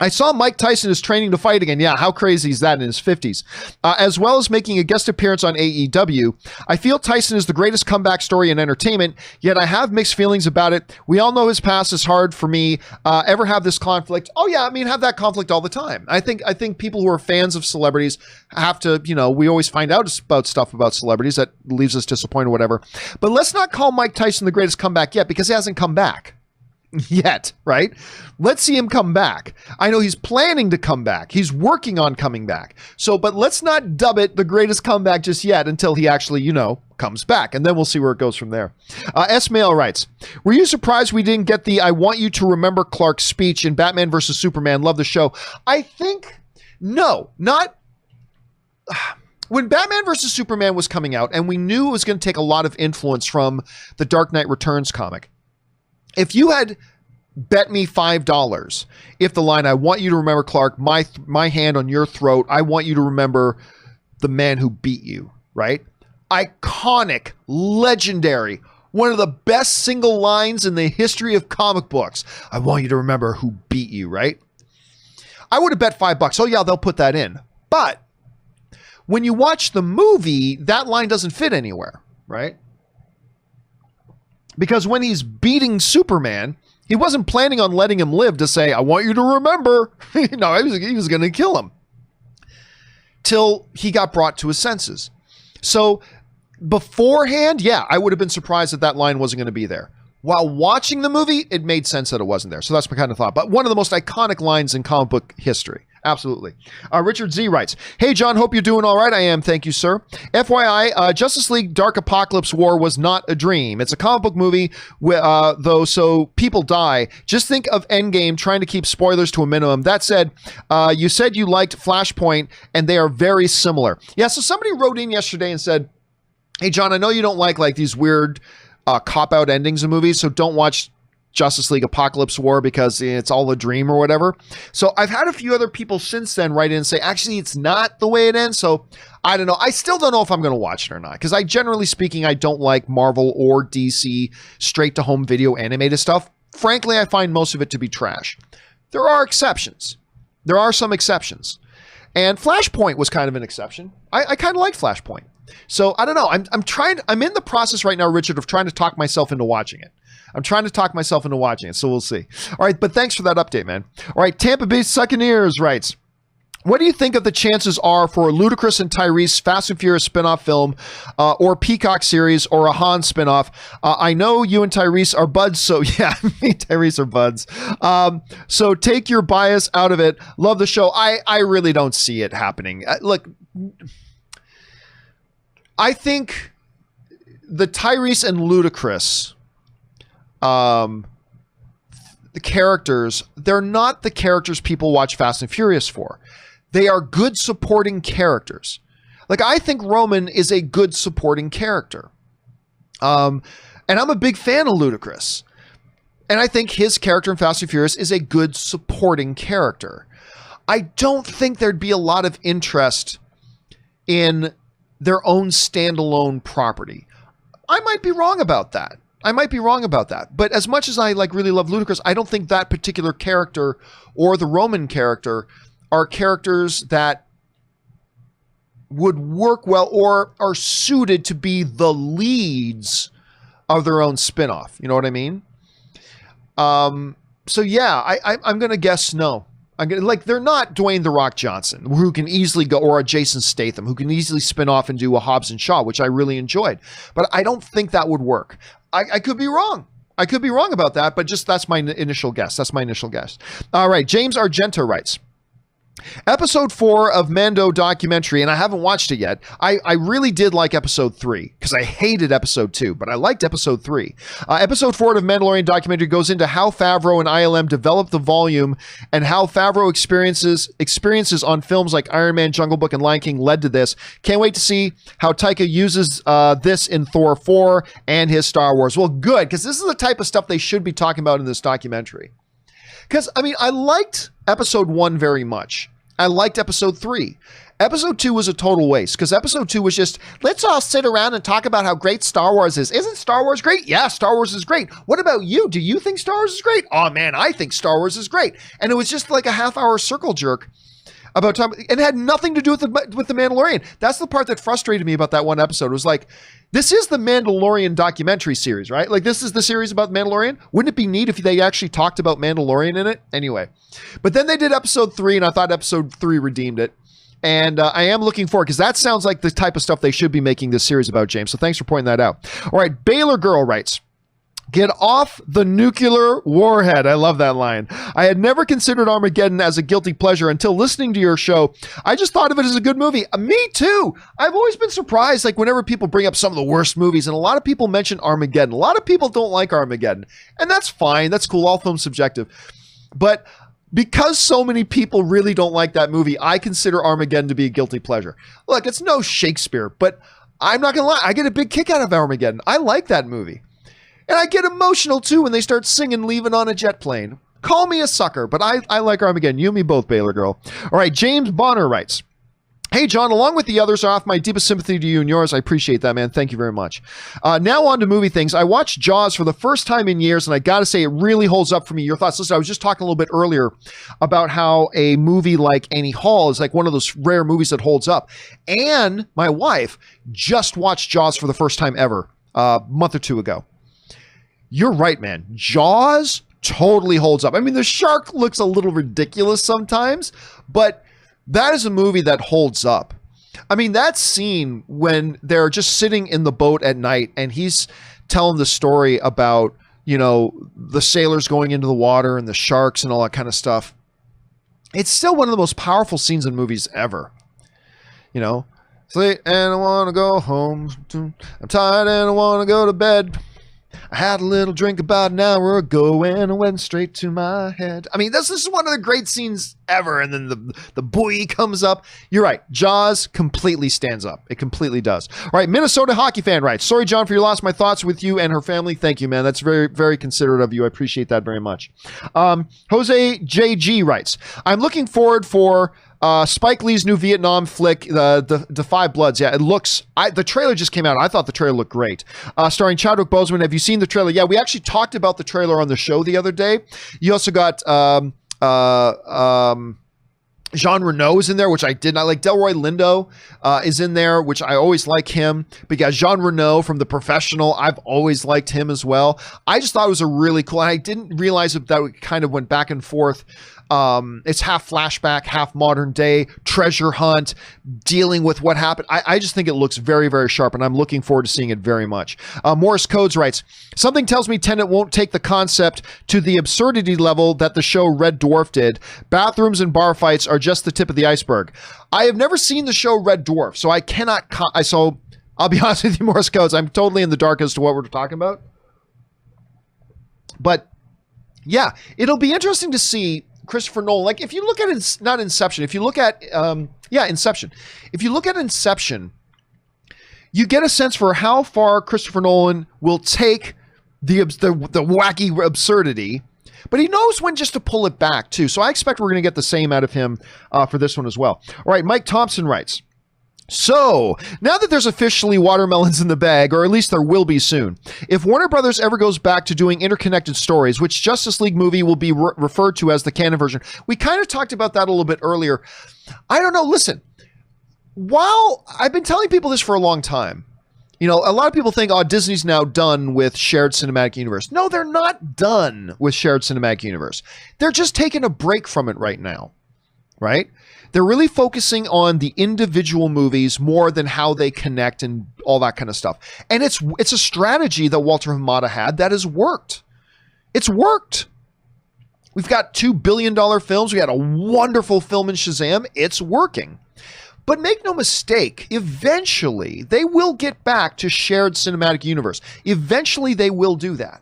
I saw Mike Tyson is training to fight again. Yeah, how crazy is that in his 50s? As well as making a guest appearance on AEW. I feel Tyson is the greatest comeback story in entertainment, yet I have mixed feelings about it. We all know his past is hard for me. Ever have this conflict? Oh yeah, I mean, have that conflict all the time. I think people who are fans of celebrities have to, we always find out about stuff about celebrities that leaves us disappointed or whatever. But let's not call Mike Tyson the greatest comeback yet because he hasn't come back. yet, right? Let's see him come back. I know he's planning to come back. He's working on coming back. So, but let's not dub it the greatest comeback just yet until he actually, comes back. And then we'll see where it goes from there. S. Mail writes, were you surprised we didn't get the I want you to remember Clark speech in Batman versus Superman? Love the show. I think, no, not... When Batman versus Superman was coming out, and we knew it was going to take a lot of influence from the Dark Knight Returns comic, if you had bet me $5, if the line, I want you to remember Clark, my hand on your throat, I want you to remember the man who beat you, right? Iconic, legendary, one of the best single lines in the history of comic books. I want you to remember who beat you, right? I would have bet $5. Oh yeah, they'll put that in. But when you watch the movie, that line doesn't fit anywhere, right? Because when he's beating Superman, he wasn't planning on letting him live to say, I want you to remember. No, he was going to kill him. Till he got brought to his senses. So beforehand, yeah, I would have been surprised that that line wasn't going to be there. While watching the movie, it made sense that it wasn't there. So that's my kind of thought. But one of the most iconic lines in comic book history. Absolutely. Richard Z writes, hey, John, hope you're doing all right. I am. Thank you, sir. FYI, Justice League Dark Apocalypse War was not a dream. It's a comic book movie, though, so people die. Just think of Endgame, trying to keep spoilers to a minimum. That said, you said you liked Flashpoint, and they are very similar. Yeah, so somebody wrote in yesterday and said, hey, John, I know you don't like these weird cop-out endings of movies, so don't watch Justice League Apocalypse War because it's all a dream or whatever. So I've had a few other people since then write in and say, actually, it's not the way it ends. So I don't know. I still don't know if I'm going to watch it or not, because generally speaking, I don't like Marvel or DC straight to home video animated stuff. Frankly, I find most of it to be trash. There are exceptions. There are some exceptions. And Flashpoint was kind of an exception. I kind of like Flashpoint. So I don't know. I'm in the process right now, Richard, of trying to talk myself into watching it. So we'll see. All right, but thanks for that update, man. All right, Tampa Bay Succaneers writes, what do you think of the chances are for Ludacris and Tyrese Fast and Furious spinoff film or Peacock series or a Han spinoff? I know you and Tyrese are buds, so yeah, me and Tyrese are buds. So take your bias out of it. Love the show. I really don't see it happening. Look, I think the Tyrese and Ludacris the characters, they're not the characters people watch Fast and Furious for. They are good supporting characters. Like, I think Roman is a good supporting character. And I'm a big fan of Ludacris. And I think his character in Fast and Furious is a good supporting character. I don't think there'd be a lot of interest in their own standalone property. I might be wrong about that. But as much as I really love Ludacris, I don't think that particular character or the Roman character are characters that would work well or are suited to be the leads of their own spinoff. You know what I mean? So yeah, I'm going to guess no. They're not Dwayne "The Rock" Johnson, who can easily go, or a Jason Statham, who can easily spin off and do a Hobbs and Shaw, which I really enjoyed. But I don't think that would work. I could be wrong. I could be wrong about that, but that's my initial guess. All right, James Argento writes, Episode 4 of Mando documentary, and I haven't watched it yet. I really did like Episode 3, because I hated Episode 2, but I liked Episode 3. Episode 4 of Mandalorian documentary goes into how Favreau and ILM developed the volume and how Favreau experiences on films like Iron Man, Jungle Book, and Lion King led to this. Can't wait to see how Taika uses this in Thor 4 and his Star Wars. Well, good, because this is the type of stuff they should be talking about in this documentary. Because, I liked Episode 1 very much. I liked Episode 3. Episode 2 was a total waste, because Episode 2 was just, let's all sit around and talk about how great Star Wars is. Isn't Star Wars great? Yeah, Star Wars is great. What about you? Do you think Star Wars is great? Oh, man, I think Star Wars is great. And it was just like a half-hour circle jerk about time, and it had nothing to do with the Mandalorian. That's the part that frustrated me about that one episode. It was like, this is the Mandalorian documentary series, right? Like, this is the series about Mandalorian. Wouldn't it be neat if they actually talked about Mandalorian in it? Anyway, but then they did Episode 3, and I thought Episode 3 redeemed it. And I am looking forward, because that sounds like the type of stuff they should be making this series about, James. So thanks for pointing that out. All right, Baylor Girl writes, Get off the nuclear warhead. I love that line. I had never considered Armageddon as a guilty pleasure until listening to your show. I just thought of it as a good movie. Me too. I've always been surprised, like whenever people bring up some of the worst movies, and a lot of people mention Armageddon. A lot of people don't like Armageddon, and that's fine. That's cool. All film's subjective. But because so many people really don't like that movie, I consider Armageddon to be a guilty pleasure. Look, it's no Shakespeare, but I'm not going to lie. I get a big kick out of Armageddon. I like that movie. And I get emotional too when they start singing Leaving on a Jet Plane. Call me a sucker, but I like Armageddon. You and me both, Baylor girl. All right, James Bonner writes, hey, John, along with the others, I offer my deepest sympathy to you and yours. I appreciate that, man. Thank you very much. Now on to movie things. I watched Jaws for the first time in years, and I got to say it really holds up for me. Your thoughts? Listen, I was just talking a little bit earlier about how a movie like Annie Hall is like one of those rare movies that holds up. And my wife just watched Jaws for the first time ever a month or two ago. You're right, man. Jaws totally holds up. I mean, the shark looks a little ridiculous sometimes, but that is a movie that holds up. I mean, that scene when they're just sitting in the boat at night and he's telling the story about, you know, the sailors going into the water and the sharks and all that kind of stuff. It's still one of the most powerful scenes in movies ever. You know, it's late and I want to go home. I'm tired and I want to go to bed. I had a little drink about an hour ago and it went straight to my head. I mean, this is one of the great scenes ever. And then the buoy comes up. You're right. Jaws completely stands up. It completely does. All right. Minnesota hockey fan writes, sorry, John, for your loss. My thoughts with you and her family. Thank you, man. That's very, very considerate of you. I appreciate that very much. Jose JG writes, I'm looking forward for Spike Lee's new Vietnam flick, the Five Bloods. Yeah, it looks, the trailer just came out. I thought the trailer looked great. Starring Chadwick Boseman. Have you seen the trailer? Yeah, we actually talked about the trailer on the show the other day. You also got Jean Reno is in there, which I did not like. Delroy Lindo is in there, which I always like him. But yeah, Jean Reno from The Professional, I've always liked him as well. I just thought it was a really cool, and I didn't realize that it kind of went back and forth. It's half flashback, half modern day, treasure hunt, dealing with what happened. I just think it looks very, very sharp, and I'm looking forward to seeing it very much. Morris Codes writes, something tells me Tenet won't take the concept to the absurdity level that the show Red Dwarf did. Bathrooms and bar fights are just the tip of the iceberg. I have never seen the show Red Dwarf, so I cannot, so I'll be honest with you, Morris Codes, I'm totally in the dark as to what we're talking about. But yeah, it'll be interesting to see Christopher Nolan, like if you look at not Inception, if you look at Inception. If you look at Inception, you get a sense for how far Christopher Nolan will take the wacky absurdity, but he knows when just to pull it back too. So I expect we're going to get the same out of him for this one as well. All right, Mike Thompson writes, so, now that there's officially watermelons in the bag, or at least there will be soon, if Warner Brothers ever goes back to doing interconnected stories, which Justice League movie will be referred to as the canon version, we kind of talked about that a little bit earlier. I don't know, listen, while I've been telling people this for a long time, you know, a lot of people think, oh, Disney's now done with shared cinematic universe. No, they're not done with shared cinematic universe. They're just taking a break from it right now, right? They're really focusing on the individual movies more than how they connect and all that kind of stuff. And it's a strategy that Walter Hamada had that has worked. It's worked. We've got $2 billion films. We had a wonderful film in Shazam. It's working. But make no mistake, eventually they will get back to shared cinematic universe. Eventually they will do that.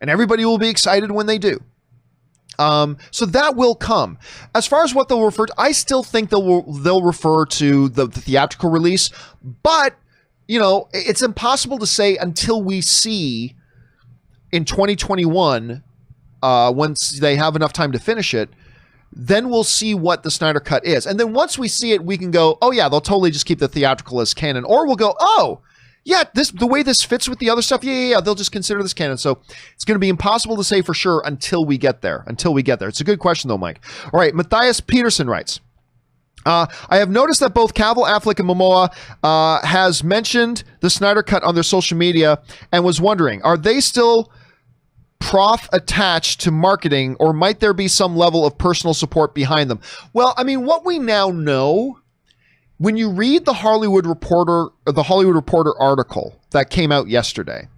And everybody will be excited when they do. So that will come. As far as what they'll refer to, I still think they'll refer to the theatrical release, but you know, it's impossible to say until we see in 2021, once they have enough time to finish it, then we'll see what the Snyder Cut is. And then once we see it, we can go, oh yeah, they'll totally just keep the theatrical as canon, or we'll go, oh, yeah, the way this fits with the other stuff, yeah, they'll just consider this canon. So it's going to be impossible to say for sure until we get there. It's a good question, though, Mike. All right, Matthias Peterson writes, I have noticed that both Cavill, Affleck, and Momoa has mentioned the Snyder Cut on their social media and was wondering, are they still attached to marketing, or might there be some level of personal support behind them? Well, I mean, what we now know, when you read the Hollywood Reporter article that came out yesterday,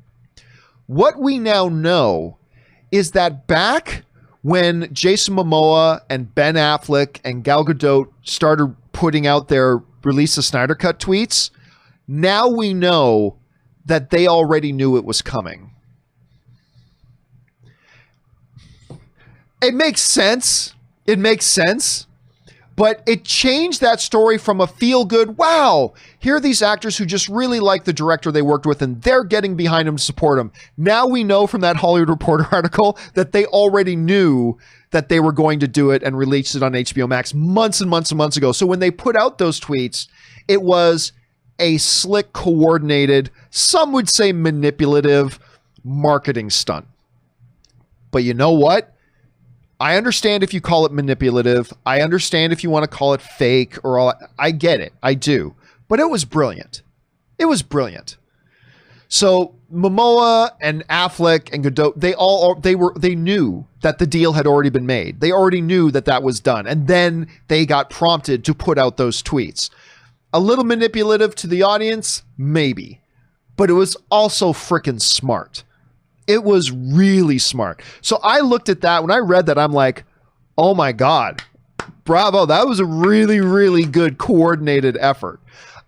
What we now know is that back when Jason Momoa and Ben Affleck and Gal Gadot started putting out their release the Snyder Cut tweets, now we know that they already knew it was coming. It makes sense. It makes sense. But it changed that story from a feel-good, wow, here are these actors who just really like the director they worked with and they're getting behind him to support him. Now we know from that Hollywood Reporter article that they already knew that they were going to do it and release it on HBO Max months and months and months ago. So when they put out those tweets, it was a slick, coordinated, some would say manipulative marketing stunt. But you know what? I understand if you call it manipulative. I understand if you want to call it fake or all. I get it. I do. But it was brilliant. It was brilliant. So Momoa and Affleck and Gadot, they knew that the deal had already been made. They already knew that that was done. And then they got prompted to put out those tweets. A little manipulative to the audience, maybe. But it was also freaking smart. It was really smart. So I looked at that. When I read that, I'm like, oh my God, bravo. That was a really, really good coordinated effort.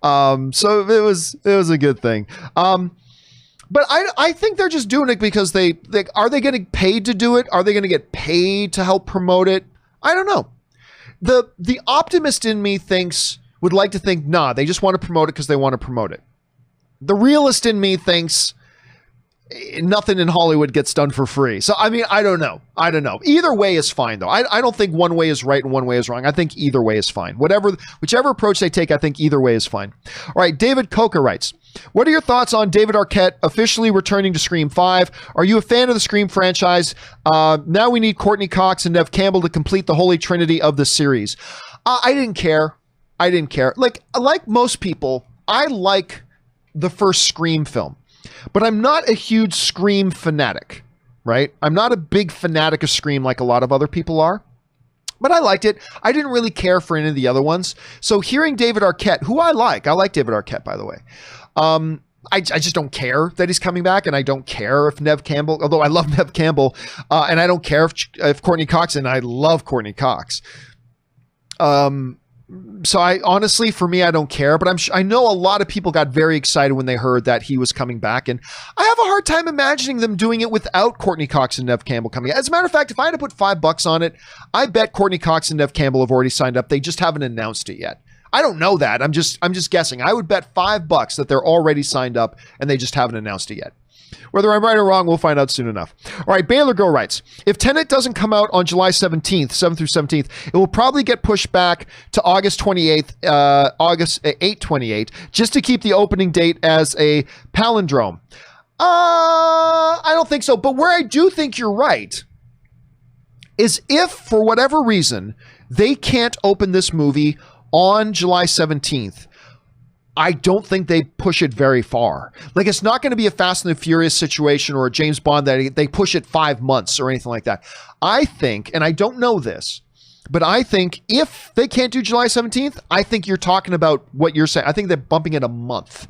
So it was a good thing. But I think they're just doing it because are they getting paid to do it? Are they going to get paid to help promote it? I don't know. The optimist in me would like to think, nah, they just want to promote it because they want to promote it. The realist in me thinks nothing in Hollywood gets done for free. So, I mean, I don't know. Either way is fine, though. I don't think one way is right and one way is wrong. I think either way is fine. Whichever approach they take, I think either way is fine. All right, David Coker writes, what are your thoughts on David Arquette officially returning to Scream 5? Are you a fan of the Scream franchise? Now we need Courtney Cox and Neve Campbell to complete the holy trinity of the series. I didn't care. Like most people, I like the first Scream film. But I'm not a huge Scream fanatic, right? I'm not a big fanatic of Scream like a lot of other people are. But I liked it. I didn't really care for any of the other ones. So hearing David Arquette, who I like David Arquette, by the way. I just don't care that he's coming back, and I don't care if Neve Campbell, although I love Neve Campbell, and I don't care if Courtney Cox, and I love Courtney Cox. So honestly, for me, I don't care, but I know a lot of people got very excited when they heard that he was coming back, and I have a hard time imagining them doing it without Courtney Cox and Neve Campbell coming. As a matter of fact, if I had to put $5 on it, I bet Courtney Cox and Neve Campbell have already signed up. They just haven't announced it yet. I don't know that. I'm just guessing. I would bet $5 that they're already signed up and they just haven't announced it yet. Whether I'm right or wrong, we'll find out soon enough. All right, Baylor Girl writes, if Tenet doesn't come out on July 17th, 7th through 17th, it will probably get pushed back to August 28th, August 8/28, just to keep the opening date as a palindrome. I don't think so. But where I do think you're right is if, for whatever reason, they can't open this movie on July 17th, I don't think they push it very far. Like, it's not going to be a Fast and the Furious situation or a James Bond that they push it 5 months or anything like that. I think, and I don't know this, but I think if they can't do July 17th, I think you're talking about what you're saying. I think they're bumping it a month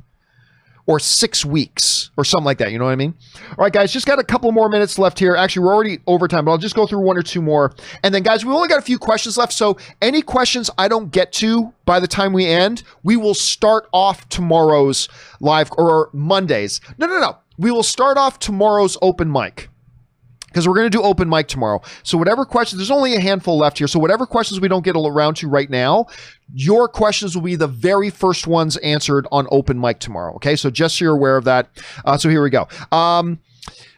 or 6 weeks or something like that. You know what I mean? All right, guys, just got a couple more minutes left here. Actually, we're already over time, but I'll just go through one or two more. And then, guys, we only got a few questions left. So any questions I don't get to by the time we end, we will start off tomorrow's live or Mondays. No. We will start off tomorrow's open mic, because we're going to do open mic tomorrow. So whatever questions, there's only a handful left here. So whatever questions we don't get around to right now, your questions will be the very first ones answered on open mic tomorrow. Okay, so just so you're aware of that. So here we go.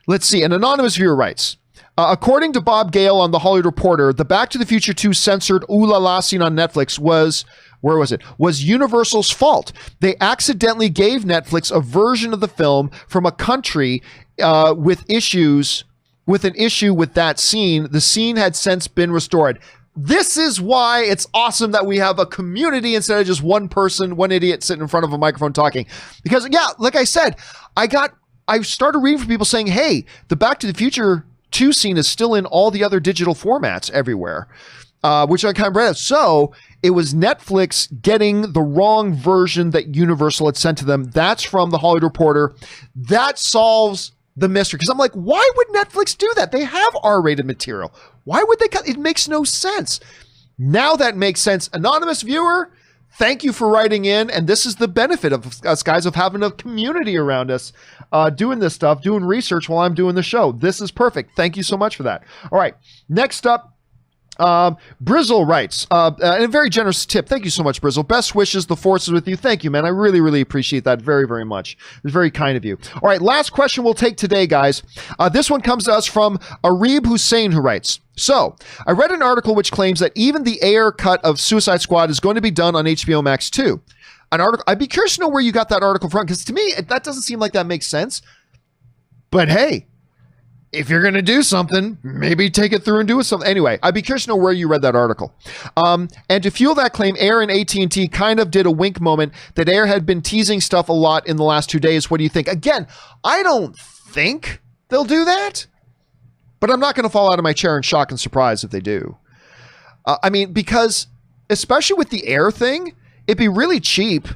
Let's see. An anonymous viewer writes, according to Bob Gale on The Hollywood Reporter, the Back to the Future 2 censored Ooh La La scene on Netflix was Universal's fault. They accidentally gave Netflix a version of the film from a country with an issue with that scene. The scene had since been restored. This is why it's awesome that we have a community instead of just one person, one idiot sitting in front of a microphone talking. Because, yeah, like I said, I started reading from people saying, hey, the Back to the Future 2 scene is still in all the other digital formats everywhere, which I kind of read out. So it was Netflix getting the wrong version that Universal had sent to them. That's from The Hollywood Reporter. That solves the mystery. Because I'm like, why would Netflix do that? They have R-rated material. Why would they cut? It makes no sense. Now that makes sense. Anonymous viewer, thank you for writing in. And this is the benefit of us guys of having a community around us doing this stuff, doing research while I'm doing the show. This is perfect. Thank you so much for that. All right. Next up, Brizzle writes, a very generous tip. Thank you so much, Brizzle. Best wishes. The force is with you. Thank you, man. I really, really appreciate that very, very much. It's very kind of you. All right, last question we'll take today, guys. This one comes to us from Arib Hussein, who writes, so I read an article which claims that even the air cut of Suicide Squad is going to be done on HBO Max too. An article. I'd be curious to know where you got that article from, because to me, that doesn't seem like that makes sense. But hey, if you're going to do something, maybe take it through and do it something. Anyway, I'd be curious to know where you read that article. And to fuel that claim, Air and AT&T kind of did a wink moment that Air had been teasing stuff a lot in the last 2 days. What do you think? Again, I don't think they'll do that, but I'm not going to fall out of my chair in shock and surprise if they do. I mean, because especially with the Air thing, it'd be really cheap.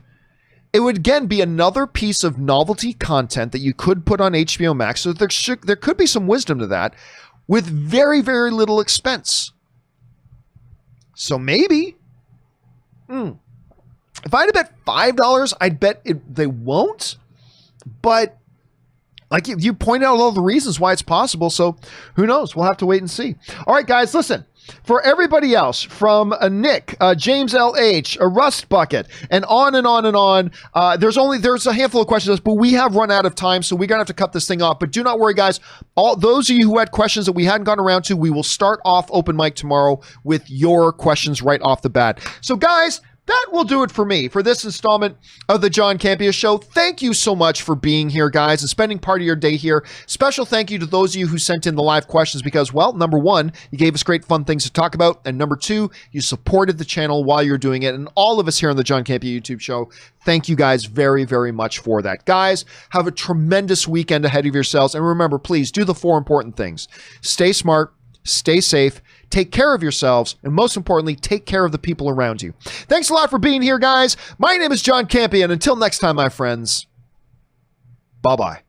It would, again, be another piece of novelty content that you could put on HBO Max. So there could be some wisdom to that with very, very little expense. So maybe. If I had to bet $5, I'd bet they won't. But like you pointed out all the reasons why it's possible. So who knows? We'll have to wait and see. All right, guys, listen. For everybody else, from Nick, James LH, a Rust Bucket, and on and on and on, there's a handful of questions, but we have run out of time, so we're going to have to cut this thing off. But do not worry, guys. All those of you who had questions that we hadn't gotten around to, we will start off open mic tomorrow with your questions right off the bat. So, guys, that will do it for me for this installment of the John Campea Show. Thank you so much for being here, guys, and spending part of your day here. Special thank you to those of you who sent in the live questions because, well, number one, you gave us great fun things to talk about, and number two, you supported the channel while you're doing it, and all of us here on the John Campea YouTube show, thank you guys very, very much for that. Guys, have a tremendous weekend ahead of yourselves, and remember, please do the 4 important things. Stay smart, stay safe, take care of yourselves, and most importantly, take care of the people around you. Thanks a lot for being here, guys. My name is John Campea, and until next time, my friends, bye-bye.